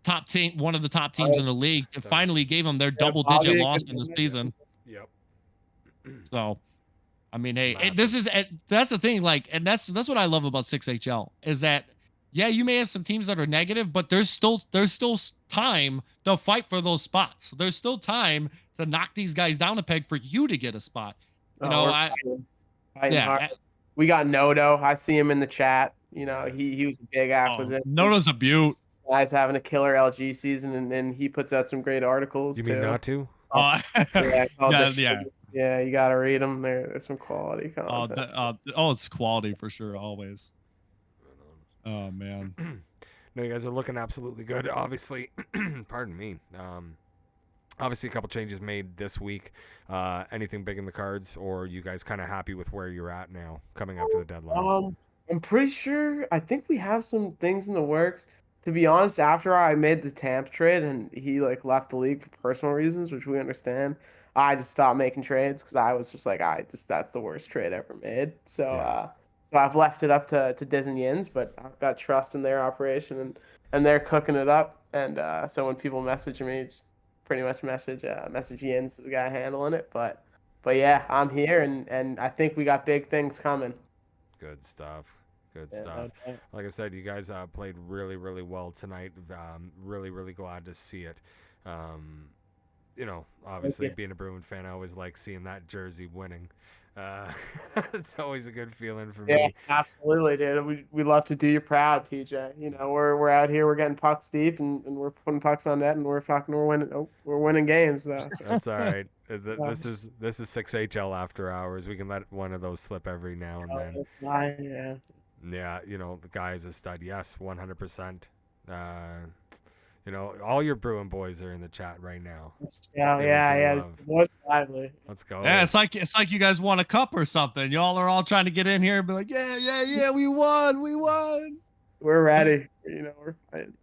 Top team, one of the top teams in the league, and finally gave them their double-digit Bobby, loss good in the movement. season. Yep. So, I mean, hey, Massive. that's the thing, like, and that's what I love about 6HL is that, yeah, you may have some teams that are negative, but there's still time to fight for those spots. There's still time to knock these guys down a peg for you to get a spot. We're fighting yeah. hard. We got Nodo. I see him in the chat. Yes. He was a big acquisition. Noto's a beaut. Guy's having a killer LG season, and then he puts out some great articles You too. mean not to? Yeah, you got to read them. There's some quality content. It's quality for sure, always. Oh man. No, you guys are looking absolutely good. Obviously, pardon me. Obviously, a couple changes made this week. Anything big in the cards, or you guys kind of happy with where you're at now, coming up to the deadline? I'm pretty sure. I think we have some things in the works. To be honest, after I made the Tamps trade and he left the league for personal reasons, which we understand, I just stopped making trades because I was just like, that's the worst trade ever made. So, Yeah. So I've left it up to Diz and Yins, but I've got trust in their operation and they're cooking it up. And so when people message me, just pretty much message Yins, is the guy handling it. But yeah, I'm here and I think we got big things coming. Good stuff. Good Yeah, stuff. okay. Like I said, you guys played really, really well tonight. Really, really glad to see it. Obviously being a Bruin fan, I always like seeing that jersey winning. It's always a good feeling for Yeah, me. absolutely, dude. We love to do you proud, TJ. We're out here, we're getting pucks deep, and we're putting pucks on net, and we're winning. Oh, we're winning games, though. So. That's all right. This is 6HL after hours. We can let one of those slip every now and then. Yeah. Yeah, the guy is a stud. Yes, 100%. All your Bruin boys are in the chat right now. Yeah. More lively. Let's go. Yeah, it's like you guys won a cup or something. Y'all are all trying to get in here and be like, yeah, we won. We're ready. We're fighting.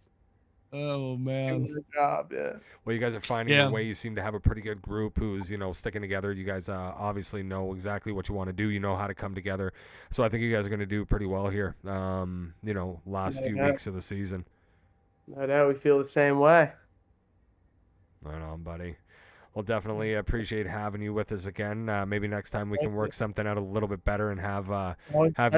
Oh man. Good job, yeah. Well, you guys are finding your way. You seem to have a pretty good group who's, sticking together. You guys obviously know exactly what you want to do. You know how to come together. So I think you guys are going to do pretty well here. Last few weeks of the season. No doubt, we feel the same way. Right on, buddy. Well, definitely appreciate having you with us again. Maybe next time we can work something out a little bit better and have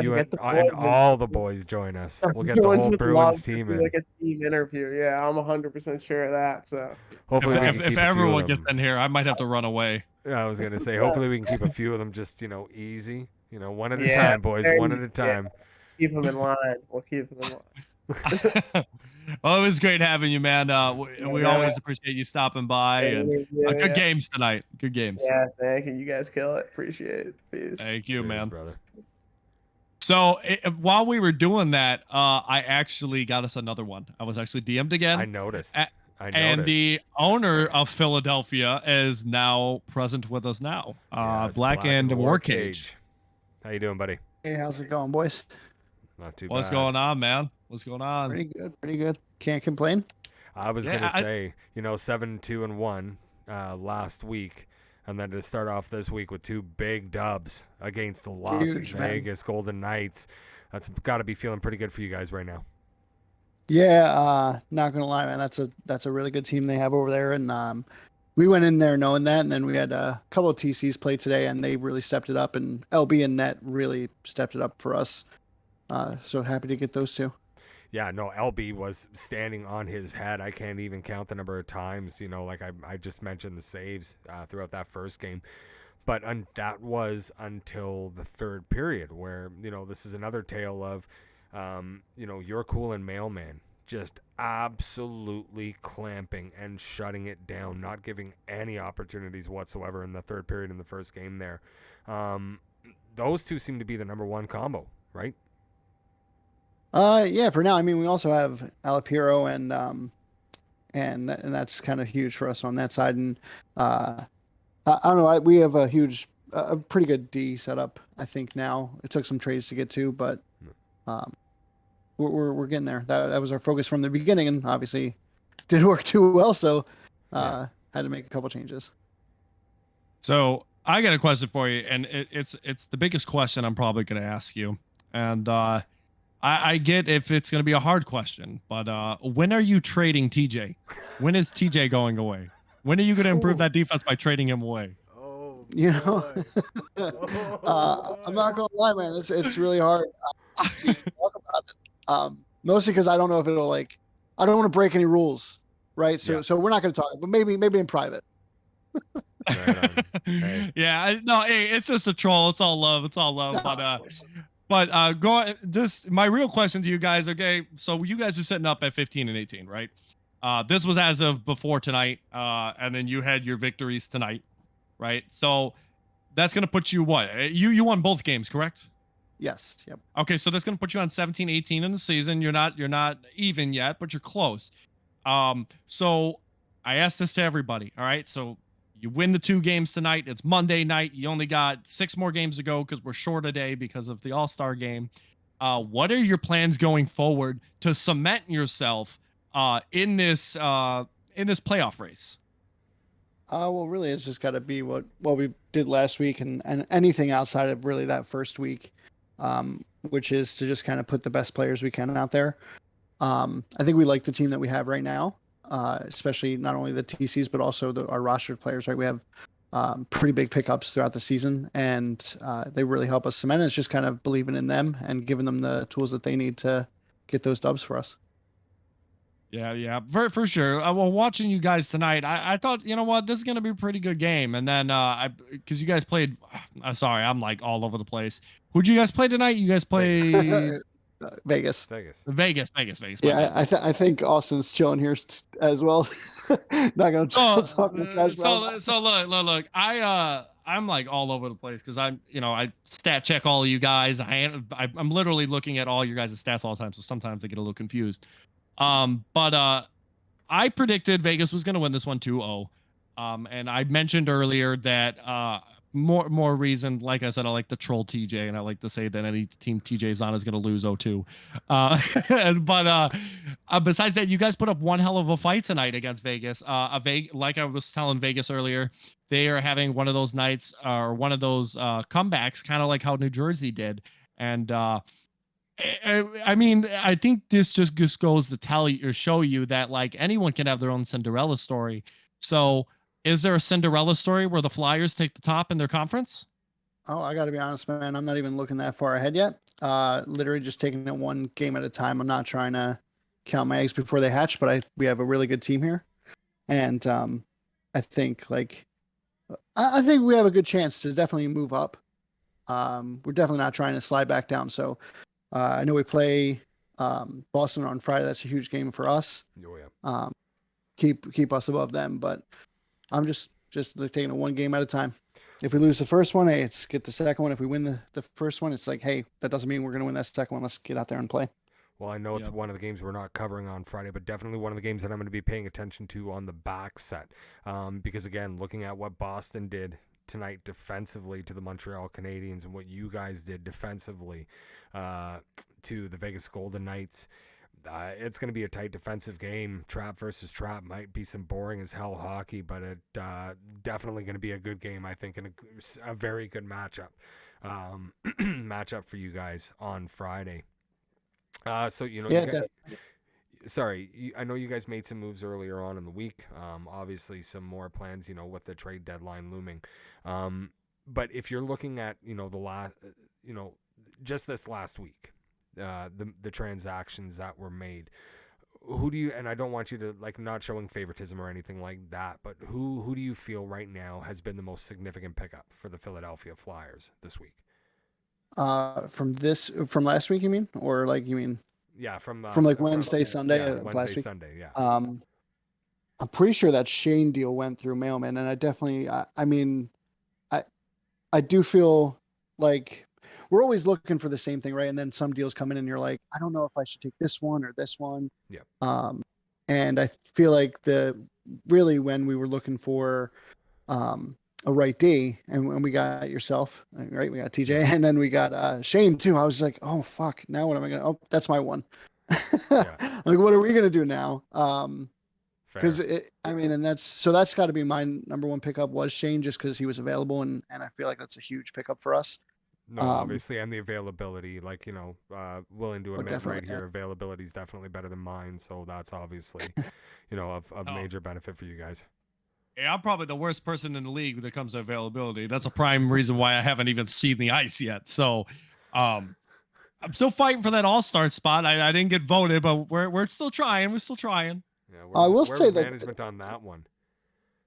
you and all the boys join us. We'll get the whole Bruins team in. Like a team interview. Yeah, I'm 100% sure of that. So hopefully, if everyone gets in here, I might have to run away. I was gonna say, hopefully we can keep a few of them just easy. One at a time, boys. One at a time. Keep them in line. We'll keep them in line. Well, it was great having you, man. We always appreciate you stopping by, and good games tonight. Good games. Yeah, thank you. You guys kill it. Appreciate it. Peace. Thank you, man. Brother. So while we were doing that, I actually got us another one. I was actually DM'd again. I noticed. And the owner of Philadelphia is now present with us now. Yes, Black and Warcage. How you doing, buddy? Hey, how's it going, boys? Not too bad. What's going on, man? What's going on? Pretty good. Can't complain. I was gonna say, 7-2-1 last week, and then to start off this week with 2 big dubs against the Las Vegas Golden Knights. That's got to be feeling pretty good for you guys right now. Yeah, not gonna lie, man. That's a really good team they have over there, and we went in there knowing that, and then we had a couple of TCs play today, and they really stepped it up, and LB and Net really stepped it up for us. So happy to get those 2. Yeah, no, LB was standing on his head. I can't even count the number of times, I just mentioned the saves throughout that first game. But that was until the third period, where this is another tale of, your cool and mailman just absolutely clamping and shutting it down, not giving any opportunities whatsoever in the third period in the first game there. Those two seem to be the number one combo, right? Yeah, for now. I mean, we also have Alapiro and that's kind of huge for us on that side. And I don't know. We have a pretty good D setup. I think now it took some trades to get to, but um, we're getting there. That was our focus from the beginning, and obviously didn't work too well. So had to make a couple changes. So I got a question for you, and it's the biggest question I'm probably going to ask you. And I get if it's going to be a hard question, but when are you trading TJ? When is TJ going away? When are you going to improve that defense by trading him away? Oh, You know, I'm not gonna lie, man. It's really hard to talk about it. Mostly because I don't know if it'll I don't want to break any rules, right? So we're not gonna talk, but maybe in private. Right on. Hey. Yeah, no, hey, it's just a troll. It's all love. It's all love. No, But go just my real question to you guys. Okay, so you guys are sitting up at 15 and 18, right? This was as of before tonight, and then you had your victories tonight, right? So that's gonna put you what? You won both games, correct? Yes. Yep. Okay, so that's gonna put you on 17, 18 in the season. You're not even yet, but you're close. So I asked this to everybody. All right, so you win the 2 games tonight. It's Monday night. You only got 6 more games to go because we're short a day because of the All-Star game. What are your plans going forward to cement yourself in this playoff race? Well, really, it's just got to be what we did last week, and anything outside of really that first week, which is to just kind of put the best players we can out there. I think we like the team that we have right now, especially not only the TCs but also our rostered players. Right, we have pretty big pickups throughout the season, and they really help us cement. It's just kind of believing in them and giving them the tools that they need to get those dubs for us. Yeah, for sure. Well, watching you guys tonight, I thought, you know what, this is gonna be a pretty good game. And then because you guys played, sorry, I'm like all over the place. Who'd you guys play tonight? You guys play Vegas. Vegas. Yeah, I think Austin's chilling here as well. Not gonna talk trash. So look. I'm like all over the place because I stat check all of you guys. I'm literally looking at all your guys' stats all the time. So sometimes I get a little confused. But I predicted Vegas was going to win this one 2-0. And I mentioned earlier that more reason, like I said, I like to troll TJ, and I like to say that any team TJ's on is going to lose 0-2. But besides that, you guys put up one hell of a fight tonight against Vegas. Like I was telling Vegas earlier, they are having one of those nights or one of those comebacks, kind of like how New Jersey did. And I mean, I think this just goes to tell you or show you that like anyone can have their own Cinderella story. So, is there a Cinderella story where the Flyers take the top in their conference? Oh, I got to be honest, man. I'm not even looking that far ahead yet. Literally just taking it one game at a time. I'm not trying to count my eggs before they hatch, but we have a really good team here, and I think I think we have a good chance to definitely move up. We're definitely not trying to slide back down. So. I know we play Boston on Friday. That's a huge game for us. Oh yeah. Keep us above them, but I'm just taking it one game at a time. If we lose the first one, hey, it's get the second one. If we win the first one, it's like, hey, that doesn't mean we're going to win that second one. Let's get out there and play. Well, I know it's one of the games we're not covering on Friday, but definitely one of the games that I'm going to be paying attention to on the back set. Because again, looking at what Boston did tonight defensively to the Montreal Canadiens and what you guys did defensively to the Vegas Golden Knights, it's going to be a tight defensive game. Trap versus trap might be some boring as hell hockey, but it definitely going to be a good game, I think, and a very good matchup for you guys on Friday. So you guys, sorry, I know you guys made some moves earlier on in the week. Obviously, some more plans, with the trade deadline looming. But if you're looking at, the last, just this last week, the transactions that were made, who do you, and I don't want you to like not showing favoritism or anything like that, but who do you feel right now has been the most significant pickup for the Philadelphia Flyers this week? From last week, you mean, or like you mean Yeah, from like Wednesday, Sunday yeah, of Wednesday, last week? Sunday, yeah. I'm pretty sure that Shane deal went through Mailman, and I definitely, I mean, I I do feel like we're always looking for the same thing, right? And then some deals come in, and you're like, I don't know if I should take this one or this one. Yeah. And I feel like really when we were looking for a right D, and we got yourself, right? We got TJ, and then we got Shane too. I was like, oh fuck, now what am I gonna? Oh, that's my one. Yeah. Like, what are we gonna do now? Fair. Because I mean, and that's got to be my number one pickup was Shane, just because he was available, and I feel like that's a huge pickup for us. No, obviously, and the availability, like, willing to Oh, admit definitely, right yeah. here, availability is definitely better than mine, so that's obviously, of Oh. major benefit for you guys. Yeah, I'm probably the worst person in the league when it comes to availability. That's a prime reason why I haven't even seen the ice yet. So, I'm still fighting for that all-star spot. I didn't get voted, but we're still trying. We're still trying. Yeah, I will where's say that management on that one?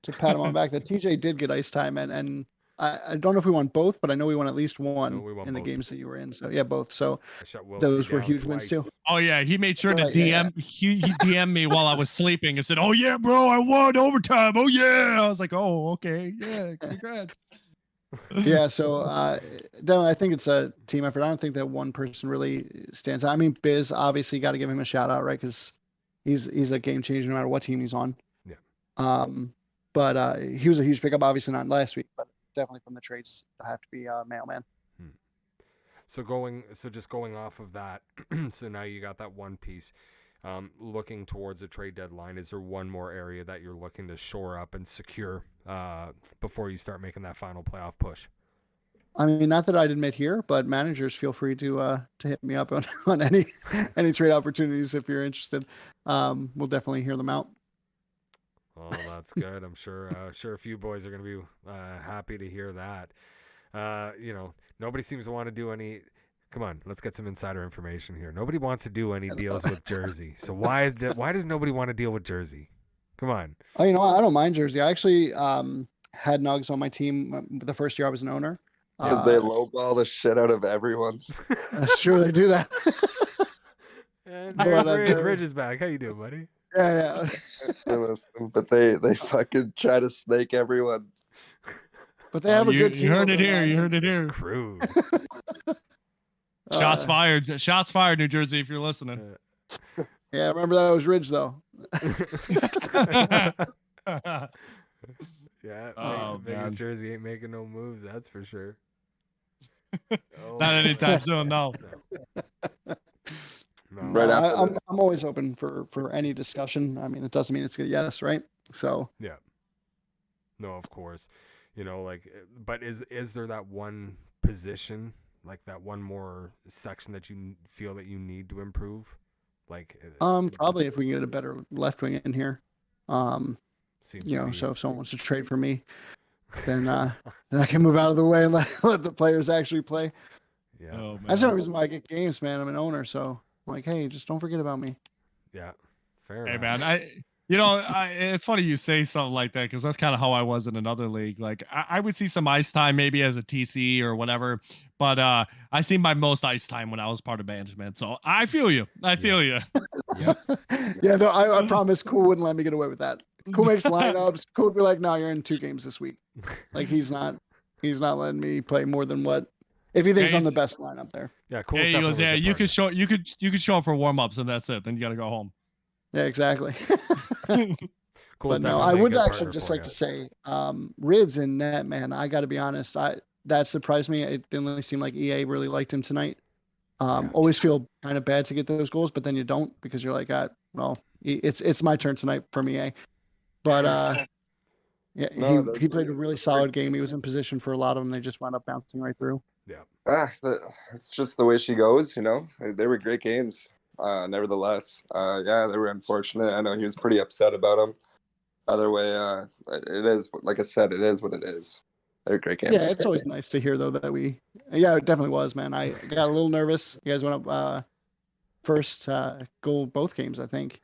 to pat him on the back, that TJ did get ice time, and I don't know if we won both, but I know we won at least one No, we won in the both. games that you were in. So yeah, both. So I shut Wiltsy those were down huge wins too. twice. Oh yeah, he made sure to Right, yeah, DM. He DM'd me while I was sleeping and said, "Oh yeah, bro, I won overtime. Oh yeah." I was like, "Oh okay, yeah, congrats." Yeah, so then I think it's a team effort. I don't think that one person really stands out. I mean, Biz, obviously got to give him a shout out, right? Because he's a game changer no matter what team he's on. Yeah. But he was a huge pickup, obviously not last week, but definitely from the trades, I have to be Mailman. So just going off of that, so now you got that one piece. Looking towards a trade deadline, is there one more area that you're looking to shore up and secure before you start making that final playoff push? I mean, not that I'd admit here, but managers feel free to hit me up on any trade opportunities if you're interested. We'll definitely hear them out. Oh, that's good. I'm sure a few boys are going to be happy to hear that. Nobody seems to want to do any. Come on, let's get some insider information here. Nobody wants to do any deals with Jersey. So why does nobody want to deal with Jersey? Come on. Oh, I don't mind Jersey. I actually had Nugs on my team the first year I was an owner. Because they lowball the shit out of everyone. That's true, they do that. And But, there's Bridges back. How you doing, buddy? Yeah. But they fucking try to snake everyone. But they have a good team. You heard over it in here. You heard it here. Crude. Shots fired. Shots fired, New Jersey, if you're listening. Yeah, remember that was Ridge though. Yeah, Oh, Vegas man. Jersey ain't making no moves, that's for sure. Oh, Not anytime soon, no. No. Right after I'm this. I'm always open for any discussion. I mean, it doesn't mean it's a yes, right? So Yeah. No, of course. But is there that one position, like that one more section that you feel that you need to improve? probably if we can get a better left wing in here. Seems So if someone wants to trade for me, then I can move out of the way and let the players actually play. Yeah. Oh, man. That's the only reason why I get games, man. I'm an owner, so I'm like, hey, just don't forget about me. Yeah. Fair Hey enough. man, it's funny you say something like that because that's kind of how I was in another league. Like I would see some ice time maybe as a TC or whatever, but I seen my most ice time when I was part of management. So I feel you. I feel you. Yep. Yeah, though I promise Cool wouldn't let me get away with that. Cool makes lineups. Cool would be like, no, you're in 2 games this week. Like he's not letting me play more than what if he thinks I'm the best lineup there. Yeah, cool. Yeah, he goes, yeah, you could show up for warm-ups and that's it. Then you gotta go home. Yeah, exactly. Cool's But no, definitely I a would good actually partner just for like ya. to say, Rids in net, man. I got to be honest. That surprised me. It didn't really seem like EA really liked him tonight. Yeah. Always feel kind of bad to get those goals, but then you don't because you're like, well, it's my turn tonight from EA. But yeah, No, he played a really solid game. He was in position for a lot of them. They just wound up bouncing right through. Yeah. It's just the way she goes, They were great games. Nevertheless, yeah, they were unfortunate. I know he was pretty upset about them. Other way, it is, like I said, it is what it is. They're great games. Yeah, it's always nice to hear though that yeah, it definitely was, man. I got a little nervous. You guys went up first goal both games, I think.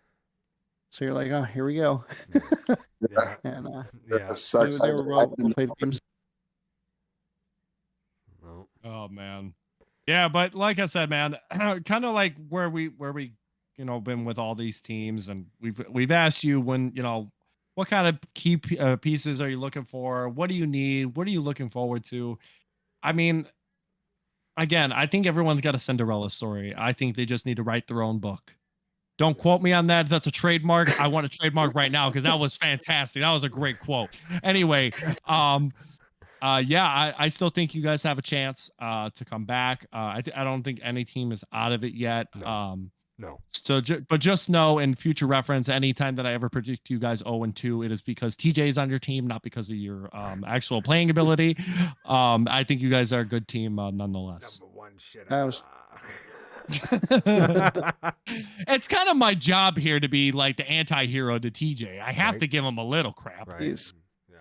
So you're like, oh, here we go. Yeah. And Yeah. That sucks. they were well played games. Well, Oh man. Yeah, but like I said, man, kind of like where we been with all these teams, and we've asked you when what kind of key pieces are you looking for? What do you need? What are you looking forward to? I mean, again, I think everyone's got a Cinderella story. I think they just need to write their own book. Don't quote me on that. That's a trademark. I want a trademark right now because that was fantastic. That was a great quote. Anyway, yeah, I still think you guys have a chance to come back. I don't think any team is out of it yet. No. No. So, but just know, in future reference, anytime that I ever predict you guys 0-2, it is because TJ is on your team, not because of your actual playing ability. I think you guys are a good team nonetheless. Number one shit. That was- It's kind of my job here to be like the anti-hero to TJ. I have Right. to give him a little crap. Right. Jeez. Yeah.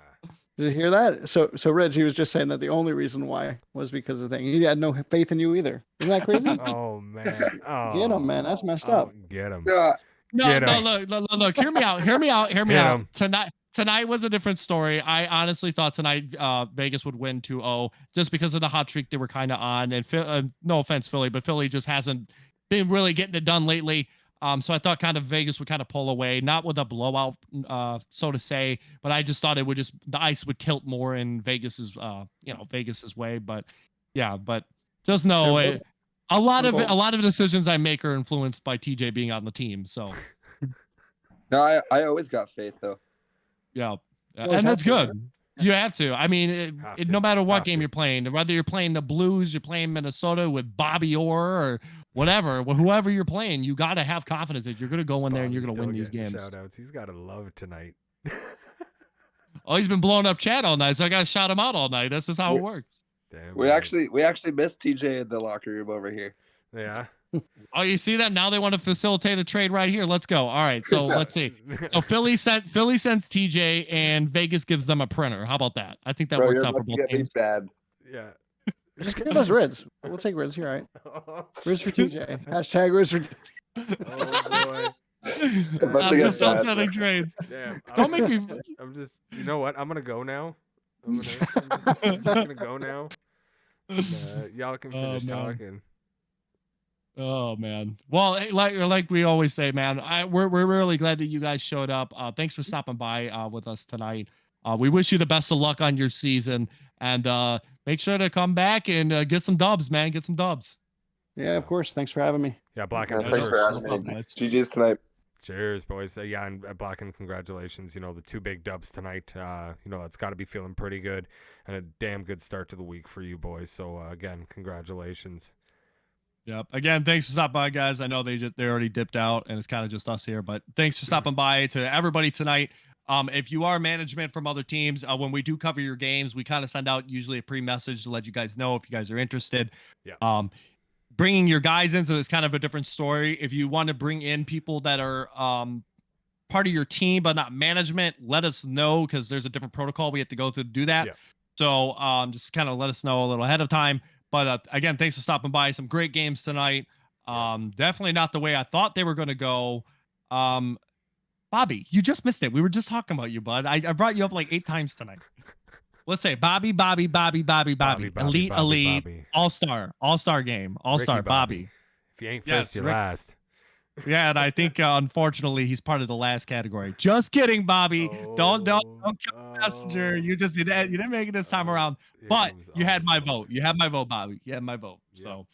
Did you hear that? So Reggie was just saying that the only reason why was because of the thing. He had no faith in you either. Isn't that crazy? Oh man. Oh. Get him, man. That's messed Oh, up. get him. Yeah. No, Get no, 'em. look. Hear me out. Hear me out. Hit 'em. Tonight was a different story. I honestly thought tonight Vegas would win 2-0 just because of the hot streak they were kind of on. And no offense, Philly, but Philly just hasn't been really getting it done lately. So I thought kind of Vegas would kind of pull away, not with a blowout, so to say, but I just thought it would the ice would tilt more in Vegas's way. But yeah, but just know They're both- a lot they're of both- decisions I make are influenced by TJ being on the team. So No, I always got faith though. yeah, You always and that's have to, good. You have to. I mean, Have to. no matter what Have game to. you're playing, whether you're playing the Blues, you're playing Minnesota with Bobby Orr or whatever, whoever you're playing, you got to have confidence that you're going to go in there and you're going to win these games. Shout outs. He's got to love tonight. Oh, he's been blowing up chat all night, so I got to shout him out all night. This is how it works. Damn. We right. actually missed TJ in the locker room over here. Yeah. Oh, you see that? Now they want to facilitate a trade right here. Let's go. All right, so let's see. So Philly sends TJ, and Vegas gives them a printer. How about that? I think that Bro, works you're out for about to both get me teams. bad. Yeah. Just give us Rids. We'll take Rids. You're right. Rids for TJ. Hashtag Rids for Oh boy. About I'm to get just bad. selling trades. Damn. Don't make me. I'm just. You know what? I'm gonna go now. I'm just gonna go now. Y'all can Oh, finish man. talking. Oh man. Well, like we always say, man, we're really glad that you guys showed up. Thanks for stopping by with us tonight. We wish you the best of luck on your season, and make sure to come back and get some dubs, man. Get some dubs. Yeah, of course. Thanks for having me. Yeah, Black Yeah, and thanks for cheers. asking me. Nice. GG's tonight. Cheers, boys. Yeah, and Black and congratulations. You know, the 2 big dubs tonight. It's got to be feeling pretty good, and a damn good start to the week for you boys. So again, congratulations. Yep. Again, thanks for stopping by, guys. I know they already dipped out, and it's kind of just us here, but thanks for stopping by to everybody tonight. If you are management from other teams, when we do cover your games, we kind of send out usually a pre-message to let you guys know if you guys are interested. Yeah. Bringing your guys in, so it's kind of a different story. If you want to bring in people that are part of your team but not management, let us know because there's a different protocol we have to go through to do that. Yeah. So just kind of let us know a little ahead of time. But again, thanks for stopping by. Some great games tonight. Yes. Definitely not the way I thought they were going to go. Bobby, you just missed it. We were just talking about you, bud. I brought you up like 8 times tonight. Let's say Bobby. Elite, Bobby. all-star game, all-star Ricky Bobby. If you ain't Yes, first, you Rick- last. Yeah, and I think unfortunately he's part of the last category. Just kidding, Bobby. Don't kill the messenger. You didn't make it this time around. Here But comes you had my awesome. vote. You had my vote, Bobby. You had my vote. Yeah. So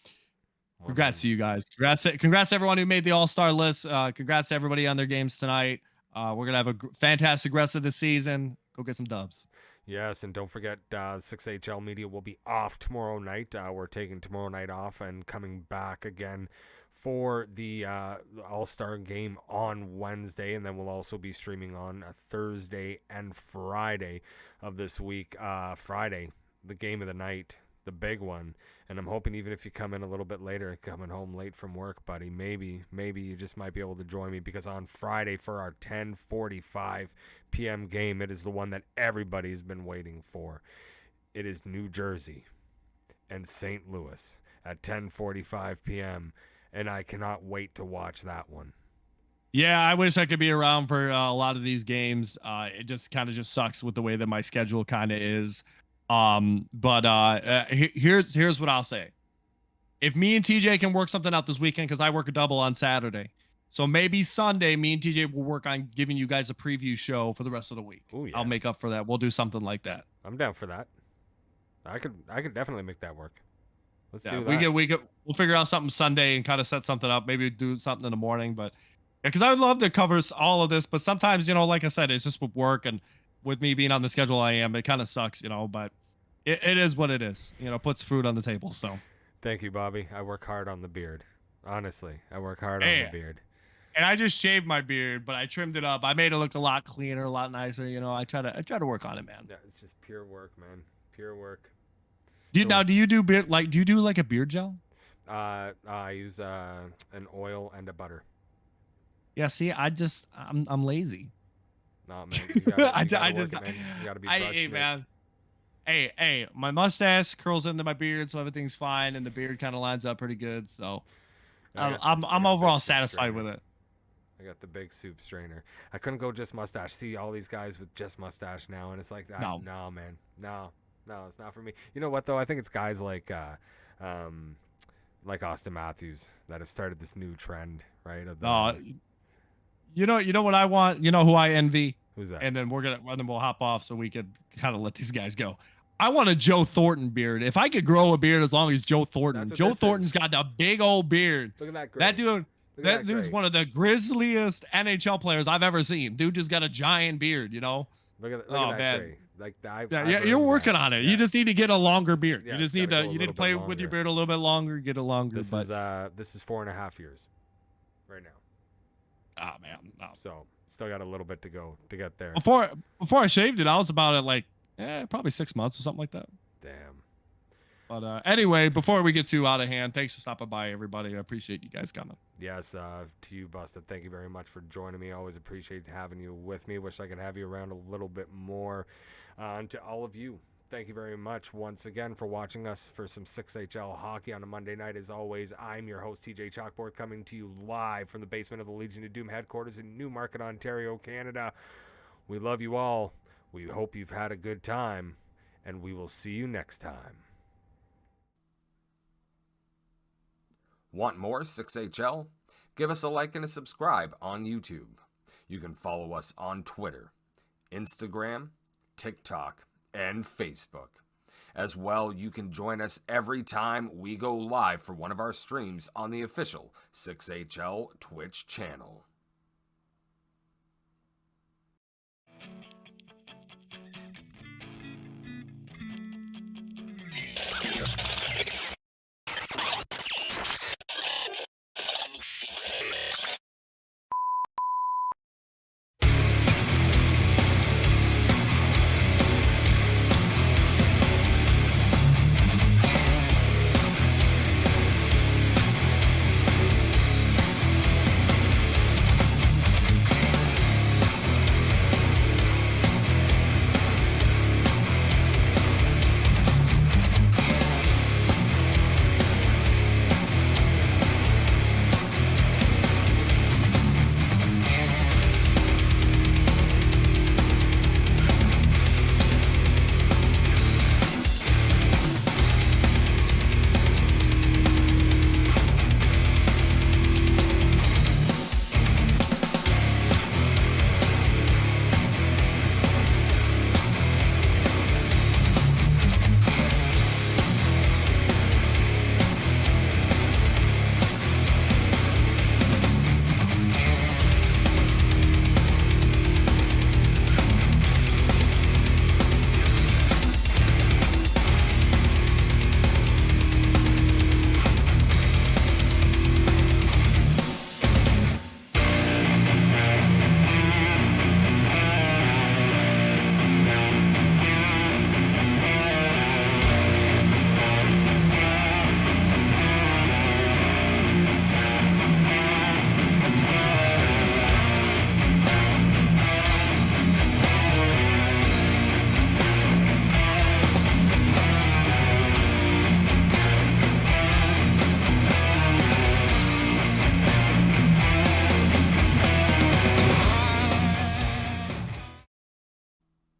congrats to you guys. Congrats to everyone who made the all-star list. Congrats to everybody on their games tonight. We're gonna have a fantastic rest of the season. Go get some dubs. Yes, and don't forget 6HL Media will be off tomorrow night. We're taking tomorrow night off and coming back again for the All-Star game on Wednesday, and then we'll also be streaming on Thursday and Friday of this week. Friday, the game of the night, the big one. And I'm hoping even if you come in a little bit later, coming home late from work, buddy, maybe you just might be able to join me, because on Friday for our 10:45 p.m. game, it is the one that everybody's been waiting for. It is New Jersey and St. Louis at 10:45 p.m., and I cannot wait to watch that one. Yeah, I wish I could be around for a lot of these games. It just kind of just sucks with the way that my schedule kind of is. But here's what I'll say. If me and TJ can work something out this weekend, because I work a double on Saturday, so maybe Sunday, me and TJ will work on giving you guys a preview show for the rest of the week. Oh, yeah. I'll make up for that. We'll do something like that. I'm down for that. I could definitely make that work. Let's Yeah, do that. we'll figure out something Sunday and kind of set something up. Maybe do something in the morning, but yeah, because I would love to cover all of this, but sometimes, like I said, it's just with work and with me being on the schedule I am, it kind of sucks, but it is what it is. Puts food on the table. So Thank you, Bobby. I work hard on the beard. Honestly, I work hard on Hey, the beard. and I just shaved my beard, but I trimmed it up. I made it look a lot cleaner, a lot nicer. I try to work on it, man. Yeah, it's just pure work, man. Pure work. Do you do beard do you do like a beard gel? I use an oil and a butter. Yeah, see, I'm lazy. No, man. You gotta, you gotta I work just it, man. You gotta be hey brushing it. man. Hey, my mustache curls into my beard, so everything's fine, and the beard kind of lines up pretty good. So I got I'm the- I got the overall big soup satisfied strainer. with it. I got the big soup strainer. I couldn't go just mustache. See all these guys with just mustache now, and it's like, No. no, man, no, it's not for me. You know what though? I think it's guys like Austin Matthews that have started this new trend, right? Of the, You know what I want? You know who I envy? who's that? And then we'll hop off so we could kind of let these guys go. I want a Joe Thornton beard. If I could grow a beard as long as Joe Thornton. That's what Joe this Thornton's is. got a big old beard. Look at that. Gray. That dude, Look at that dude's gray. one of the grisliest NHL players I've ever seen. Dude just got a giant beard, Look at Oh, that man. gray. Like Yeah, you're working on it. Yeah. You just need to get a longer beard. Yeah, You just it's need gotta to go a you need to little play bit with your longer. beard a little bit longer, get it longer. This but is 4.5 years, right now. man, no. So still got a little bit to go to get there. Before I shaved it, I was about at like probably 6 months or something like that. Damn. But anyway, before we get too out of hand, thanks for stopping by, everybody. I appreciate you guys coming. Yes, to you, Busted. Thank you very much for joining me. Always appreciate having you with me. Wish I could have you around a little bit more. And to all of you, thank you very much once again for watching us for some 6HL hockey on a Monday night. As always, I'm your host, TJ Chalkboard, coming to you live from the basement of the Legion of Doom headquarters in Newmarket, Ontario, Canada. We love you all. We hope you've had a good time, and we will see you next time. Want more 6HL? Give us a like and a subscribe on YouTube. You can follow us on Twitter, Instagram, TikTok, and Facebook. As well, you can join us every time we go live for one of our streams on the official 6HL Twitch channel.